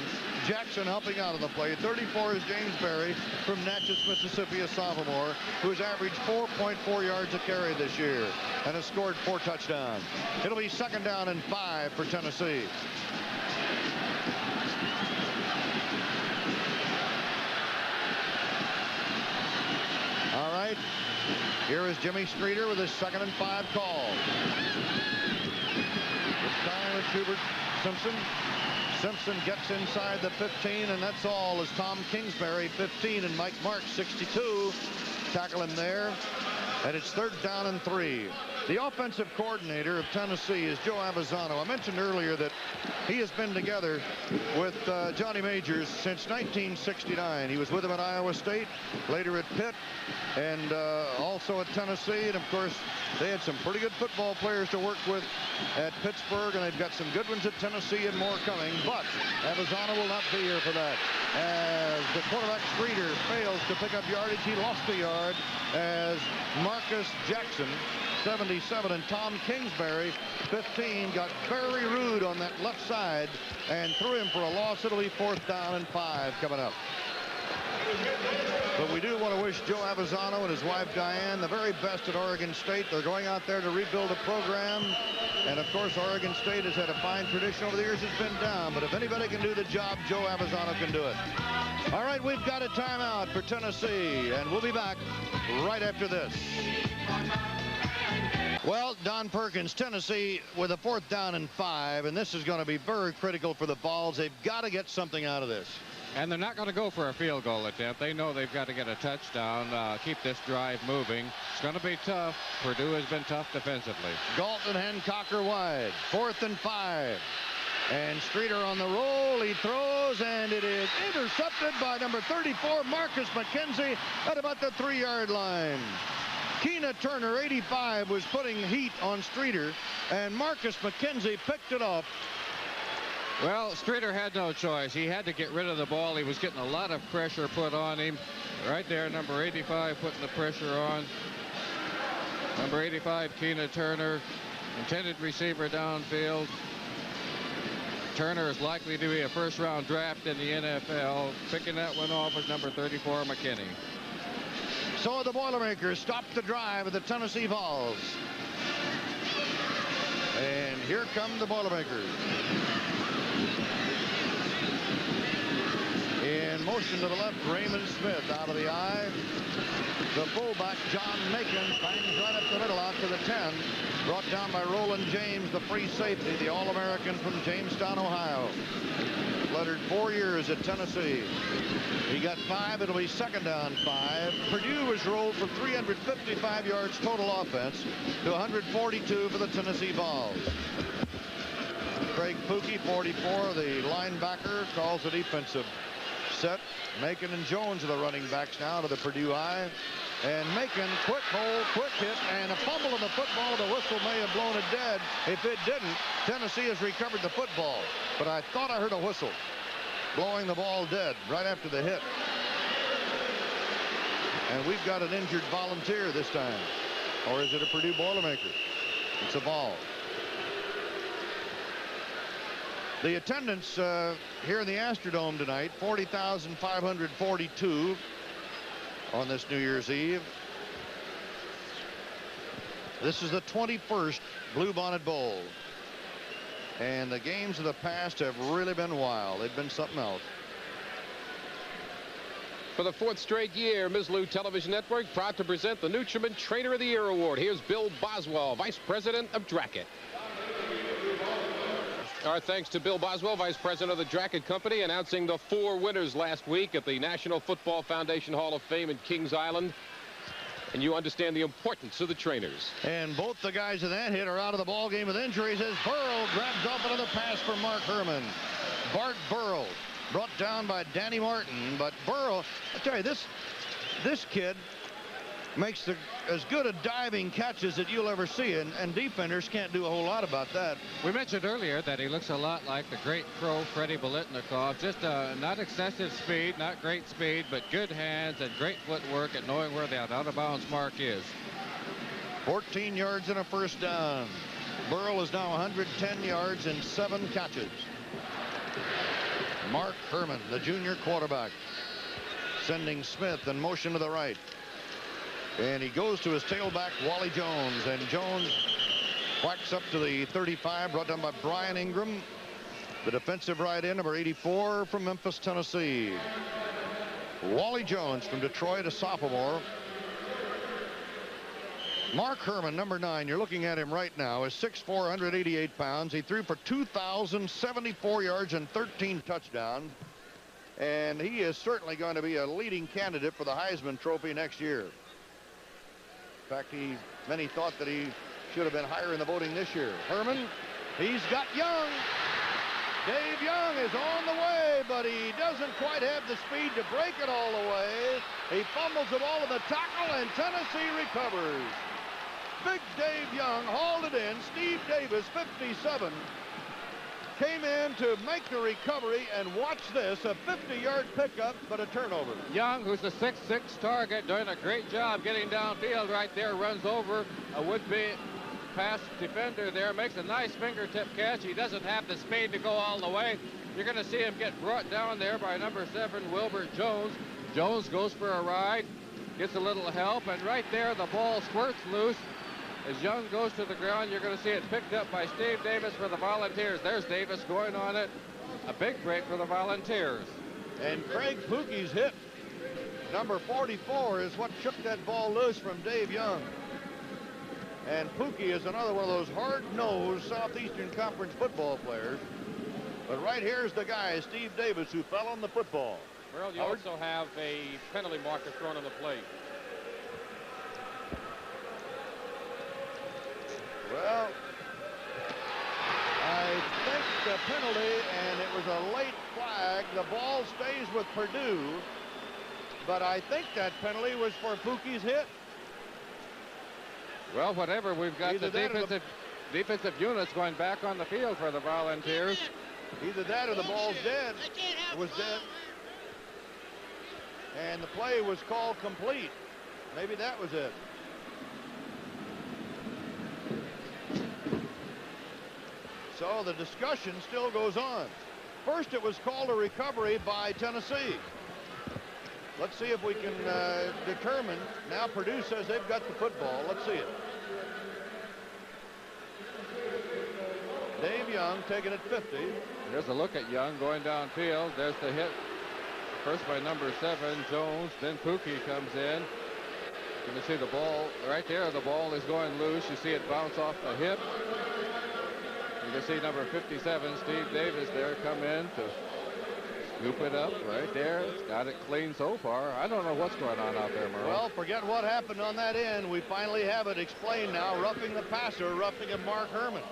Jackson helping out on the play. 34 is James Berry from Natchez, Mississippi, a sophomore, who has averaged 4.4 yards a carry this year and has scored 4 touchdowns. It'll be second down and 5 for Tennessee. All right. Here is Jimmy Streeter with his second and 5 call. This time it's Hubert Simpson. Simpson gets inside the 15, and that's all as Tom Kingsbury, 15, and Mike Marks, 62, tackle him there. And it's third down and 3. The offensive coordinator of Tennessee is Joe Avezzano. I mentioned earlier that he has been together with Johnny Majors since 1969. He was with him at Iowa State, later at Pitt, and also at Tennessee. And of course, they had some pretty good football players to work with at Pittsburgh, and they've got some good ones at Tennessee and more coming. But Avezzano will not be here for that, as the quarterback Streeter fails to pick up yardage. He lost a yard as Marcus Jackson, 77, and Tom Kingsbury, 15, got very rude on that left side and threw him for a loss. It'll be fourth down and 5 coming up. But we do want to wish Joe Avezzano and his wife Diane the very best at Oregon State. They're going out there to rebuild a program. And of course, Oregon State has had a fine tradition over the years. It's been down. But if anybody can do the job, Joe Avezzano can do it. All right, we've got a timeout for Tennessee, and we'll be back right after this. Well, Don Perkins, Tennessee with a fourth down and 5, and this is going to be very critical for the Vols. They've got to get something out of this. And they're not going to go for a field goal attempt. They know they've got to get a touchdown, keep this drive moving. It's going to be tough. Purdue has been tough defensively. Galt and Hancock are wide. Fourth and 5. And Streeter on the roll. He throws, and it is intercepted by number 34, Marcus McKenzie, at about the 3-yard line. Keena Turner, 85, was putting heat on Streeter, and Marcus McKenzie picked it off. Well, Streeter had no choice. He had to get rid of the ball. He was getting a lot of pressure put on him. Right there, number 85 putting the pressure on. Number 85, Keena Turner, intended receiver downfield. Turner is likely to be a first-round draft in the NFL. Picking that one off was number 34, McKinney. So the Boilermakers stopped the drive of the Tennessee Vols. And here come the Boilermakers. In motion to the left, Raymond Smith out of the I. The fullback, John Macon, finds right up the middle out to the 10. Brought down by Roland James, the free safety, the All-American from Jamestown, Ohio. Lettered 4 years at Tennessee. He got 5. It'll be second down 5. Purdue was rolled for 355 yards total offense to 142 for the Tennessee Vols. Craig Pookie, 44, the linebacker, calls the defensive set. Macon and Jones are the running backs now to the Purdue I. And Macon, quick hold, quick hit, and a fumble of the football. The whistle may have blown it dead. If it didn't, Tennessee has recovered the football. But I thought I heard a whistle blowing the ball dead right after the hit. And we've got an injured volunteer this time. Or is it a Purdue Boilermaker? It's a ball. The attendance here in the Astrodome tonight, 40,542 on this New Year's Eve. This is the 21st Bluebonnet Bowl. And the games of the past have really been wild. They've been something else. For the 4th straight year, MIZZLOU Television Network proud to present the Nutriman Trainer of the Year Award. Here's Bill Boswell, Vice President of Dracket. Our thanks to Bill Boswell, Vice President of the Dracket Company, announcing the 4 winners last week at the National Football Foundation Hall of Fame in Kings Island. And you understand the importance of the trainers. And both the guys in that hit are out of the ball game with injuries as Burrow grabs off another pass for Mark Herman. Bart Burrow brought down by Danny Martin. But Burrow, I tell you, this kid makes as good a diving catches that you'll ever see, and defenders can't do a whole lot about that. We mentioned earlier that he looks a lot like the great pro Freddie Bolitnikov. Just not excessive speed, not great speed, but good hands and great footwork at knowing where that out-of-bounds mark is. 14 yards and a first down. Burrow is now 110 yards and 7 catches. Mark Herman, the junior quarterback, sending Smith in motion to the right. And he goes to his tailback, Wally Jones. And Jones whacks up to the 35, brought down by Brian Ingram, the defensive right end, number 84 from Memphis, Tennessee. Wally Jones from Detroit, a sophomore. Mark Herman, number 9, you're looking at him right now, is 6'4", 188 pounds. He threw for 2,074 yards and 13 touchdowns. And he is certainly going to be a leading candidate for the Heisman Trophy next year. In fact, many thought that he should have been higher in the voting this year. Herman, he's got Young. Dave Young is on the way, but he doesn't quite have the speed to break it all the way. He fumbles the ball in the tackle, and Tennessee recovers. Big Dave Young hauled it in. Steve Davis, 57, came in to make the recovery, and watch this, a 50-yard pickup, but a turnover. Young, who's a 6'6" target, doing a great job getting downfield right there, runs over a would-be pass defender there, makes a nice fingertip catch. He doesn't have the speed to go all the way. You're going to see him get brought down there by number 7, Wilbert Jones. Jones goes for a ride, gets a little help, and right there the ball squirts loose. As Young goes to the ground, you're going to see it picked up by Steve Davis for the Volunteers. There's Davis going on it. A big break for the Volunteers. And Craig Pookie's hit, number 44, is what shook that ball loose from Dave Young. And Pookie is another one of those hard-nosed Southeastern Conference football players. But right here's the guy, Steve Davis, who fell on the football. Well, you also have a penalty marker thrown on the plate. Well, I think the penalty, and it was a late flag. The ball stays with Purdue, but I think that penalty was for Pookie's hit. Well, whatever, we've got Either the defensive units going back on the field for the Volunteers. Either that or the ball's dead. It was dead. And the play was called complete. Maybe that was it. So the discussion still goes on. First, it was called a recovery by Tennessee. Let's see if we can determine. Now Purdue says they've got the football. Let's see it. Dave Young taking it 50. There's a look at Young going downfield. There's the hit. First by number 7, Jones. Then Pookie comes in. You can see the ball right there. The ball is going loose. You see it bounce off the hip. You can see number 57, Steve Davis, there come in to scoop it up right there. It's got it clean so far. I don't know what's going on out there, Merle. Well, forget what happened on that end. We finally have it explained now. Roughing the passer, roughing of Mark Herman.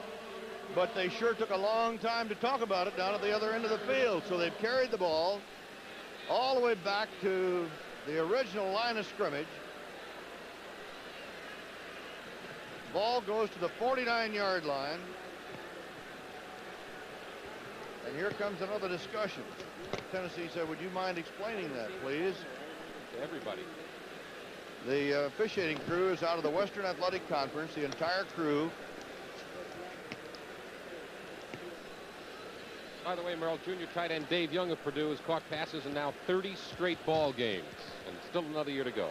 But they sure took a long time to talk about it down at the other end of the field. So they've carried the ball all the way back to the original line of scrimmage. Ball goes to the 49-yard line. And here comes another discussion. Tennessee said, would you mind explaining that, please? To everybody. The officiating crew is out of the Western Athletic Conference, the entire crew. By the way, Merle, junior tight end Dave Young of Purdue has caught passes in now 30 straight ball games, and still another year to go.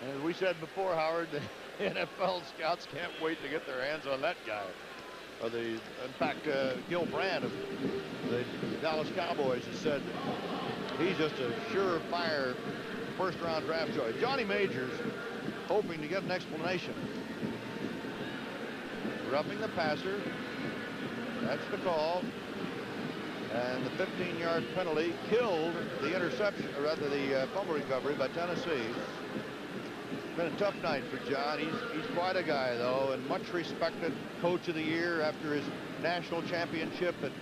And as we said before, Howard, the NFL scouts can't wait to get their hands on that guy. In fact, Gil Brandt of the Dallas Cowboys has said he's just a surefire first-round draft choice. Johnny Majors hoping to get an explanation. Roughing the passer. That's the call. And the 15-yard penalty killed the interception, or rather the fumble recovery by Tennessee. It's been a tough night for John. He's quite a guy, though, and much respected coach of the year after his national championship at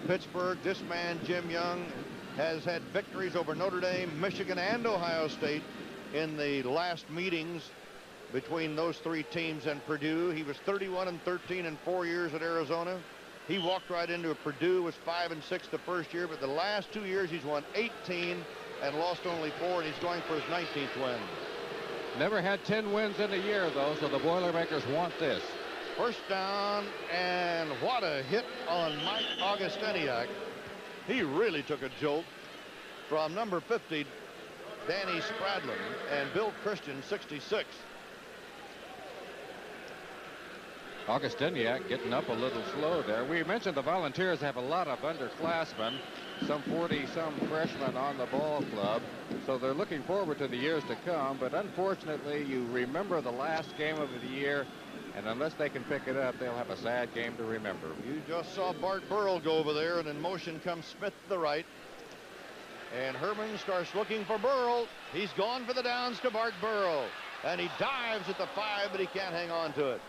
Pittsburgh. This man, Jim Young, has had victories over Notre Dame, Michigan, and Ohio State in the last meetings between those three teams and Purdue. He was 31-13 in 4 years at Arizona. He walked right into Purdue, was 5-6 the first year, but the last 2 years he's won 18 and lost only 4, and he's going for his 19th win. Never had 10 wins in a year, though, so the Boilermakers want this. First down, and what a hit on Mike Augustiniak. He really took a jolt from number 50, Danny Spradlin, and Bill Christian, 66. Augustiniak getting up a little slow there. We mentioned the Volunteers have a lot of underclassmen, some 40-some freshmen on the ball club, so they're looking forward to the years to come, but unfortunately you remember the last game of the year, and unless they can pick it up, they'll have a sad game to remember. You just saw Bart Burrell go over there, and in motion comes Smith to the right, and Herman starts looking for Burrell. He's gone for the downs to Bart Burrell, and he dives at the 5, but he can't hang on to it.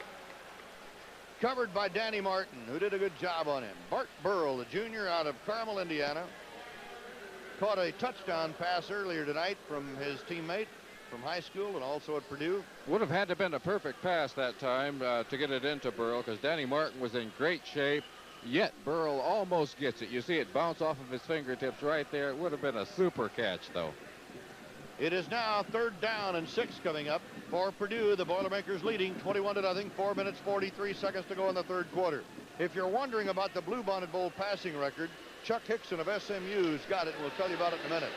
Covered by Danny Martin, who did a good job on him. Bart Burrell, the junior out of Carmel, Indiana, caught a touchdown pass earlier tonight from his teammate from high school and also at Purdue. Would have had to have been a perfect pass that time to get it into Burrell, because Danny Martin was in great shape, yet Burrell almost gets it. You see it bounce off of his fingertips right there. It would have been a super catch, though. It is now 3rd down and 6 coming up for Purdue. The Boilermakers leading 21-0, 4 minutes, 43 seconds to go in the 3rd quarter. If you're wondering about the Bluebonnet Bowl passing record, Chuck Hickson of SMU's got it, and we'll tell you about it in a minute.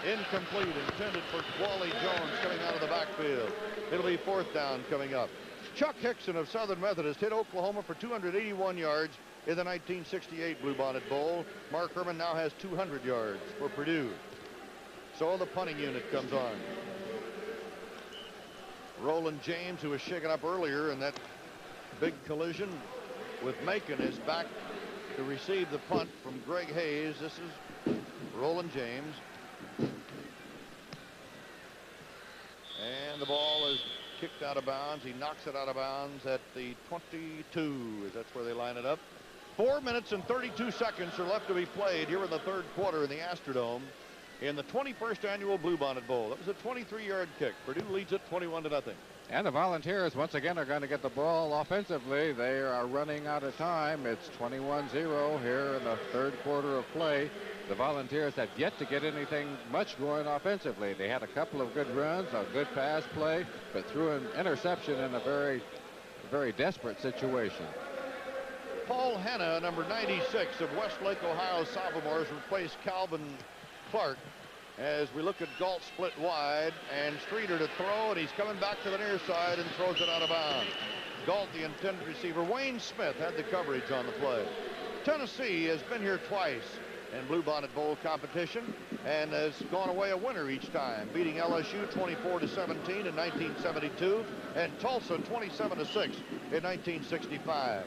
Incomplete, intended for Wally Jones coming out of the backfield. It'll be 4th down coming up. Chuck Hickson of Southern Methodist hit Oklahoma for 281 yards in the 1968 Bluebonnet Bowl. Mark Herman now has 200 yards for Purdue. So the punting unit comes on. Roland James, who was shaken up earlier in that big collision with Macon, is back to receive the punt from Greg Hayes. This is Roland James. And the ball is kicked out of bounds. He knocks it out of bounds at the 22, as that's where they line it up. 4 minutes and 32 seconds are left to be played here in the 3rd quarter in the Astrodome. in the 21st annual Bluebonnet Bowl. That was a 23-yard kick. Purdue leads it 21-0. And the Volunteers once again are going to get the ball offensively. They are running out of time. It's 21-0 here in the third quarter of play. The Volunteers have yet to get anything much going offensively. They had a couple of good runs, a good pass play, but threw an interception in a very, very desperate situation. Paul Hanna, number 96 of Westlake, Ohio sophomores, replaced Calvin Clark as we look at Galt split wide, and Streeter to throw, and he's coming back to the near side and throws it out of bounds. Galt, the intended receiver. Wayne Smith had the coverage on the play. Tennessee has been here twice in Bluebonnet Bowl competition and has gone away a winner each time, beating LSU 24-17 in 1972 and Tulsa 27-6 in 1965.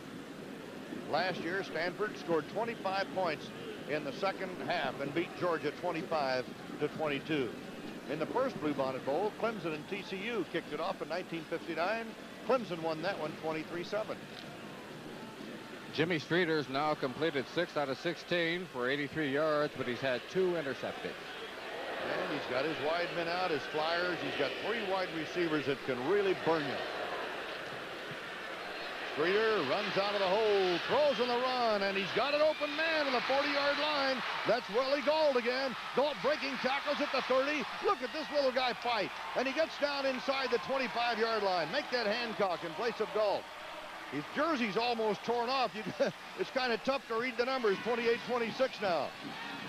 Last year, Stanford scored 25 points in the second half and beat Georgia 25-22. In the first Bluebonnet Bowl, Clemson and TCU kicked it off in 1959. Clemson won that one 23-7. Jimmy Streeter's now completed 6 out of 16 for 83 yards, but he's had 2 intercepted. And he's got his wide men out, his flyers. He's got 3 wide receivers that can really burn you. Streeter runs out of the hole, throws on the run, and he's got an open man on the 40-yard line. That's Willie Galt again. Galt breaking tackles at the 30. Look at this little guy fight. And he gets down inside the 25-yard line. Make that Hancock in place of Galt. His jersey's almost torn off. It's kind of tough to read the numbers. 28-26 now.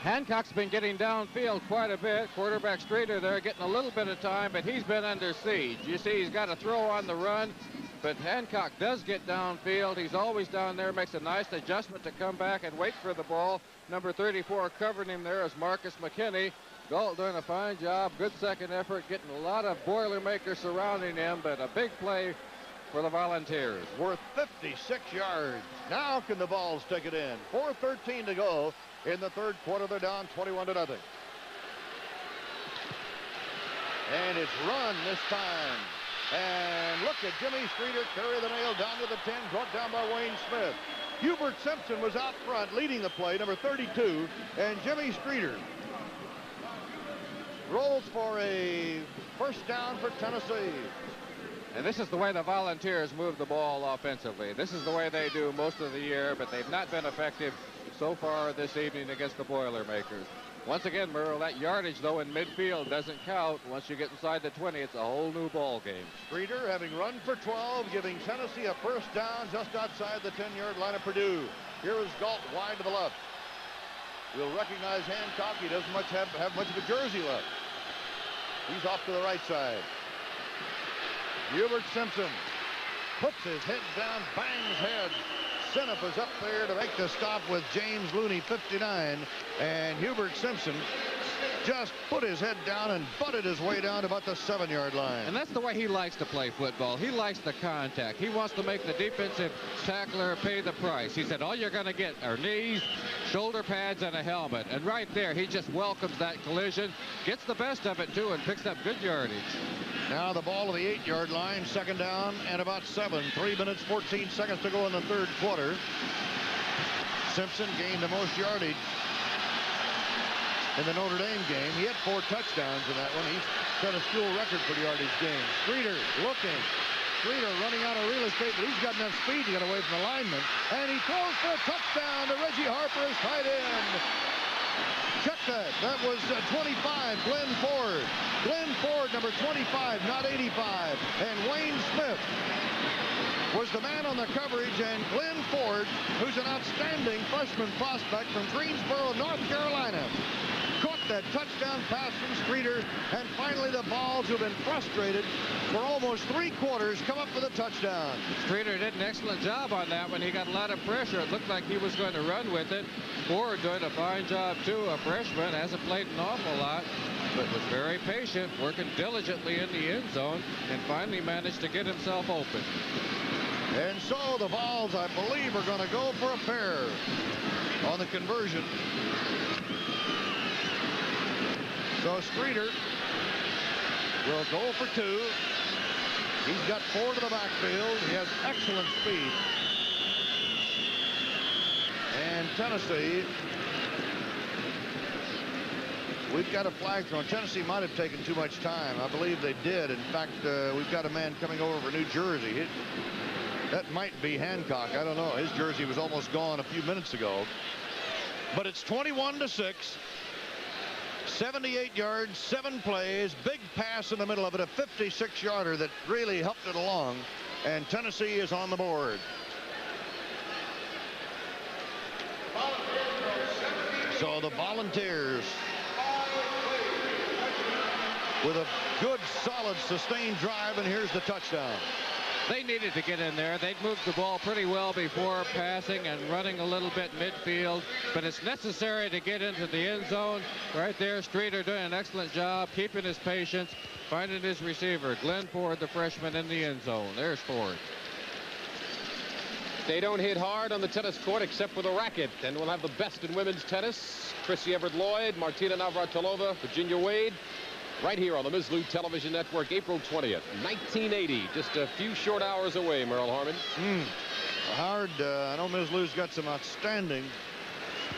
Hancock's been getting downfield quite a bit. Quarterback Streeter there getting a little bit of time, but he's been under siege. You see, he's got a throw on the run, but Hancock does get downfield. He's always down there, makes a nice adjustment to come back and wait for the ball. Number 34 covering him there is Marcus McKinney. Galt doing a fine job, good second effort, getting a lot of Boilermakers surrounding him, but a big play for the Volunteers. Worth 56 yards. Now can the Vols take it in? 4:13 to go in the third quarter. They're down 21-0. And it's run this time. And look at Jimmy Streeter carry the nail down to the 10, brought down by Wayne Smith. Hubert Simpson was out front leading the play, number 32, and Jimmy Streeter rolls for a first down for Tennessee. And this is the way the Volunteers move the ball offensively. This is the way they do most of the year, but they've not been effective so far this evening against the Boilermakers. Once again, Merle, that yardage, though, in midfield doesn't count. Once you get inside the 20, it's a whole new ball game. Streeter having run for 12, giving Tennessee a first down just outside the 10-yard line of Purdue. Here is Galt wide to the left. We'll recognize Hancock. He doesn't have much of a jersey left. He's off to the right side. Hubert Simpson puts his head down, bangs head. Seneff is up there to make the stop with James Looney, 59, and Hubert Simpson just put his head down and butted his way down to about the 7-yard line. And that's the way he likes to play football. He likes the contact. He wants to make the defensive tackler pay the price. He said all you're going to get are knees, shoulder pads, and a helmet. And right there, he just welcomes that collision, gets the best of it, too, and picks up good yardage. Now the ball to the 8-yard line, second down and about 7. 3 minutes, 14 seconds to go in the third quarter. Simpson gained the most yardage in the Notre Dame game. He had 4 touchdowns in that one. He set a school record for the yardage game. Streeter looking. Streeter running out of real estate, but he's got enough speed to get away from the lineman. And he throws for a touchdown to Reggie Harper, his tight end. Check that. That was 25, Glenn Ford. Glenn Ford, number 25, not 85. And Wayne Smith was the man on the coverage, and Glenn Ford, who's an outstanding freshman prospect from Greensboro, North Carolina, caught that touchdown pass from Streeter, and finally the Vols, who've been frustrated for almost 3 quarters, come up with a touchdown. Streeter did an excellent job on that one. He got a lot of pressure. It looked like he was going to run with it. Ford doing a fine job, too. A freshman, hasn't played an awful lot, but was very patient, working diligently in the end zone, and finally managed to get himself open. And so the Vols, I believe, are going to go for a pair on the conversion. So Streeter will go for 2. He's got 4 to the backfield. He has excellent speed. And Tennessee We've got a flag thrown. Tennessee might have taken too much time. I believe they did. In fact, we've got a man coming over for New Jersey. That might be Hancock. I don't know. His jersey was almost gone a few minutes ago. But it's 21-6. 78 yards, 7 plays, big pass in the middle of it, a 56-yarder that really helped it along. And Tennessee is on the board. So the Volunteers, with a good, solid, sustained drive, and here's the touchdown. They needed to get in there. They'd moved the ball pretty well before passing and running a little bit midfield, but it's necessary to get into the end zone. Right there, Streeter doing an excellent job, keeping his patience, finding his receiver. Glenn Ford, the freshman, in the end zone. There's Ford. They don't hit hard on the tennis court except for the racket. And we'll have the best in women's tennis. Chrissy Everett-Lloyd, Martina Navratilova, Virginia Wade. Right here on the MIZZLOU Television Network, April 20th, 1980. Just a few short hours away, Merle Harmon. Howard, I know MIZZLOU's got some outstanding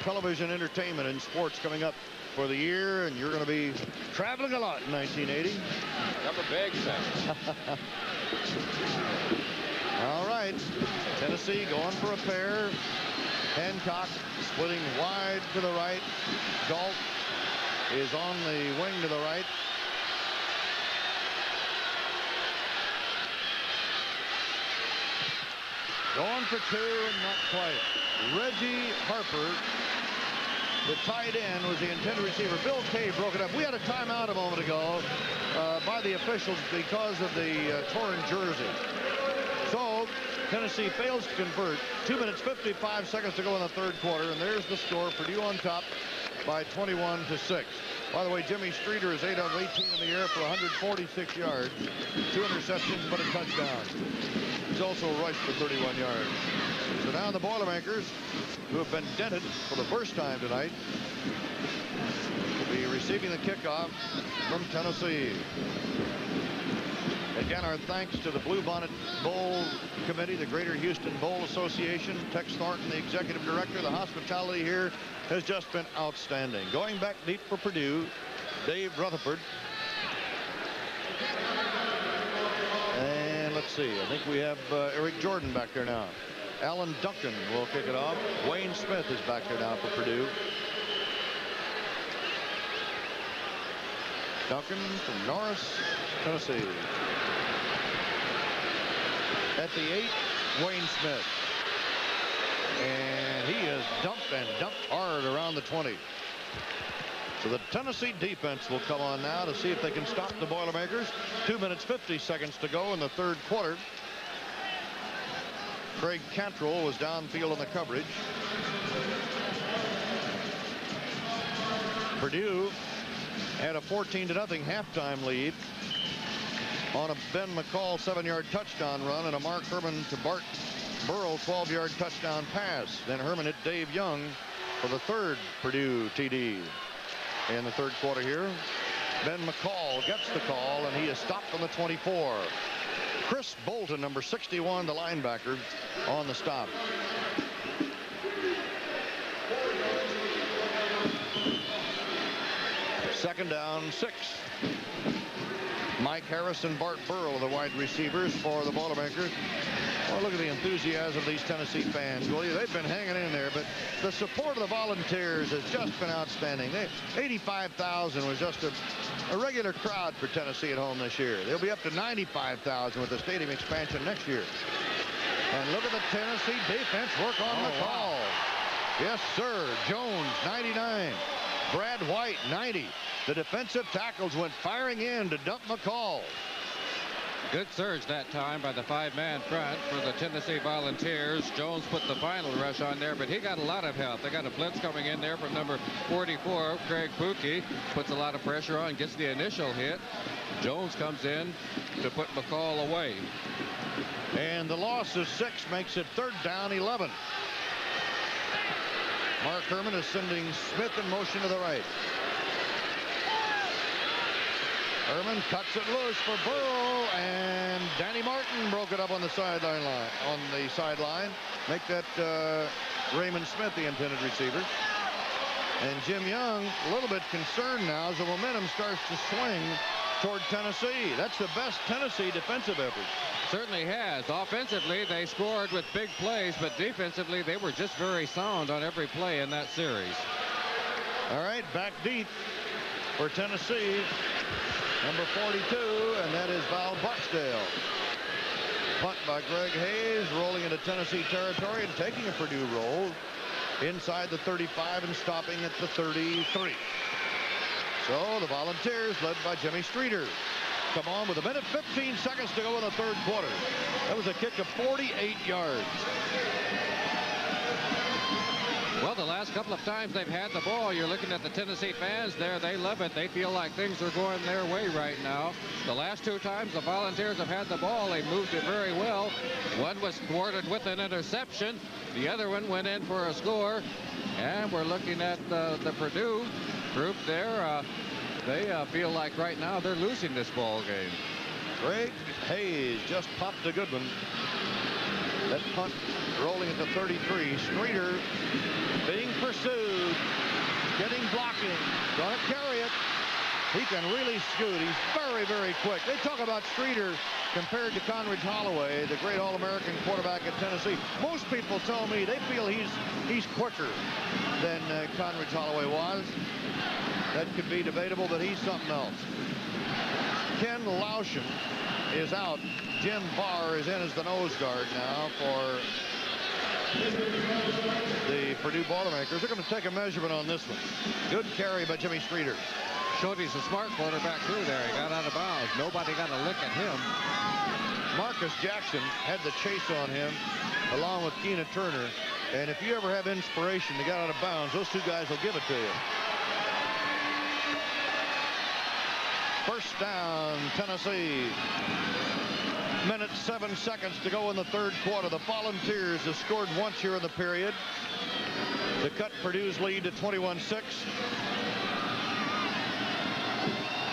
television entertainment and sports coming up for the year, and you're going to be traveling a lot in 1980. Got the bag set. All right. Tennessee going for a pair. Hancock splitting wide to the right. Galt is on the wing to the right. Going for 2 and not quite. Reggie Harper, the tight end, was the intended receiver. Bill Kay broke it up. We had a timeout a moment ago by the officials because of the torn jersey. So Tennessee fails to convert. 2 minutes, 55 seconds to go in the third quarter, and there's the score. Purdue on top by 21-6. By the way, Jimmy Streeter is 8 of 18 in the air for 146 yards, 2 interceptions, but a touchdown. He's also rushed for 31 yards. So now the Boilermakers, who have been dented for the first time tonight, will be receiving the kickoff from Tennessee. Again, our thanks to the Bluebonnet Bowl Committee, the Greater Houston Bowl Association, Tex Thornton, the executive director. The hospitality here has just been outstanding. Going back deep for Purdue, Dave Rutherford. And let's see, I think we have Eric Jordan back there now. Alan Duncan will kick it off. Wayne Smith is back there now for Purdue. Duncan from Norris, Tennessee. At the 8, Wayne Smith. And he is dumped hard around the 20. So the Tennessee defense will come on now to see if they can stop the Boilermakers. 2 minutes, 50 seconds to go in the third quarter. Craig Cantrell was downfield in the coverage. Purdue had a 14-0 halftime lead on a Ben McCall 7-yard touchdown run and a Mark Herman to Bart Burrow 12-yard touchdown pass. Then Herman hit Dave Young for the third Purdue TD in the third quarter here. Ben McCall gets the call, and he is stopped on the 24. Chris Bolton, number 61, the linebacker, on the stop. Second down, 6. Mike Harris and Bart Burrow, the wide receivers for the Boilermakers. Well, look at the enthusiasm of these Tennessee fans. Well, they've been hanging in there, but the support of the Volunteers has just been outstanding. 85,000 was just a regular crowd for Tennessee at home this year. They'll be up to 95,000 with the stadium expansion next year. And look at the Tennessee defense work on the call. Yes, sir. Jones, 99. Brad White, 90. The defensive tackles went firing in to dump McCall. Good surge that time by the 5-man front for the Tennessee Volunteers. Jones put the final rush on there, but he got a lot of help. They got a blitz coming in there from number 44, Craig Pookie. Puts a lot of pressure on, gets the initial hit. Jones comes in to put McCall away. And the loss of 6 makes it third down, 11. Mark Herman is sending Smith in motion to the right. Herman cuts it loose for Burrow, and Danny Martin broke it up on the sideline. Make that Raymond Smith the intended receiver. And Jim Young a little bit concerned now as the momentum starts to swing toward Tennessee. That's the best Tennessee defensive effort. Certainly has. Offensively, they scored with big plays, but defensively, they were just very sound on every play in that series. All right, back deep for Tennessee, number 42, and that is Val Barksdale. Punt by Greg Hayes, rolling into Tennessee territory and taking a Purdue roll inside the 35 and stopping at the 33. So the Volunteers, led by Jimmy Streeter, come on with 1:15 seconds to go in the third quarter. That was a kick of 48 yards. Well, the last couple of times they've had the ball, you're looking at the Tennessee fans there. They love it. They feel like things are going their way right now. The last 2 times the Volunteers have had the ball, they moved it very well. One was thwarted with an interception. The other one went in for a score. And we're looking at the Purdue group there. They feel like right now they're losing this ball game. Greg Hayes just popped a good one. That punt rolling at the 33. Streeter being pursued, getting blocking, gonna carry it. He can really scoot. He's very, very quick. They talk about Streeter compared to Conridge Holloway, the great All-American quarterback at Tennessee. Most people tell me they feel he's quicker than Conridge Holloway was. That could be debatable, but he's something else. Ken Lauschen is out. Jim Barr is in as the nose guard now for the Purdue Boilermakers. They're going to take a measurement on this one. Good carry by Jimmy Streeter. Showed he's a smart quarterback through there. He got out of bounds. Nobody got a lick at him. Marcus Jackson had the chase on him along with Keena Turner. And if you ever have inspiration to get out of bounds, those 2 guys will give it to you. First down, Tennessee. 1:07 to go in the third quarter. The Volunteers have scored once here in the period to cut Purdue's lead to 21-6.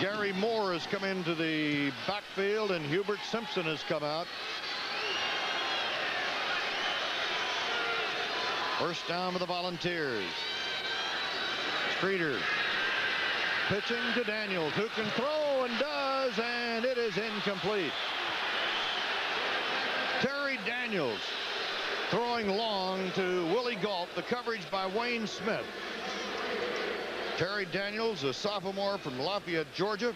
Gary Moore has come into the backfield and Hubert Simpson has come out. First down with the Volunteers. Streeter pitching to Daniels, who can throw and does, and it is incomplete. Terry Daniels throwing long to Willie Galt. The coverage by Wayne Smith. Terry Daniels, a sophomore from Lafayette, Georgia.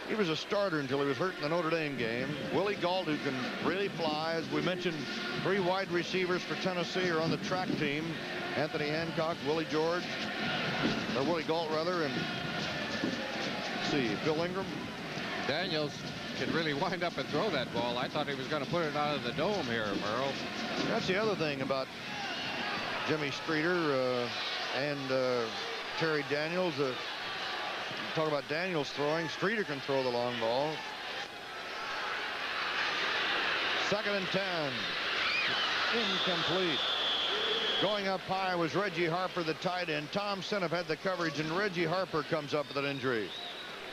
He was a starter until he was hurt in the Notre Dame game. Willie Galt, who can really fly. As we mentioned, 3 wide receivers for Tennessee are on the track team. Anthony Hancock, Willie George, or Willie Galt rather, and let's see, Bill Ingram. Daniels can really wind up and throw that ball. I thought he was going to put it out of the dome here, Merle. That's the other thing about Jimmy Streeter and Terry Daniels. Talk about Daniels throwing. Streeter can throw the long ball. 2nd and 10. Incomplete. Going up high was Reggie Harper, the tight end. Tom Seneff had the coverage, and Reggie Harper comes up with an injury.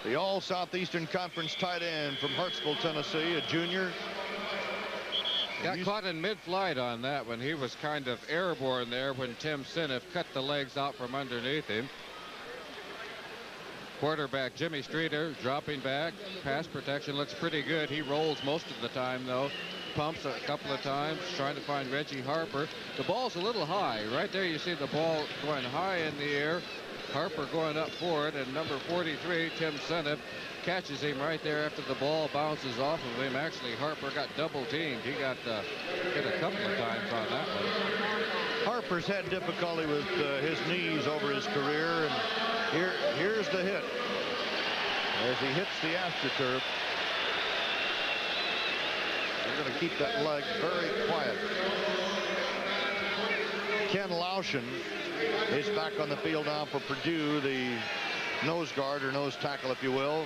The All-Southeastern Conference tight end from Hartsville, Tennessee, a junior. Got caught in mid-flight on that one. He was kind of airborne there when Tim Seneff cut the legs out from underneath him. Quarterback Jimmy Streeter dropping back. Pass protection looks pretty good. He rolls most of the time, though. Pumps a couple of times, trying to find Reggie Harper. The ball's a little high. Right there you see the ball going high in the air. Harper going up for it, and number 43, Tim Seneff, catches him right there after the ball bounces off of him. Actually, Harper got double teamed. He got hit a couple of times on that one. Harper's had difficulty with his knees over his career, and here's the hit as he hits the AstroTurf. They're going to keep that leg very quiet. Ken Lauschen is back on the field now for Purdue, the nose guard or nose tackle, if you will.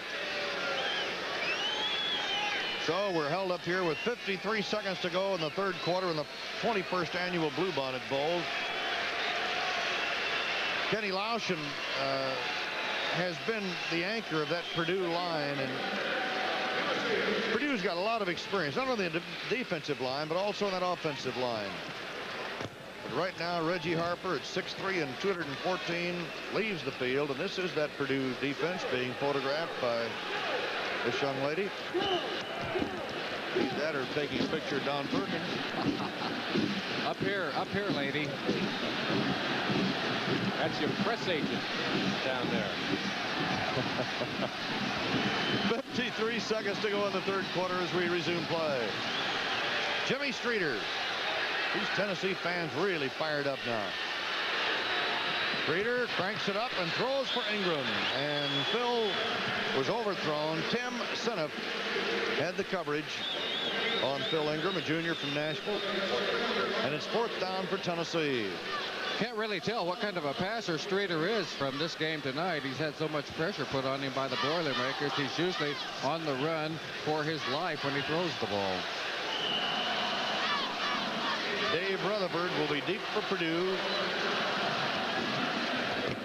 So we're held up here with 53 seconds to go in the third quarter in the 21st annual Bluebonnet Bowl. Kenny Lauschen has been the anchor of that Purdue line, and Purdue's got a lot of experience, not only in the defensive line, but also in that offensive line. But right now, Reggie Harper at 6'3" and 214 leaves the field, and this is that Purdue defense being photographed by this young lady. Either that or taking a picture of Don Perkins. Up here, lady. That's your press agent down there. 53 seconds to go in the third quarter as we resume play. Jimmy Streeter. These Tennessee fans really fired up now. Streeter cranks it up and throws for Ingram. And Phil was overthrown. Tim Seneff had the coverage on Phil Ingram, a junior from Nashville. And it's 4th down for Tennessee. Can't really tell what kind of a passer Streeter is from this game tonight. He's had so much pressure put on him by the Boilermakers. He's usually on the run for his life when he throws the ball. Dave Rutherford will be deep for Purdue.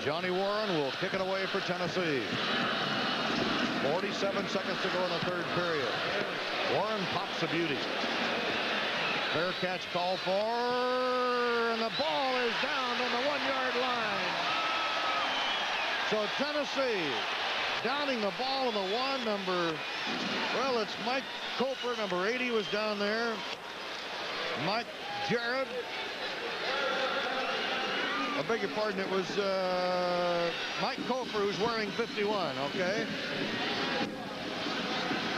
Johnny Warren will kick it away for Tennessee. 47 seconds to go in the third period. Warren pops a beauty. Fair catch called for, and the ball is down on the 1-yard line. So Tennessee downing the ball on the 1. Well, it's Mike Cofer, number 80, was down there. Mike Jarrett. I beg your pardon, it was Mike Cofer, who's wearing 51, okay?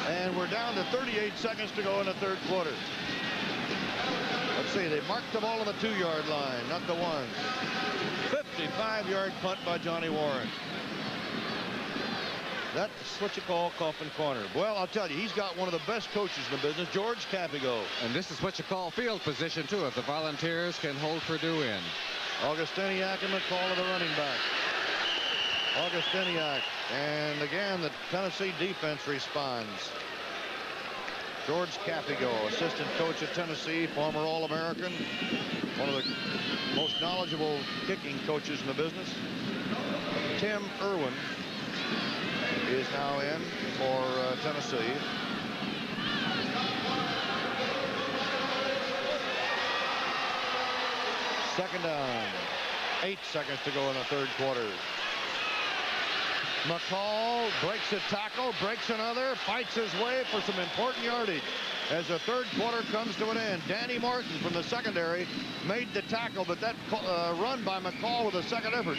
And we're down to 38 seconds to go in the third quarter. Let's see, they marked the ball on the 2-yard line, not the 1. 55-yard punt by Johnny Warren. That's what you call coffin corner. Well, I'll tell you, he's got one of the best coaches in the business, George Capigo. And this is what you call field position, too, if the Volunteers can hold Purdue in. Augustiniak in the call of the running back. Augustiniak. And again, the Tennessee defense responds. George Capigo, assistant coach at Tennessee, former All-American, one of the most knowledgeable kicking coaches in the business. Tim Irwin is now in for Tennessee. Second down. 8 seconds to go in the third quarter. McCall breaks a tackle, breaks another, fights his way for some important yardage as the third quarter comes to an end. Danny Martin from the secondary made the tackle, but that run by McCall with a second effort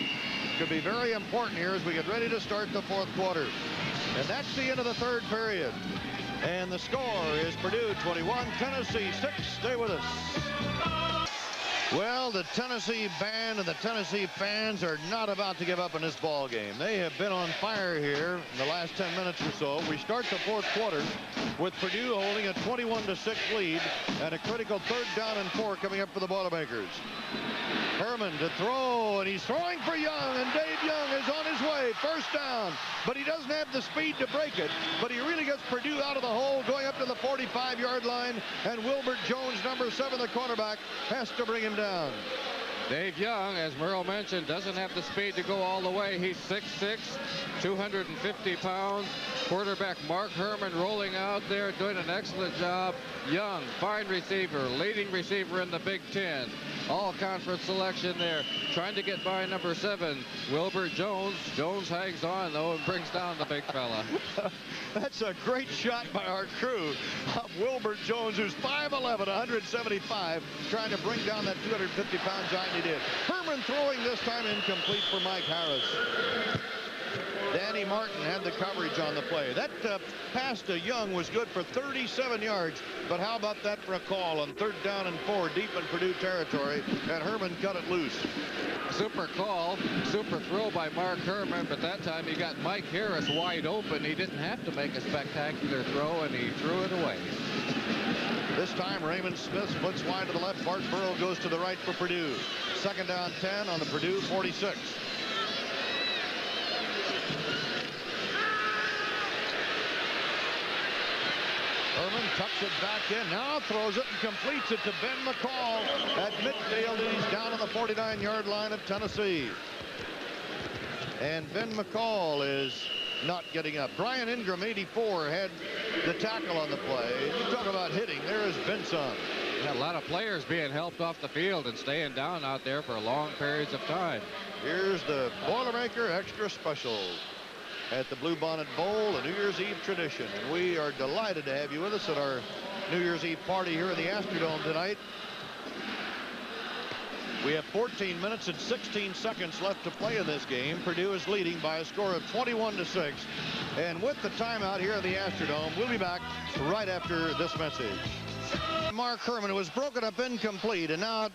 could be very important here as we get ready to start the fourth quarter. And that's the end of the third period. And the score is Purdue 21, Tennessee 6. Stay with us. Well, the Tennessee band and the Tennessee fans are not about to give up in this ball game. They have been on fire here in the last 10 minutes or so. We start the fourth quarter with Purdue holding a 21-6 lead and a critical 3rd down and 4 coming up for the Boilermakers. Herman to throw, and he's throwing for Young, and Dave Young is on his way. 1st down, but he doesn't have the speed to break it, but he really gets Purdue out of the hole going up to the 45-yard line, and Wilbert Jones, number 7, the cornerback, has to bring him down. Dave Young, as Merle mentioned, doesn't have the speed to go all the way. He's 6'6", 250 pounds. Quarterback Mark Herman rolling out there, doing an excellent job. Young, fine receiver, leading receiver in the Big Ten. All-conference selection there, trying to get by number 7, Wilbert Jones. Jones hangs on, though, and brings down the big fella. That's a great shot by our crew of Wilbert Jones, who's 5'11", 175, trying to bring down that 250-pound giant. He did. Herman throwing this time incomplete for Mike Harris. Danny Martin had the coverage on the play. That pass to Young was good for 37 yards, but how about that for a call on 3rd down and 4 deep in Purdue territory, and Herman cut it loose. Super call, super throw by Mark Herman, but that time he got Mike Harris wide open. He didn't have to make a spectacular throw, and he threw it away. This time Raymond Smith splits wide to the left. Bart Burrow goes to the right for Purdue. 2nd down 10 on the Purdue 46. Herman tucks it back in, now throws it and completes it to Ben McCall at midfield, and he's down on the 49-yard line of Tennessee. And Ben McCall is not getting up. Brian Ingram, 84, had the tackle on the play. You talk about hitting. There is Benson. A lot of players being helped off the field and staying down out there for long periods of time. Here's the Boilermaker Extra Special at the Bluebonnet Bowl, a New Year's Eve tradition. We are delighted to have you with us at our New Year's Eve party here in the Astrodome tonight. We have 14 minutes and 16 seconds left to play in this game. Purdue is leading by a score of 21-6. And with the timeout here in the Astrodome, we'll be back right after this message. Mark Herman was broken up incomplete, and now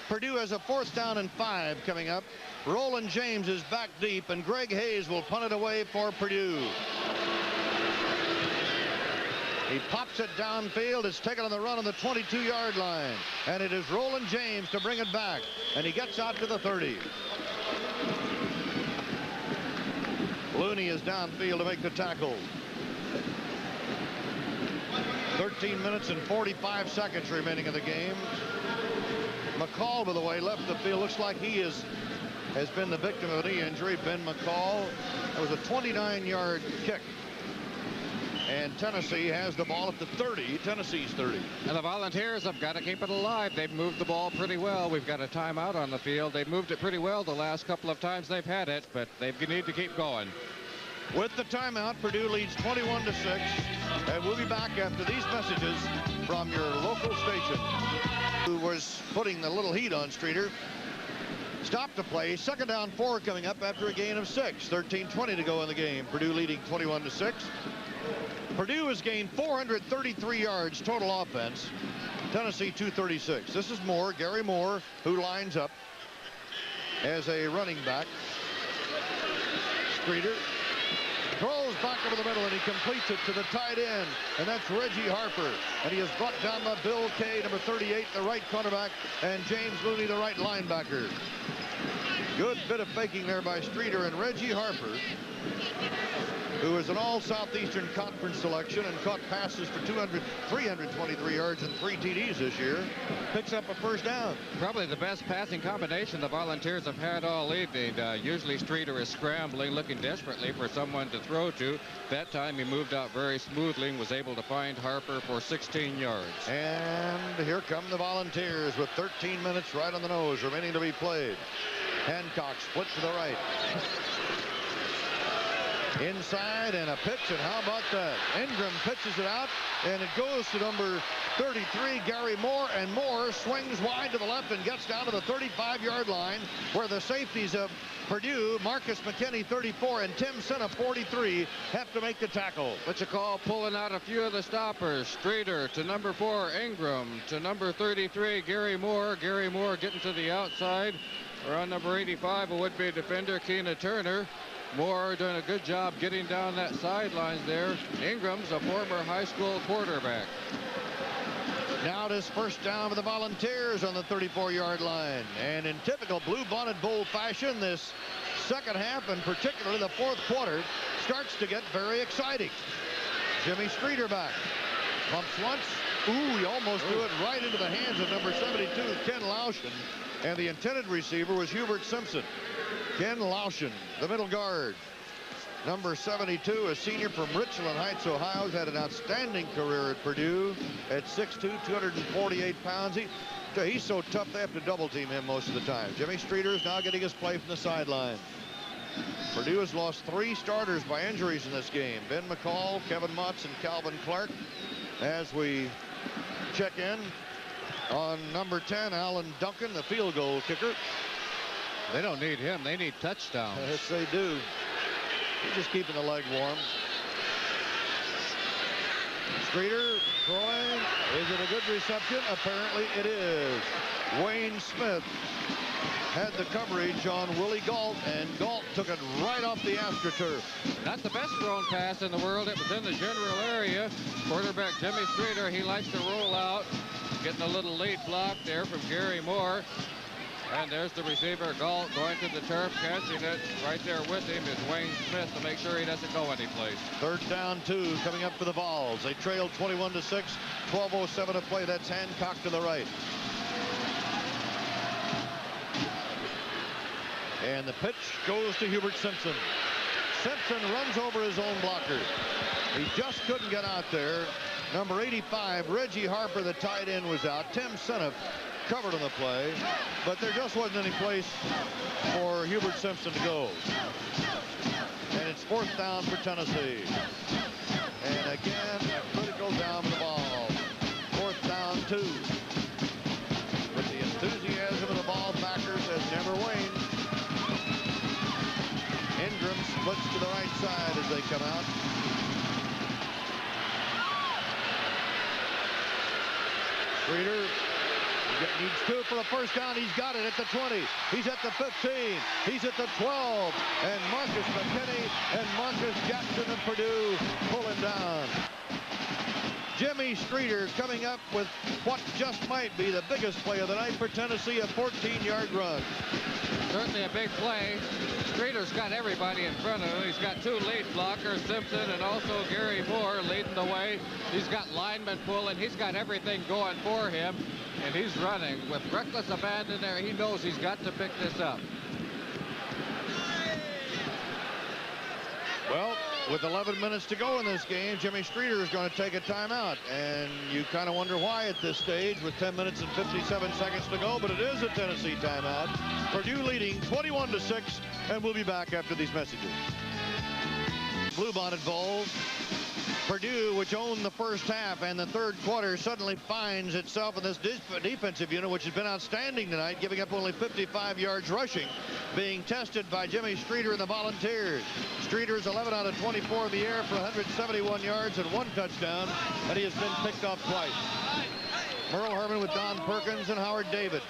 Purdue has a 4th down and 5 coming up. Roland James is back deep, and Greg Hayes will punt it away for Purdue. He pops it downfield. It's taken on the run on the 22-yard line. And it is Roland James to bring it back. And he gets out to the 30. Looney is downfield to make the tackle. 13 minutes and 45 seconds remaining in the game. McCall, by the way, left the field. Looks like he has been the victim of a knee injury. Ben McCall. That was a 29-yard kick. And Tennessee has the ball at the 30. Tennessee's 30. And the Volunteers have got to keep it alive. They've moved the ball pretty well. We've got a timeout on the field. They've moved it pretty well the last couple of times they've had it, but they need to keep going. With the timeout, Purdue leads 21-6. And we'll be back after these messages from your local station. Who was putting the little heat on Streeter. Stopped the play. 2nd down 4 coming up after a gain of 6. 13:20 to go in the game. Purdue leading 21-6. Purdue has gained 433 yards total offense. Tennessee 236. This is Moore, Gary Moore, who lines up as a running back. Streeter throws back over the middle, and he completes it to the tight end, and that's Reggie Harper. And he is brought down by Bill Kay, number 38, the right cornerback, and James Looney, the right linebacker. Good bit of faking there by Streeter, and Reggie Harper, who is an all-Southeastern Conference selection and caught passes for 323 yards and 3 TDs this year, picks up a 1st down. Probably the best passing combination the Volunteers have had all evening. Usually Streeter is scrambling, looking desperately for someone to throw to. That time he moved out very smoothly and was able to find Harper for 16 yards. And here come the Volunteers with 13 minutes right on the nose remaining to be played. Hancock split to the right. Inside, and a pitch, and how about that? Ingram pitches it out, and it goes to number 33, Gary Moore, and Moore swings wide to the left and gets down to the 35-yard line, where the safeties of Purdue, Marcus McKinney, 34, and Tim Senna, 43, have to make the tackle. What you call pulling out a few of the stoppers. Streeter to number 4, Ingram, to number 33, Gary Moore. Gary Moore getting to the outside. Around number 85, a would-be defender, Keena Turner. Moore doing a good job getting down that sidelines there. Ingram's a former high school quarterback. Now it is 1st down for the Volunteers on the 34-yard line. And in typical Bluebonnet Bowl fashion, this second half, and particularly the 4th quarter, starts to get very exciting. Jimmy Streeter back. Pumps once. Ooh, he almost threw it right into the hands of number 72, Ken Lauschen. And the intended receiver was Hubert Simpson. Ken Lauschen, the middle guard. Number 72, a senior from Richland Heights, Ohio, has had an outstanding career at Purdue at 6'2", 248 pounds. He's so tough they have to double team him most of the time. Jimmy Streeter is now getting his play from the sideline. Purdue has lost 3 starters by injuries in this game. Ben McCall, Kevin Motz, and Calvin Clark. As we check in on number 10, Alan Duncan, the field goal kicker. They don't need him. They need touchdowns. Yes, they do. He's just keeping the leg warm. Streeter throwing. Is it a good reception? Apparently it is. Wayne Smith had the coverage on Willie Galt, and Galt took it right off the AstroTurf. Not the best thrown pass in the world. It was in the general area. Quarterback Jimmy Streeter, he likes to roll out. Getting a little late block there from Gary Moore. And there's the receiver, Galt, going to the turf, catching it. Right there with him is Wayne Smith to make sure he doesn't go anyplace. 3rd down 2 coming up for the Vols. They trailed 21-6, 12:07 to play. That's Hancock to the right. And the pitch goes to Hubert Simpson. Simpson runs over his own blocker. He just couldn't get out there. Number 85, Reggie Harper, the tight end, was out. Tim Seneff covered on the play, but there just wasn't any place for Hubert Simpson to go. And it's 4th down for Tennessee. And again, a critical down for the ball. 4th down, 2. But the enthusiasm of the ball backers has never waned. Ingram splits to the right side as they come out. Streeter needs 2 for a first down. He's got it at the 20. He's at the 15. He's at the 12. And Marcus McKinney and Marcus Jackson of Purdue pull him down. Jimmy Streeter coming up with what just might be the biggest play of the night for Tennessee, a 14-yard run. Certainly a big play. Streeter's got everybody in front of him. He's got 2 lead blockers, Simpson and also Gary Moore leading the way. He's got linemen pulling. He's got everything going for him, and he's running with reckless abandon there. He knows he's got to pick this up. Well, with 11 minutes to go in this game, Jimmy Streeter is going to take a timeout. And you kind of wonder why at this stage with 10 minutes and 57 seconds to go, but it is a Tennessee timeout. Purdue leading 21-6, and we'll be back after these messages. Bluebonnet Bowl. Purdue, which owned the first half and the third quarter, suddenly finds itself in this defensive unit, which has been outstanding tonight, giving up only 55 yards rushing, being tested by Jimmy Streeter and the Volunteers. Streeter is 11 out of 24 in the air for 171 yards and 1 touchdown, and he has been picked off twice. Merle Herman with Don Perkins and Howard David.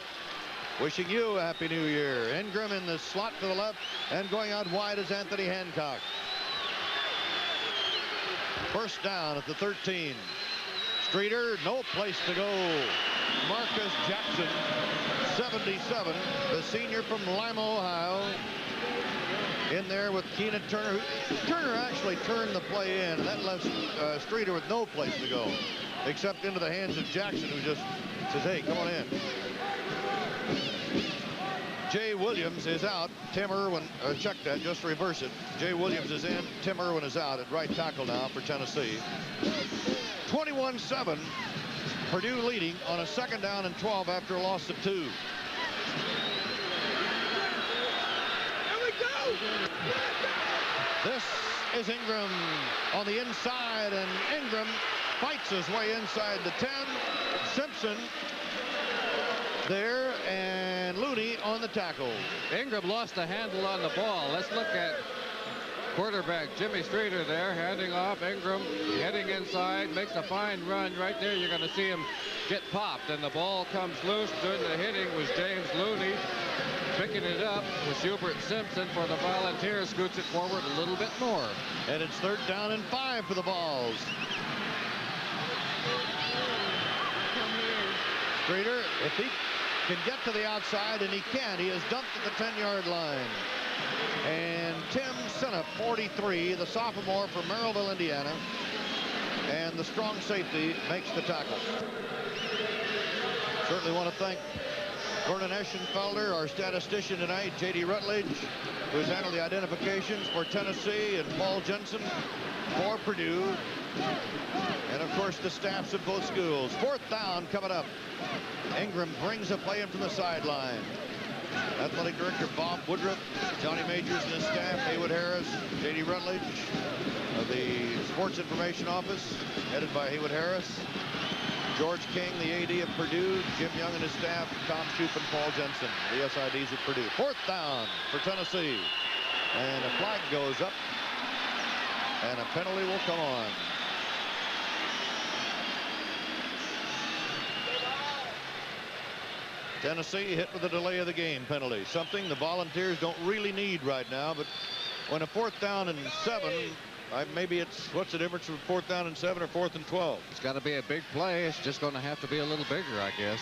Wishing you a Happy New Year. Ingram in the slot to the left, and going out wide is Anthony Hancock. First down at the 13. Streeter, no place to go. Marcus Jackson, 77, the senior from Lima, Ohio. In there with Keenan Turner. Turner actually turned the play in, and that left Streeter with no place to go, except into the hands of Jackson, who just says, hey, come on in. Jay Williams is out. Tim Irwin, check that, just reverse it. Jay Williams is in. Tim Irwin is out at right tackle now for Tennessee. 21-7. Purdue leading on a 2nd down and 12 after a loss of 2. There we go. This is Ingram on the inside, and Ingram fights his way inside the 10. Simpson there, and Looney on the tackle. Ingram lost the handle on the ball. Let's look at quarterback Jimmy Streeter there, handing off. Ingram heading inside, makes a fine run. Right there, you're going to see him get popped, and the ball comes loose. Doing the hitting was James Looney. Picking it up was Hubert Simpson for the Volunteers. Scoots it forward a little bit more. And it's 3rd down and 5 for the Vols. Streeter, if he can get to the outside, and he can, he is dumped at the 10-yard line. And Tim Seneff, 43, the sophomore from Merrillville, Indiana, and the strong safety makes the tackle. Certainly want to thank Vernon Eschenfelder, our statistician tonight, J.D. Rutledge, who's handled the identifications for Tennessee, and Paul Jensen for Purdue. And, of course, the staffs of both schools. 4th down coming up. Ingram brings a play in from the sideline. Athletic Director Bob Woodruff, Johnny Majors and his staff, Haywood Harris, J.D. Rutledge of the Sports Information Office, headed by Haywood Harris. George King, the AD of Purdue, Jim Young and his staff, Tom Shoup and Paul Jensen, the SIDs of Purdue. 4th down for Tennessee. And a flag goes up, and a penalty will come on. Tennessee hit with a delay of the game penalty, something the Volunteers don't really need right now. But when a 4th down and 7, maybe it's, what's the difference from 4th down and 7 or 4th and 12? It's got to be a big play. It's just going to have to be a little bigger, I guess.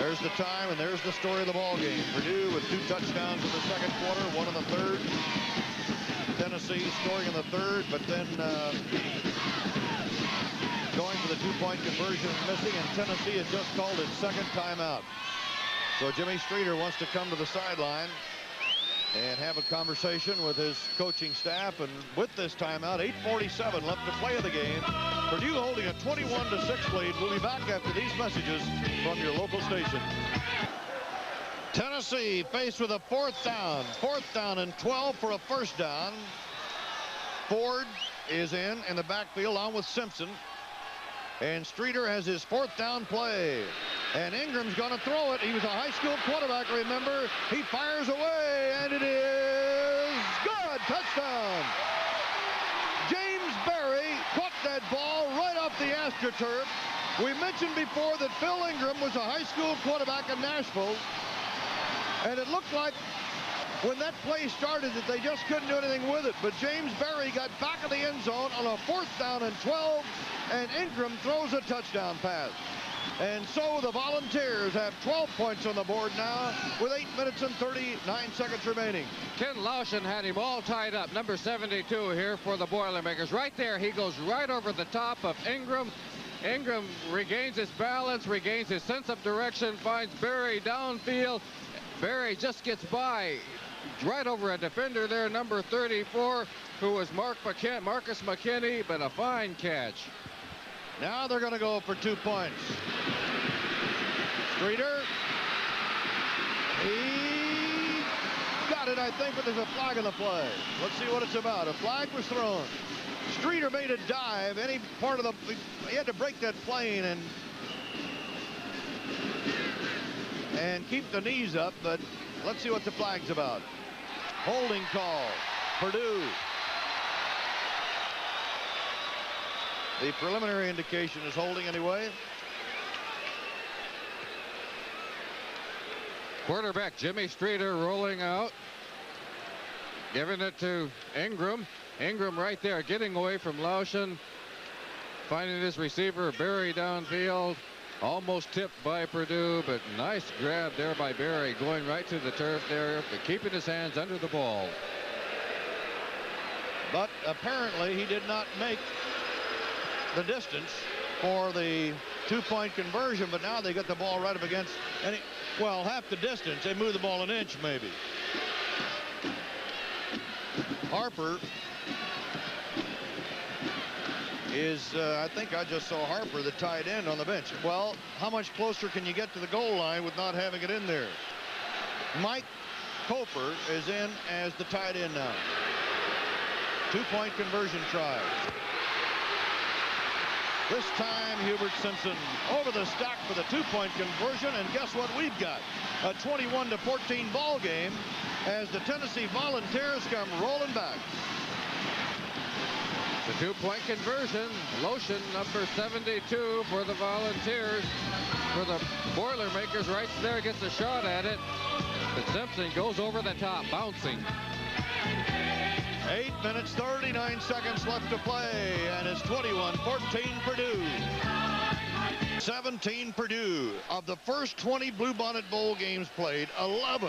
There's the time, and there's the story of the ball game. Purdue with 2 touchdowns in the 2nd quarter, 1 in the 3rd. Tennessee scoring in the 3rd, but then going for the 2-point conversion missing, and Tennessee has just called its 2nd timeout. So Jimmy Streeter wants to come to the sideline. and have a conversation with his coaching staff. And with this timeout, 8:47 left to play in the game. Purdue holding a 21-6 lead. We'll be back after these messages from your local station. Tennessee faced with a 4th down. 4th down and 12 for a first down. Ford is in the backfield on with Simpson. And Streeter has his 4th down play. And Ingram's going to throw it. He was a high school quarterback, remember. He fires away, and it is good. Touchdown. James Berry caught that ball right off the AstroTurf. We mentioned before that Phil Ingram was a high school quarterback in Nashville. And it looked like when that play started that they just couldn't do anything with it. But James Berry got back of the end zone on a 4th down and 12, and Ingram throws a touchdown pass. And so the Volunteers have 12 points on the board now with 8 minutes and 39 seconds remaining. Ken Lauschen had him all tied up. Number 72 here for the Boilermakers. Right there, he goes right over the top of Ingram. Ingram regains his balance, regains his sense of direction, finds Berry downfield. Berry just gets by right over a defender there, number 34, who was Marcus McKinney, but a fine catch. Now they're going to go for 2 points. Streeter. He got it, I think, but there's a flag on the play. Let's see what it's about. A flag was thrown. Streeter made a dive. Any part of he had to break that plane and keep the knees up, but let's see what the flag's about. Holding call. Purdue. The preliminary indication is holding anyway. Quarterback Jimmy Streeter rolling out, giving it to Ingram. Ingram right there, getting away from Lauschen, finding his receiver Berry downfield. Almost tipped by Purdue, but nice grab there by Berry, going right to the turf there, but keeping his hands under the ball. But apparently he did not make the distance for the 2-point conversion, but now they got the ball right up against half the distance. They moved the ball an inch maybe. Harper is, I think I just saw Harper, the tight end, on the bench. Well, how much closer can you get to the goal line with not having it in there? Mike Coper is in as the tight end now. 2-point conversion try. This time Hubert Simpson over the stack for the 2-point conversion, and guess what we've got? A 21-14 ball game as the Tennessee Volunteers come rolling back. The 2-point conversion. Lauschen, number 72 for the Volunteers. For the Boilermakers, right there, gets a shot at it. But Simpson goes over the top, bouncing. 8 minutes, 39 seconds left to play, and it's 21-14 Purdue. 17 Purdue. Of the first 20 Bluebonnet Bowl games played, 11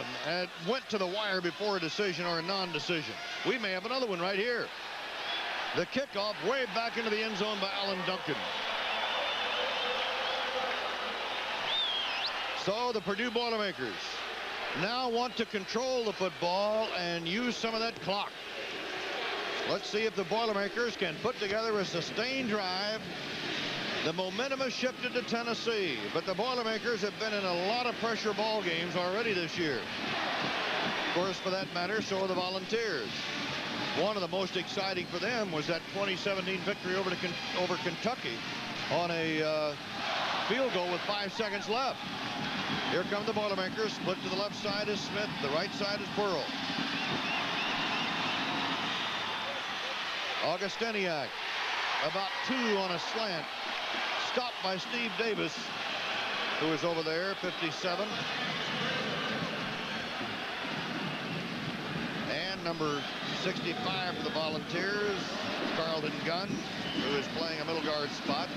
went to the wire before a decision or a non-decision. We may have another one right here. The kickoff way back into the end zone by Alan Duncan. So the Purdue Boilermakers now want to control the football and use some of that clock. Let's see if the Boilermakers can put together a sustained drive. The momentum has shifted to Tennessee, but the Boilermakers have been in a lot of pressure ball games already this year. Of course, for that matter, so are the Volunteers. One of the most exciting for them was that 2017 victory over Kentucky on a field goal with 5 seconds left. Here come the Boilermakers. Split to the left side is Smith. The right side is Burrell. Augustiniak about 2 on a slant. Stopped by Steve Davis, who is over there, 57. And number 65 for the Volunteers, Carlton Gunn, who is playing a middle guard spot.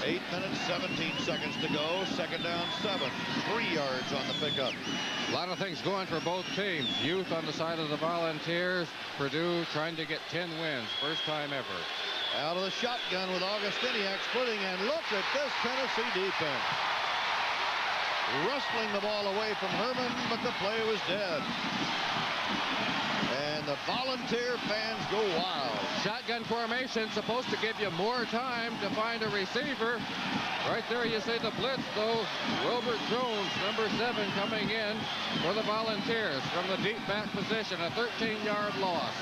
8 minutes, 17 seconds to go. Second down, 7. 3 yards on the pickup. A lot of things going for both teams. Youth on the side of the Volunteers. Purdue trying to get 10 wins. First time ever. Out of the shotgun with Augustiniak splitting, and look at this Tennessee defense. wrestling the ball away from Herman, but the play was dead. And the Volunteer fans go wild. Shotgun formation, supposed to give you more time to find a receiver. Right there you see the blitz, though. Wilbert Jones, number 7, coming in for the Volunteers from the deep back position. A 13-yard loss.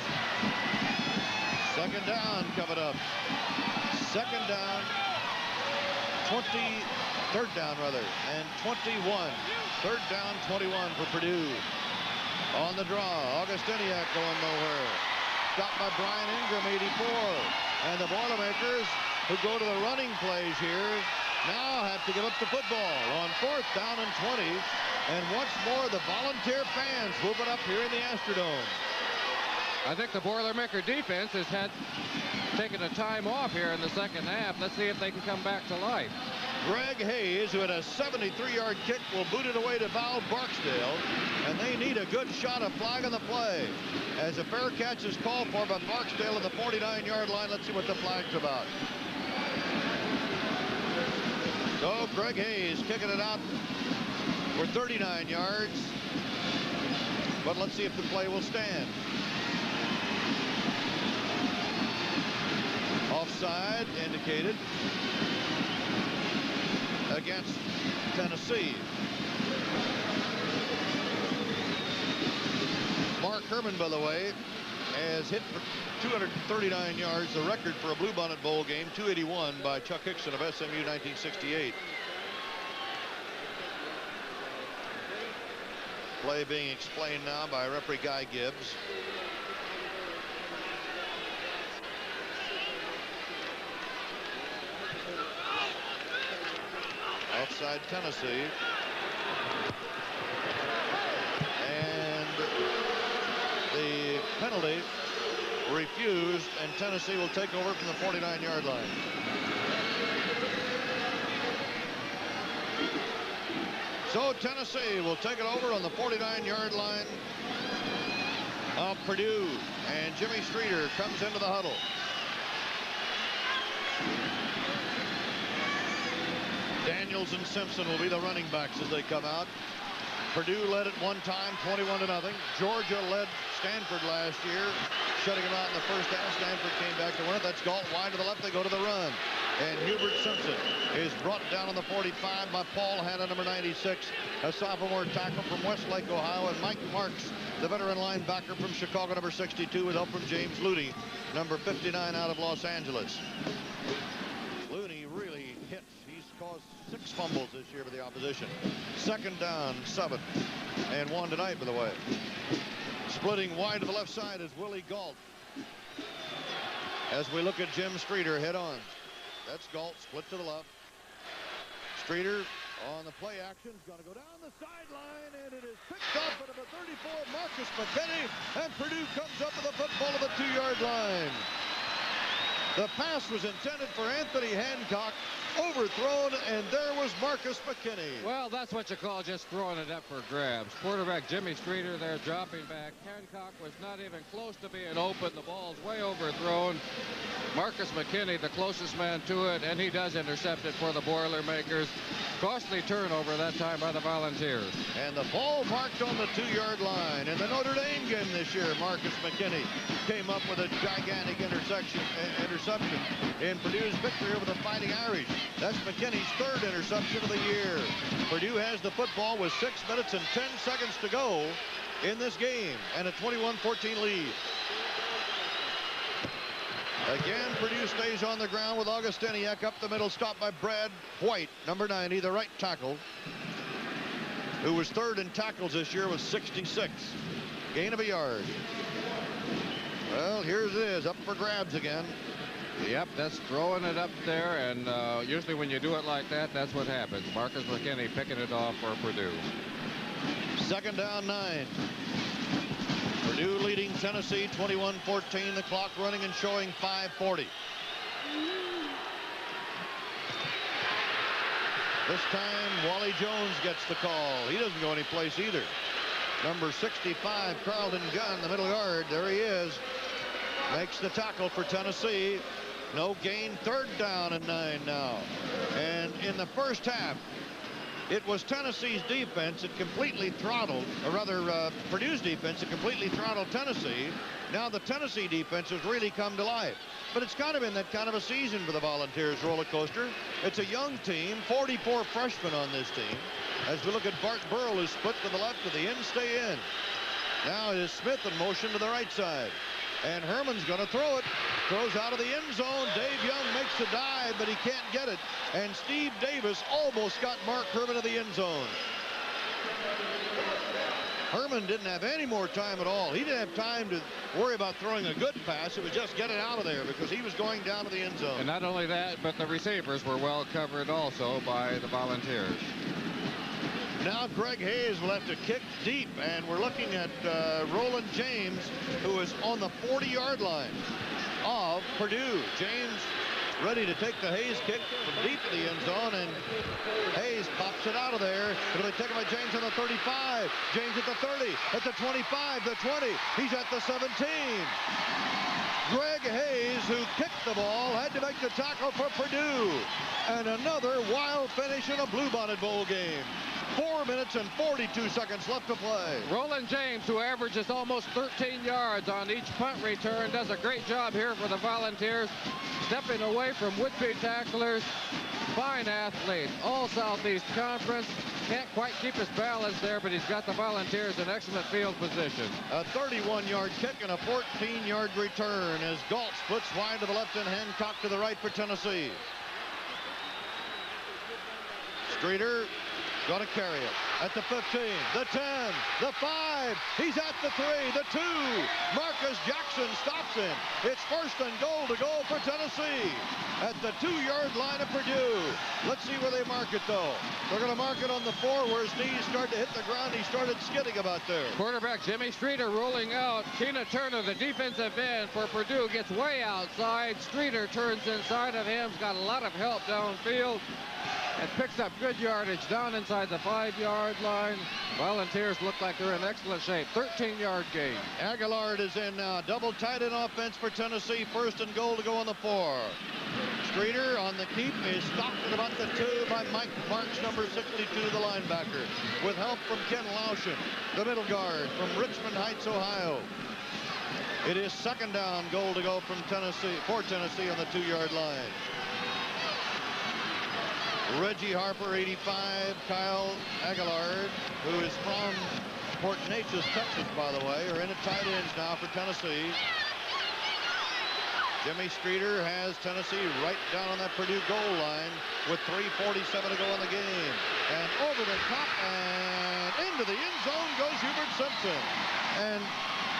Second down coming up. Second down. 3rd down rather, and 21. 3rd down, 21 for Purdue. On the draw, Augustiniak going nowhere. Stopped by Brian Ingram, 84. And the Boilermakers, who go to the running plays here, now have to give up the football on 4th down and 20. And once more, the Volunteer fans whooping up here in the Astrodome. I think the Boilermaker defense has taken a time off here in the second half. Let's see if they can come back to life. Greg Hayes, who had a 73-yard kick, will boot it away to Val Barksdale, and they need a good shot of flag on the play. As a fair catch is called for by Barksdale at the 49-yard line. Let's see what the flag's about. So Greg Hayes kicking it out for 39 yards, but let's see if the play will stand. Offside indicated against Tennessee. Mark Herman, by the way, has hit for 239 yards, the record for a Bluebonnet Bowl game, 281 by Chuck Hickson of SMU 1968. Play being explained now by referee Guy Gibbs. Outside Tennessee. And the penalty refused, and Tennessee will take over from the 49-yard line. So Tennessee will take it over on the 49-yard line of Purdue, and Jimmy Streeter comes into the huddle. Daniels and Simpson will be the running backs as they come out. Purdue led at one time, 21-0. Georgia led Stanford last year, shutting them out in the first half. Stanford came back to win it. That's Galt wide to the left. They go to the run. And Hubert Simpson is brought down on the 45 by Paul Hanna, number 96, a sophomore tackle from Westlake, Ohio. And Mike Marks, the veteran linebacker from Chicago, number 62, with help from James Looney, number 59, out of Los Angeles. Looney really hits. He's caused 6 fumbles this year for the opposition. Second down, 7. And 1 tonight, by the way. Splitting wide to the left side is Willie Galt. As we look at Jim Streeter head on. That's Galt, split to the left. Streeter on the play action is going to go down the sideline, and it is picked up at about 34, Marcus McKinney, and Purdue comes up with the football at the 2-yard line. The pass was intended for Anthony Hancock, overthrown, and there was Marcus McKinney. Well, that's what you call just throwing it up for grabs. Quarterback Jimmy Streeter there dropping back. Hancock was not even close to being open. The ball's way overthrown. Marcus McKinney, the closest man to it, and he does intercept it for the Boilermakers. Costly turnover that time by the Volunteers. And the ball marked on the 2-yard line. In the Notre Dame game this year, Marcus McKinney came up with a gigantic interception in Purdue's victory over the Fighting Irish. That's McKinney's 3rd interception of the year. Purdue has the football with 6 minutes and 10 seconds to go in this game, and a 21-14 lead. Again, Purdue stays on the ground with Augustiniak up the middle, stopped by Brad White, number 90, the right tackle, who was 3rd in tackles this year with 66. Gain of a yard. Well, here it is, up for grabs again. Yep, that's throwing it up there, and usually when you do it like that, that's what happens. Marcus McKinney picking it off for Purdue. Second down, 9. Purdue leading Tennessee 21-14. The clock running and showing 5:40. This time, Wally Jones gets the call. He doesn't go any place either. Number 65, Carlton Gunn, the middle guard. There he is. Makes the tackle for Tennessee. No gain. 3rd down and 9 now. And in the first half, It was Tennessee's defense that completely throttled, or rather Purdue's defense that completely throttled Tennessee. Now the Tennessee defense has really come to life. But it's kind of been that kind of a season for the Volunteers roller coaster. It's a young team, 44 freshmen on this team. As we look at Bart Burrell, who's split to the left, to the in, stay in. Now it is Smith in motion to the right side. And Herman's going to throw it. Throws out of the end zone. Dave Young makes a dive, but he can't get it. And Steve Davis almost got Mark Herman to the end zone. Herman didn't have any more time at all. He didn't have time to worry about throwing a good pass. It was just get it out of there because he was going down to the end zone. And not only that, but the receivers were well covered also by the Volunteers. Now Greg Hayes will have to kick deep, and we're looking at Roland James, who is on the 40-yard line of Purdue. James ready to take the Hayes kick from deep in the end zone, and Hayes pops it out of there. It'll be taken by James on the 35. James at the 30, at the 25, the 20. He's at the 17. Greg Hayes, who kicked the ball, had to make the tackle for Purdue. And another wild finish in a Bluebonnet Bowl game. 4 minutes and 42 seconds left to play. Roland James, who averages almost 13 yards on each punt return, does a great job here for the Volunteers, stepping away from would-be tacklers. Fine athlete, all Southeast Conference. Can't quite keep his balance there, but he's got the Volunteers in excellent field position. A 31-yard kick and a 14-yard return as Galt splits wide to the left and Hancock to the right for Tennessee. Streeter going to carry it at the 15, the 10, the 5. He's at the 3, the 2. Marcus Jackson stops him. It's first and goal to go for Tennessee at the 2-yard line of Purdue. Let's see where they mark it, though. They're going to mark it on the 4 where his knees start to hit the ground. He started skidding about there. Quarterback Jimmy Streeter rolling out. Tina Turner, the defensive end for Purdue, gets way outside. Streeter turns inside of him. He's got a lot of help downfield and picks up good yardage down inside the 5-yard line. Volunteers look like they're in excellent shape. 13-yard gain. Aguilar is in now. Double tight end offense for Tennessee. First and goal to go on the 4. Streeter on the keep is stopped at about the 2 by Mike Marks, number 62, the linebacker, with help from Ken Lauschen, the middle guard from Richmond Heights, Ohio. It is second down, goal to go from Tennessee, for Tennessee on the 2-yard line. Reggie Harper, 85. Kyle Aguilar, who is from Port Neches, Texas, by the way, are in at tight ends now for Tennessee. Jimmy Streeter has Tennessee right down on that Purdue goal line with 3:47 to go in the game. And over the top and into the end zone goes Hubert Simpson. And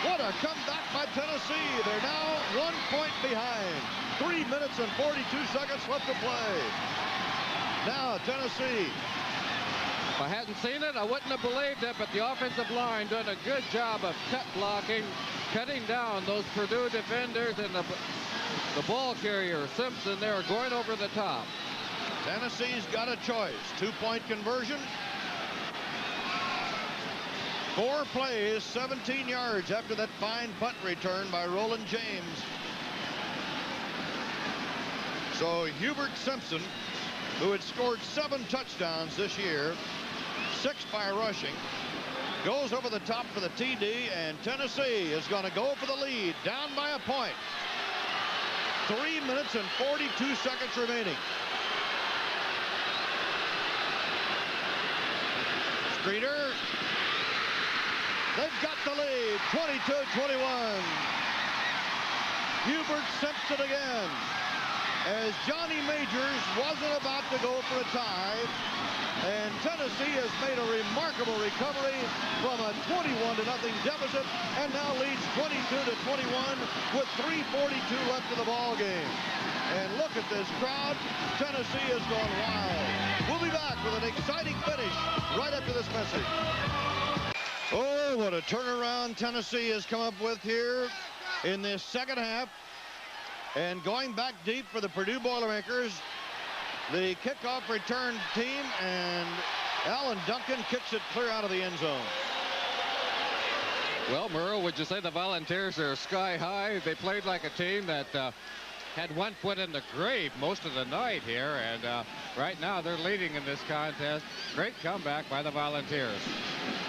what a comeback by Tennessee. They're now 1 point behind. 3 minutes and 42 seconds left to play. Now Tennessee. If I hadn't seen it, I wouldn't have believed it, but the offensive line doing a good job of cut blocking, cutting down those Purdue defenders, and the ball carrier, Simpson, there going over the top. Tennessee's got a choice. 2-point conversion. 4 plays, 17 yards after that fine punt return by Roland James. So Hubert Simpson, who had scored 7 touchdowns this year, 6 by rushing, goes over the top for the TD, and Tennessee is going to go for the lead, down by a point. 3 minutes and 42 seconds remaining. Streeter, they've got the lead, 22-21. Hubert Simpson again, as Johnny Majors wasn't about to go for a tie, and Tennessee has made a remarkable recovery from a 21-0 deficit and now leads 22-21 with 3:42 left in the ball game. And look at this crowd. Tennessee has gone wild. We'll be back with an exciting finish right after this message. Oh, what a turnaround Tennessee has come up with here in this second half. And going back deep for the Purdue Boilermakers, the kickoff return team, and Alan Duncan kicks it clear out of the end zone. Well, Merle, would you say the Volunteers are sky high? They played like a team that had one foot in the grave most of the night here, and right now they're leading in this contest. Great comeback by the Volunteers.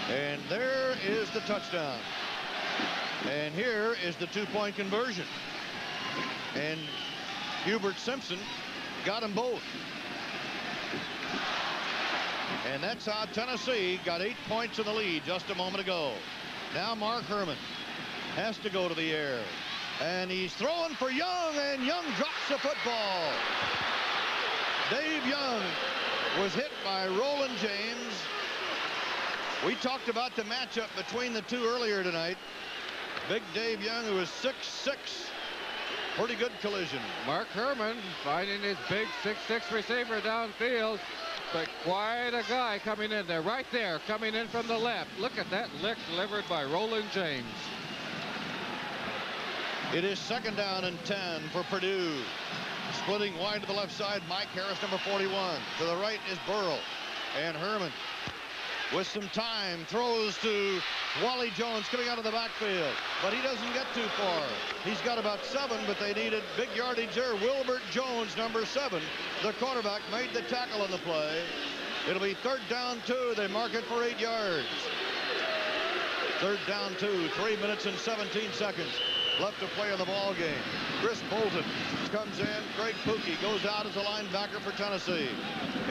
And there is the touchdown. And here is the two-point conversion. And Hubert Simpson got them both. And that's how Tennessee got 8 points in the lead just a moment ago. Now Mark Herman has to go to the air. And he's throwing for Young, and Young drops the football. Dave Young was hit by Roland James. We talked about the matchup between the two earlier tonight. Big Dave Young, who is 6'6". Pretty good collision. Mark Herman finding his big 6'6" receiver downfield. But quite a guy coming in there, right there, coming in from the left. Look at that lick delivered by Roland James. It is 2nd down and 10 for Purdue. Splitting wide to the left side, Mike Harris, number 41. To the right is Burrell. And Herman, with some time, throws to Wally Jones coming out of the backfield. But he doesn't get too far. He's got about 7, but they needed big yardage there. Wilbert Jones, number 7, the quarterback, made the tackle on the play. It'll be 3rd down 2. They mark it for 8 yards. 3rd down 2, 3 minutes and 17 seconds left to play in the ball game. Chris Bolton comes in. Greg Pookie goes out as a linebacker for Tennessee.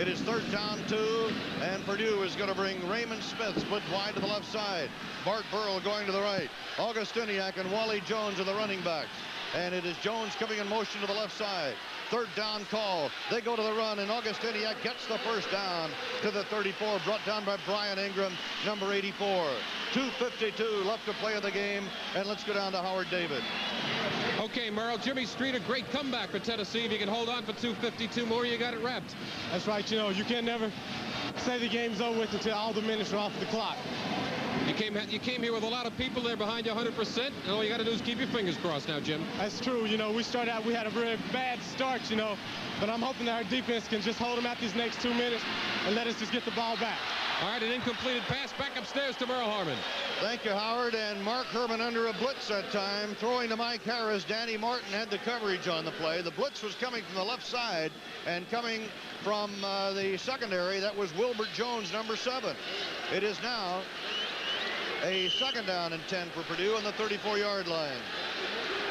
It is 3rd down 2, and Purdue is going to bring Raymond Smith split wide to the left side. Bart Burrell going to the right. Augustiniak and Wally Jones are the running backs. And it is Jones coming in motion to the left side. 3rd down call. They go to the run, and Augustiniak gets the 1st down to the 34, brought down by Brian Ingram, number 84. 2:52 left to play in the game, and let's go down to Howard David. Okay, Merle, Jimmy Street, a great comeback for Tennessee. If you can hold on for 2:52 more, you got it wrapped. That's right. You know, you can never say the game's over with until all the minutes are off the clock. You came here with a lot of people there behind you 100%, and all you got to do is keep your fingers crossed now, Jim. That's true. You know, we had a very bad start, you know, but I'm hoping that our defense can just hold them out these next 2 minutes and let us just get the ball back. All right, an incompleted pass back upstairs to Merle Harmon. Thank you, Howard. And Mark Herman under a blitz that time, throwing to Mike Harris. Danny Martin had the coverage on the play. The blitz was coming from the left side, and coming from the secondary, that was Wilbert Jones, number 7. It is now a 2nd down and 10 for Purdue on the 34-yard line.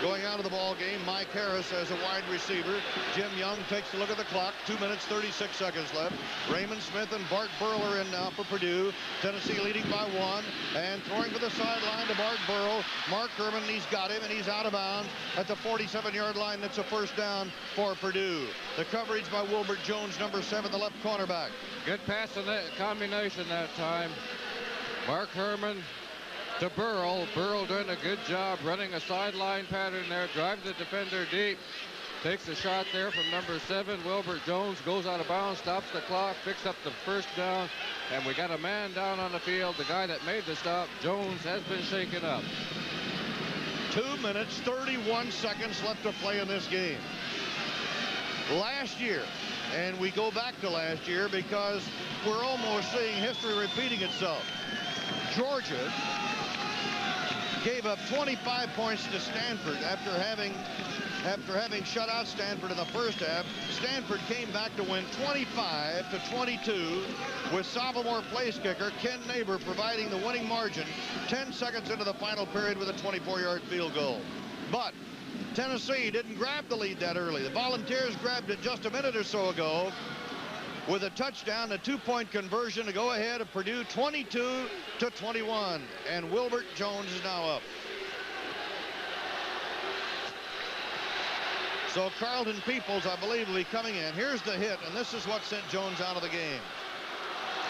Going out of the ball game, Mike Harris as a wide receiver. Jim Young takes a look at the clock. 2 minutes, 36 seconds left. Raymond Smith and Bart Burrell are in now for Purdue. Tennessee leading by 1. And throwing for the sideline to Bart Burrell. Mark Herman, he's got him, and he's out of bounds at the 47-yard line. That's a 1st down for Purdue. The coverage by Wilbert Jones, number 7, the left cornerback. Good pass in that combination that time. Mark Herman to Burrell. Burrell doing a good job running a sideline pattern there. Drives the defender deep. Takes a shot there from number 7. Wilbert Jones goes out of bounds, stops the clock, picks up the 1st down. And we got a man down on the field. The guy that made the stop, Jones, has been shaken up. 2 minutes, 31 seconds left to play in this game. Last year, and we go back to last year because we're almost seeing history repeating itself. Georgia gave up 25 points to Stanford after having shut out Stanford in the first half. Stanford came back to win 25-22 with sophomore place kicker Ken Neighbor providing the winning margin 10 seconds into the final period with a 24-yard field goal. But Tennessee didn't grab the lead that early. The Volunteers grabbed it just a minute or so ago with a touchdown, a 2-point conversion to go ahead of Purdue 22-21. And Wilbert Jones is now up. So Carlton Peoples, I believe, will be coming in. Here's the hit, and this is what sent Jones out of the game.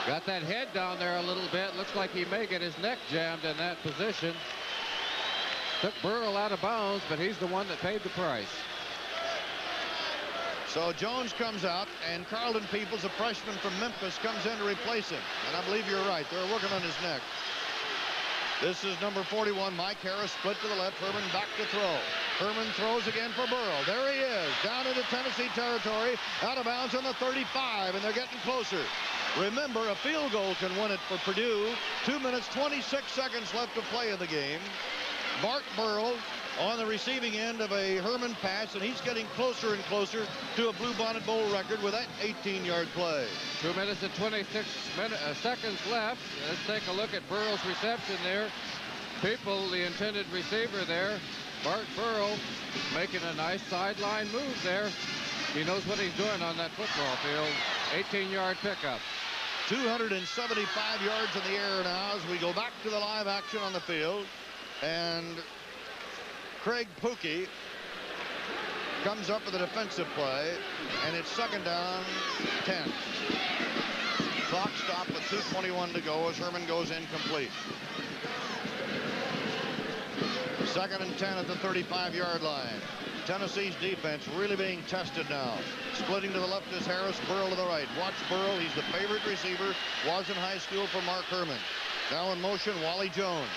Got that head down there a little bit. Looks like he may get his neck jammed in that position. Took Burrell out of bounds, but he's the one that paid the price. So Jones comes out, and Carlton Peoples, a freshman from Memphis, comes in to replace him. And I believe you're right. They're working on his neck. This is number 41, Mike Harris, split to the left. Herman back to throw. Herman throws again for Burrell. There he is, down into Tennessee territory, out of bounds on the 35, and they're getting closer. Remember, a field goal can win it for Purdue. 2 minutes, 26 seconds left to play in the game. Bart Burrell on the receiving end of a Herman pass, and he's getting closer and closer to a Bluebonnet Bowl record with that 18-yard play. 2 minutes and 26 seconds left. Let's take a look at Burrow's reception there. People, the intended receiver there, Bart Burrow, making a nice sideline move there. He knows what he's doing on that football field. 18-yard pickup. 275 yards in the air now as we go back to the live action on the field. And Craig Pookie comes up with a defensive play, and it's 2nd down, 10. Clock stop with 2:21 to go as Herman goes incomplete. 2nd and 10 at the 35-yard line. Tennessee's defense really being tested now. Splitting to the left is Harris, Burrow to the right. Watch Burrow, he's the favorite receiver, was in high school for Mark Herman. Now in motion, Wally Jones.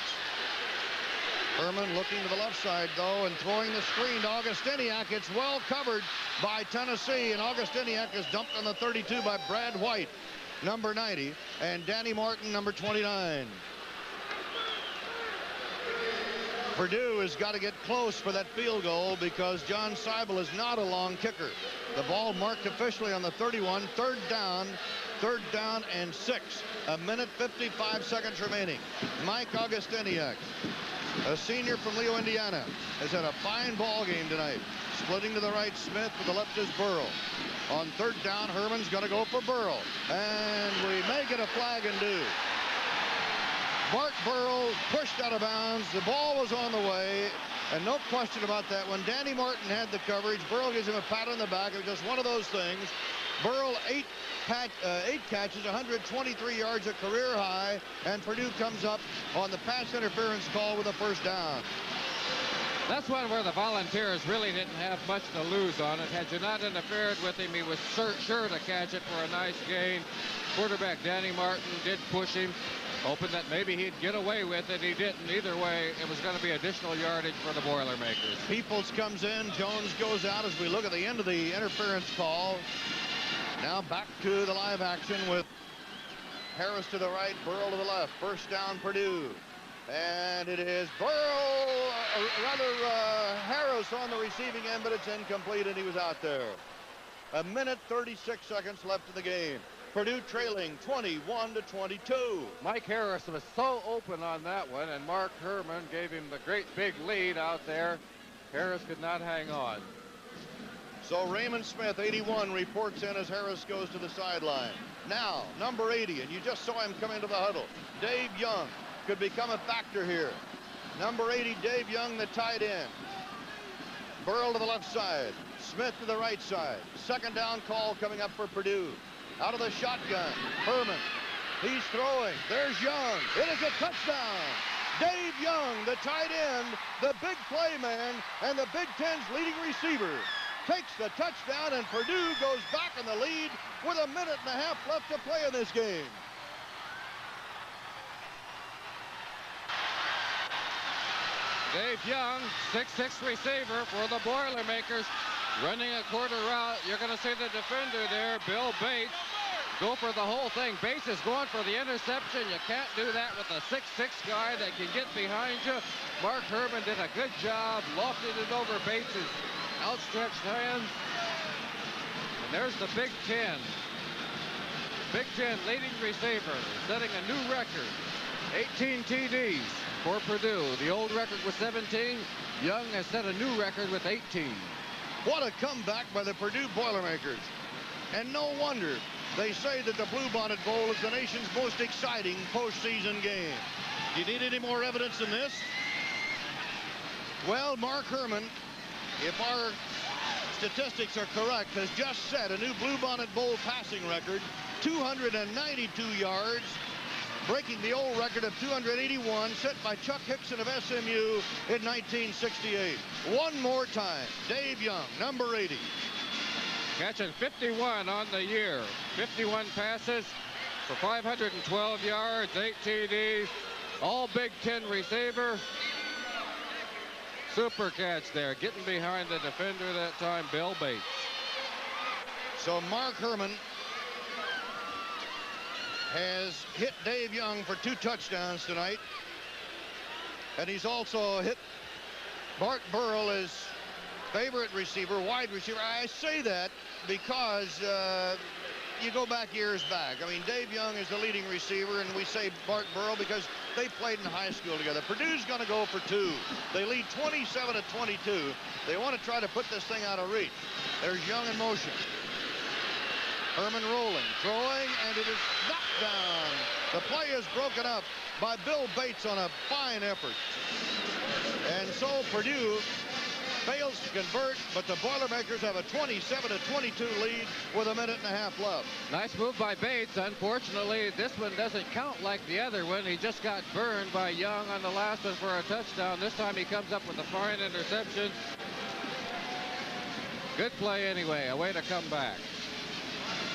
Herman looking to the left side, though, and throwing the screen to Augustiniak. It's well covered by Tennessee, and Augustiniak is dumped on the 32 by Brad White, number 90, and Danny Martin, number 29. Purdue has got to get close for that field goal because John Seibel is not a long kicker. The ball marked officially on the 31, 3rd down and 6. 1 minute 55 seconds remaining. Mike Augustiniak, a senior from Leo, Indiana, has had a fine ball game tonight. Splitting to the right, Smith, to the left is Burrow. On 3rd down, Herman's going to go for Burrow, and we may get a flag and due. Bart Burrow pushed out of bounds. The ball was on the way, and no question about that. When Danny Martin had the coverage, Burrow gives him a pat on the back. It was just one of those things. Burrow, 8 catches, 123 yards, a career high, and Purdue comes up on the pass interference call with a 1st down. That's one where the Volunteers really didn't have much to lose on it. Had you not interfered with him, he was sure to catch it for a nice gain. Quarterback Danny Martin did push him, hoping that maybe he'd get away with it. He didn't. Either way, it was going to be additional yardage for the Boilermakers. Peoples comes in. Jones goes out as we look at the end of the interference call. Now back to the live action with Harris to the right, Burrow to the left. 1st down, Purdue. And it is Burrow, Harris on the receiving end, but it's incomplete, and he was out there. 1 minute 36 seconds left in the game. Purdue trailing 21-22. Mike Harris was so open on that one, and Mark Herman gave him the great big lead out there. Harris could not hang on. So Raymond Smith, 81, reports in as Harris goes to the sideline. Now, number 80, and you just saw him come into the huddle. Dave Young could become a factor here. Number 80, Dave Young, the tight end. Burrow to the left side. Smith to the right side. 2nd down call coming up for Purdue. Out of the shotgun, Herman. He's throwing. There's Young. It is a touchdown. Dave Young, the tight end, the big play man, and the Big Ten's leading receiver, takes the touchdown, and Purdue goes back in the lead with 1.5 minutes left to play in this game. Dave Young, 6'6" receiver for the Boilermakers, running a quarter route. You're going to see the defender there, Bill Bates, go for the whole thing. Bates is going for the interception. You can't do that with a 6'6" guy that can get behind you. Mark Herman did a good job, lofted it over Bates' outstretched hands. And there's the Big Ten. Big Ten leading receiver, setting a new record. 18 TDs for Purdue. The old record was 17. Young has set a new record with 18. What a comeback by the Purdue Boilermakers. And no wonder they say that the Bluebonnet Bowl is the nation's most exciting postseason game. Do you need any more evidence than this? Well, Mark Herman, if our statistics are correct, has just set a new Bluebonnet Bowl passing record, 292 yards, breaking the old record of 281 set by Chuck Hickson of SMU in 1968. One more time, Dave Young, number 80. Catching 51 on the year. 51 passes for 512 yards, 8 TDs, all Big Ten receiver. Super catch there, getting behind the defender that time, Bill Bates. So Mark Herman has hit Dave Young for 2 touchdowns tonight. And he's also hit Bart Burrell is favorite receiver, wide receiver. I say that because you go back years back. I mean, Dave Young is the leading receiver, and we say Bart Burrell because they played in high school together. Purdue's going to go for 2. They lead 27-22. They want to try to put this thing out of reach. There's Young in motion. Herman rolling, throwing, and it is knocked down. The play is broken up by Bill Bates on a fine effort. And so Purdue fails to convert, but the Boilermakers have a 27-22 lead with 1.5 minutes left. Nice move by Bates. Unfortunately, this one doesn't count like the other one. He just got burned by Young on the last one for a touchdown. This time he comes up with a fine interception. Good play anyway. A way to come back.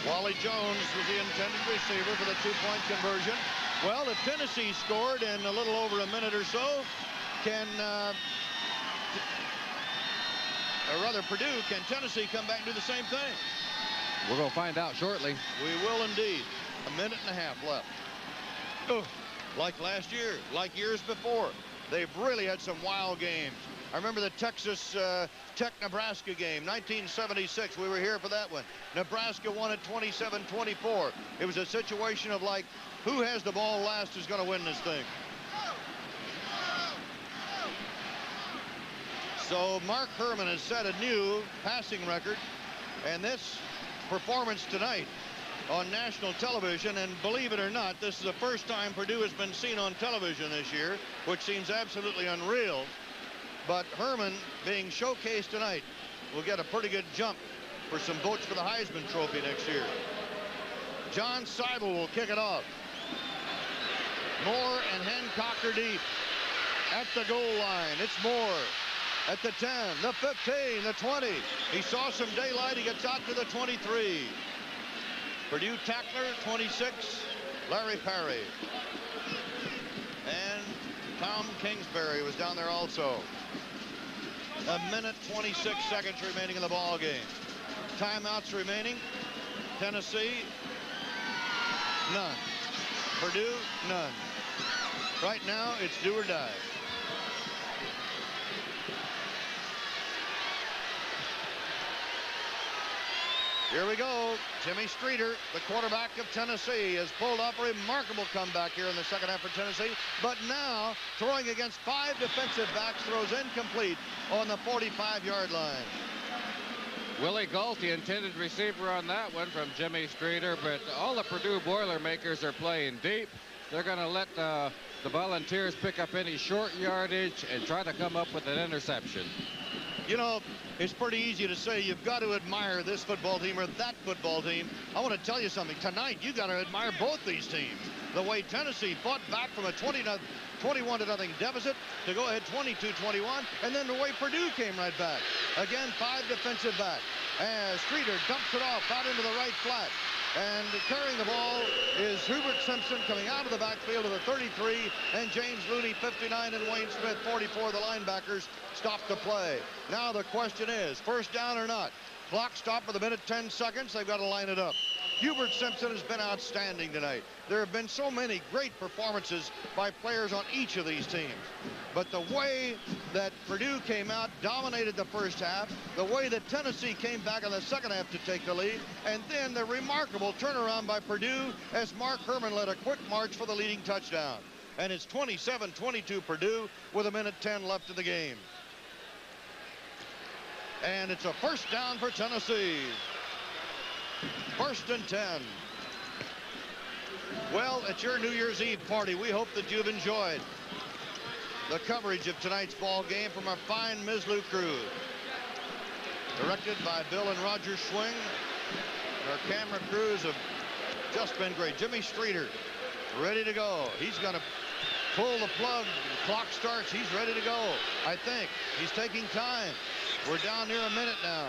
Wally Jones was the intended receiver for the 2-point conversion. Well, if Tennessee scored in a little over a minute or so, Purdue, can Tennessee come back and do the same thing? We're going to find out shortly. We will indeed. 1.5 minutes left. Oh, like last year, like years before. They've really had some wild games. I remember the Texas Tech-Nebraska game, 1976. We were here for that one. Nebraska won it 27-24. It was a situation of like, who has the ball last is going to win this thing. So Mark Herman has set a new passing record, and this performance tonight on national television, and believe it or not, this is the first time Purdue has been seen on television this year, which seems absolutely unreal. But Herman being showcased tonight will get a pretty good jump for some votes for the Heisman Trophy next year. John Seibel will kick it off. Moore and Hancock are deep at the goal line. It's Moore at the 10, the 15, the 20. He saw some daylight. He gets out to the 23. Purdue tackler, 26, Larry Perry. And Tom Kingsbury was down there also. 1 minute 26 seconds remaining in the ball game. Timeouts remaining. Tennessee, none. Purdue, none. Right now, it's do or die. Here we go. Jimmy Streeter, the quarterback of Tennessee, has pulled off a remarkable comeback here in the second half for Tennessee. But now, throwing against 5 defensive backs, throws incomplete on the 45-yard line. Willie Galt, the intended receiver on that one from Jimmy Streeter, but all the Purdue Boilermakers are playing deep. They're going to let the Volunteers pick up any short yardage and try to come up with an interception. You know, it's pretty easy to say you've got to admire this football team or that football team. I want to tell you something. Tonight, you got to admire both these teams. The way Tennessee fought back from a 21-0 deficit to go ahead 22-21, and then the way Purdue came right back. Again, 5 defensive backs. As Streeter dumps it off out into the right flat. And carrying the ball is Hubert Simpson coming out of the backfield of the 33, and James Looney, 59, and Wayne Smith, 44. The linebackers stop the play. Now the question is, first down or not? Clock stopped with 1 minute 10 seconds. They've got to line it up. Hubert Simpson has been outstanding tonight. There have been so many great performances by players on each of these teams. But the way that Purdue came out, dominated the first half, the way that Tennessee came back in the second half to take the lead, and then the remarkable turnaround by Purdue as Mark Herman led a quick march for the leading touchdown. And it's 27-22 Purdue with 1 minute 10 left in the game. And it's a first down for Tennessee. 1st and 10. Well, at your New Year's Eve party, we hope that you've enjoyed the coverage of tonight's ball game from our fine MIZZLOU crew. Directed by Bill and Roger Schwing. Our camera crews have just been great. Jimmy Streeter, ready to go. He's going to pull the plug. The clock starts. He's ready to go. I think he's taking time. We're down near a minute now.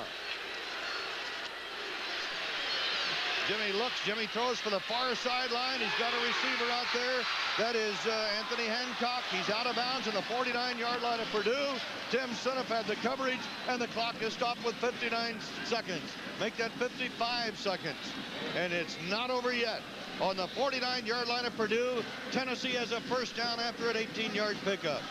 Jimmy looks. Jimmy throws for the far sideline. He's got a receiver out there. That is Anthony Hancock. He's out of bounds in the 49-yard line of Purdue. Tim Sinnott had the coverage, and the clock is stopped with 59 seconds. Make that 55 seconds. And it's not over yet. On the 49-yard line of Purdue, Tennessee has a first down after an 18-yard pickup.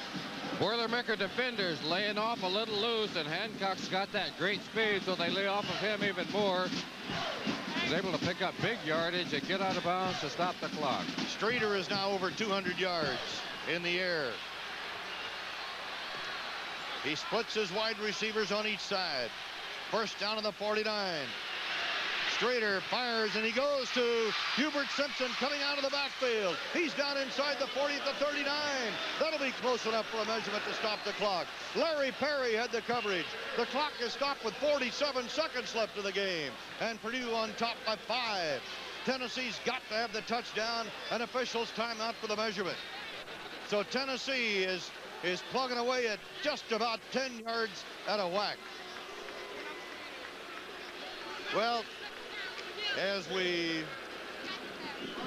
Boilermaker defenders laying off a little loose, and Hancock's got that great speed, so they lay off of him even more. He's able to pick up big yardage and get out of bounds to stop the clock. Streeter is now over 200 yards in the air. He splits his wide receivers on each side. First down to the 49. Streeter fires, and he goes to Hubert Simpson coming out of the backfield. He's down inside the 40 at the 39. That'll be close enough for a measurement to stop the clock. Larry Perry had the coverage. The clock is stopped with 47 seconds left of the game, and Purdue on top by 5. Tennessee's got to have the touchdown, and officials timeout for the measurement. So Tennessee is plugging away at just about 10 yards at a whack. Well, as we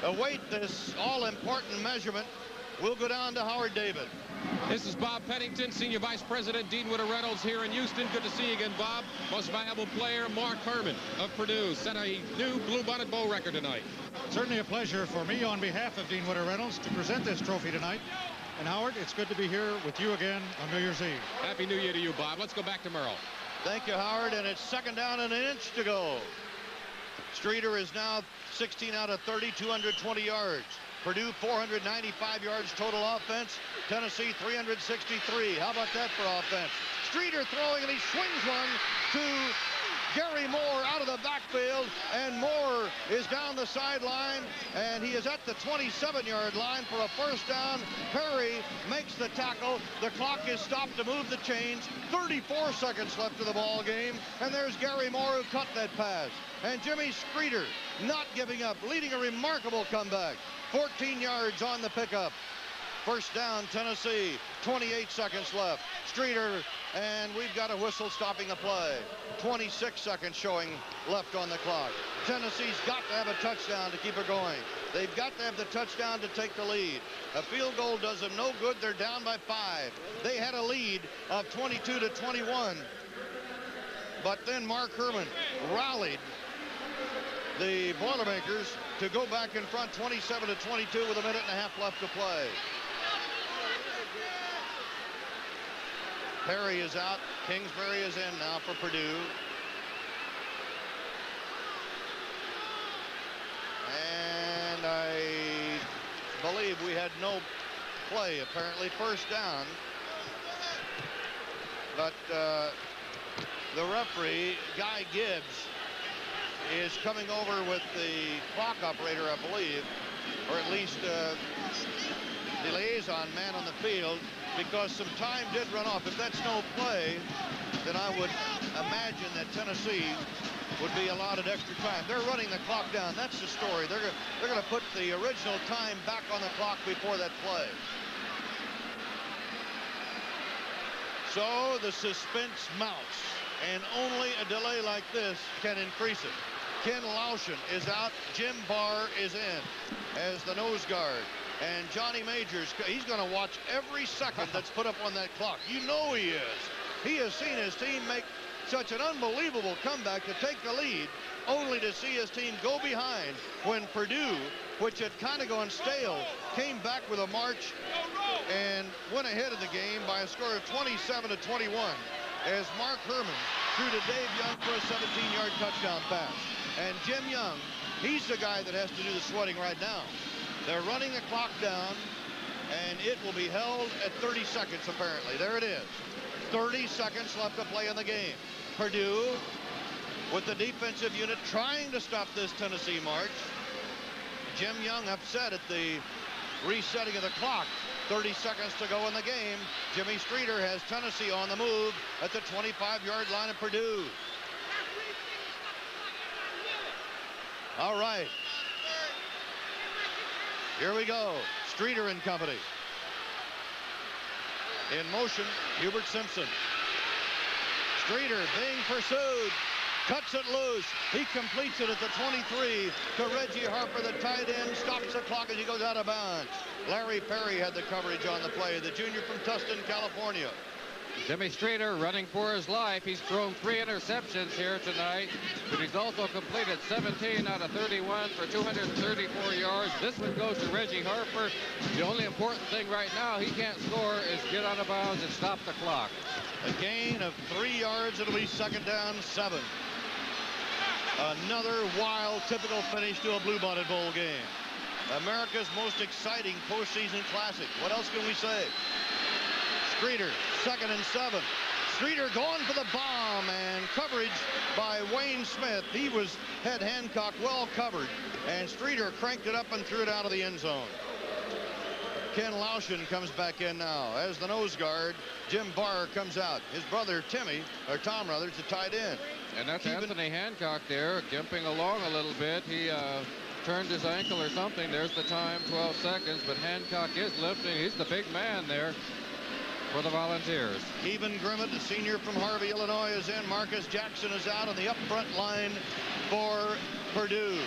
await this all-important measurement, we'll go down to Howard David. This is Bob Pennington, Senior Vice President, Dean Witter Reynolds here in Houston. Good to see you again, Bob. Most valuable player, Mark Herman of Purdue, set a new Bluebonnet Bowl record tonight. Certainly a pleasure for me on behalf of Dean Witter Reynolds to present this trophy tonight. And Howard, it's good to be here with you again on New Year's Eve. Happy New Year to you, Bob. Let's go back to Merle. Thank you, Howard, and it's second down and an inch to go. Streeter is now 16 out of 30, 220 yards. Purdue 495 yards total offense. Tennessee 363. How about that for offense? Streeter throwing, and he swings one to Gary Moore out of the backfield, and Moore is down the sideline, and he is at the 27-yard line for a first down. Perry makes the tackle. The clock is stopped to move the chains. 34 seconds left of the ball game, and there's Gary Moore who caught that pass. And Jimmy Streeter not giving up, leading a remarkable comeback. 14 yards on the pickup. First down, Tennessee. 28 seconds left. Streeter, and we've got a whistle stopping the play. 26 seconds showing left on the clock. Tennessee's got to have a touchdown to keep it going. They've got to have the touchdown to take the lead. A field goal does them no good. They're down by 5. They had a lead of 22-21. But then Mark Herman rallied the Boilermakers to go back in front 27-22 with a minute and a half left to play. Perry is out. Kingsbury is in now for Purdue. And I believe we had no play, apparently. First down. But the referee, Guy Gibbs, is coming over with the clock operator, I believe, or at least the liaison man on the field, because some time did run off. If that's no play, then I would imagine that Tennessee would be allotted extra time. They're running the clock down. That's the story. They're going to put the original time back on the clock before that play. So the suspense mounts, and only a delay like this can increase it. Ken Lauschen is out. Jim Barr is in as the nose guard. And Johnny Majors, he's going to watch every second that's put up on that clock. You know he is. He has seen his team make such an unbelievable comeback to take the lead, only to see his team go behind when Purdue, which had kind of gone stale, came back with a march and went ahead of the game by a score of 27-21 as Mark Herman threw to Dave Young for a 17-yard touchdown pass. And Jim Young, he's the guy that has to do the sweating right now. They're running the clock down, and it will be held at 30 seconds, apparently. There it is. 30 seconds left to play in the game. Purdue, with the defensive unit, trying to stop this Tennessee march. Jim Young upset at the resetting of the clock. 30 seconds to go in the game. Jimmy Streeter has Tennessee on the move at the 25-yard line of Purdue. All right. Here we go. Streeter and company. In motion, Hubert Simpson. Streeter being pursued. Cuts it loose. He completes it at the 23 to Reggie Harper, the tight end. Stops the clock as he goes out of bounds. Larry Perry had the coverage on the play, the junior from Tustin, California. Jimmy Streeter running for his life. He's thrown 3 interceptions here tonight, but he's also completed 17 out of 31 for 234 yards. This one goes to Reggie Harper. The only important thing right now he can't score is get out of bounds and stop the clock. A gain of 3 yards. It'll be 2nd down, 7. Another wild, typical finish to a Bluebonnet Bowl game. America's most exciting postseason classic. What else can we say? Streeter, 2nd and 7. Streeter going for the bomb, and coverage by Wayne Smith. He had Hancock well covered, and Streeter cranked it up and threw it out of the end zone. Ken Lauschen comes back in now as the nose guard. Jim Barr comes out. His brother Tom rather, is the tight end. And that's Anthony Hancock there, gimping along a little bit. He turned his ankle or something. There's the time, 12 seconds, but Hancock is lifting. He's the big man there for the Volunteers. Kevin Grimmett, a senior from Harvey, Illinois, is in. Marcus Jackson is out on the up front line for Purdue.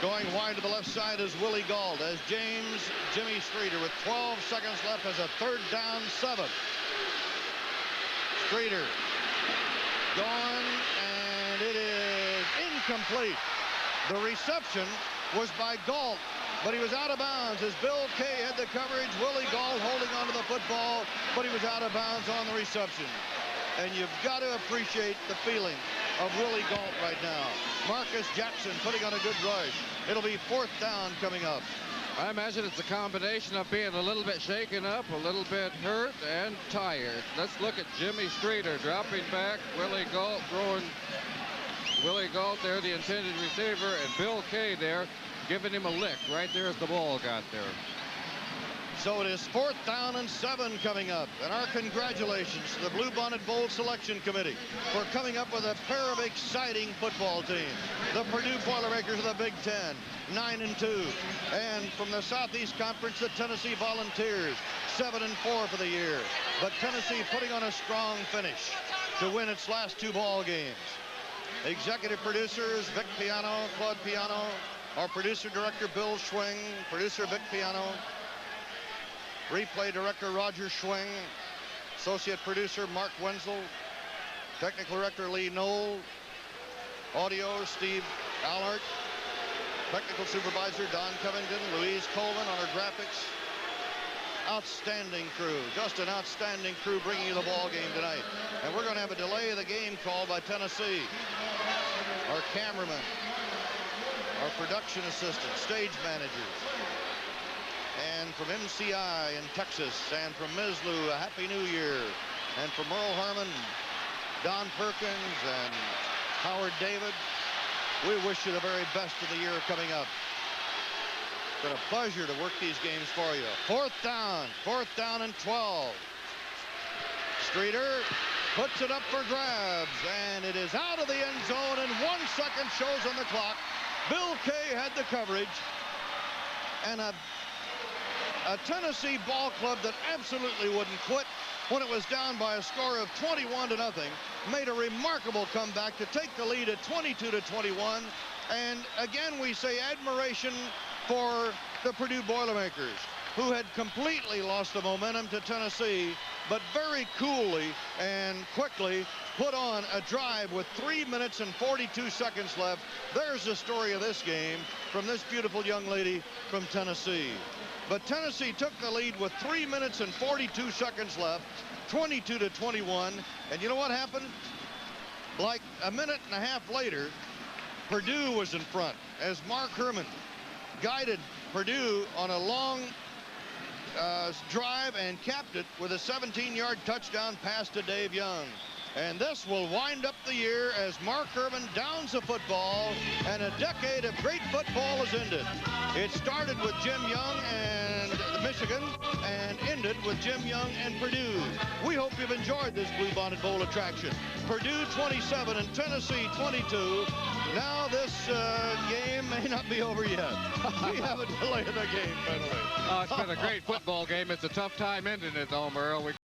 Going wide to the left side is Willie Gault as Jimmy Streeter with 12 seconds left has a 3rd down, 7. Streeter going, and it is incomplete. The reception was by Gault, but he was out of bounds as Bill Kay had the coverage. Willie Gault holding onto the football, but he was out of bounds on the reception. And you've got to appreciate the feeling of Willie Gault right now. Marcus Jackson putting on a good rush. It'll be 4th down coming up. I imagine it's a combination of being a little bit shaken up, a little bit hurt, and tired. Let's look at Jimmy Streeter dropping back. Willie Gault throwing. Willie Gault there, the intended receiver, and Bill Kay there giving him a lick. Right there as the ball got there. So it is 4th down and 7 coming up. And our congratulations to the Bluebonnet Bowl Selection Committee for coming up with a pair of exciting football teams. The Purdue Boilermakers of the Big Ten, 9-2. And from the Southeast Conference, the Tennessee Volunteers, 7-4 for the year. But Tennessee putting on a strong finish to win its last 2 ball games. Executive producers, Vic Piano, Claude Piano. Our producer-director, Bill Schwing. Producer, Vic Piano. Replay director Roger Schwing, associate producer Mark Wenzel, technical director Lee Knoll, audio Steve Allard, technical supervisor Don Covington, Louise Coleman on our graphics. Outstanding crew, just an outstanding crew bringing you the ball game tonight. And we're going to have a delay of the game called by Tennessee. Our cameraman, our production assistant, stage managers. And from MCI in Texas, and from MIZZLOU, a Happy New Year. And from Merle Harmon, Don Perkins, and Howard David, we wish you the very best of the year coming up. It's been a pleasure to work these games for you. 4th down and 12. Streeter puts it up for grabs, and it is out of the end zone, and 1 second shows on the clock. Bill Kay had the coverage, and a Tennessee ball club that absolutely wouldn't quit when it was down by a score of 21-0, made a remarkable comeback to take the lead at 22-21. And again, we say admiration for the Purdue Boilermakers, who had completely lost the momentum to Tennessee, but very coolly and quickly put on a drive with 3 minutes and 42 seconds left. There's the story of this game from this beautiful young lady from Tennessee. But Tennessee took the lead with 3 minutes and 42 seconds left, 22-21. And you know what happened? Like a minute and a half later, Purdue was in front as Mark Herman guided Purdue on a long drive and capped it with a 17-yard touchdown pass to Dave Young. And this will wind up the year as Mark Herman downs the football, and a decade of great football has ended. It started with Jim Young and Michigan and ended with Jim Young and Purdue. We hope you've enjoyed this Bluebonnet Bowl attraction. Purdue 27 and Tennessee 22. Now this game may not be over yet. We have a delay of the game, by the way. It's been a great football game. It's a tough time ending it, though, Merle.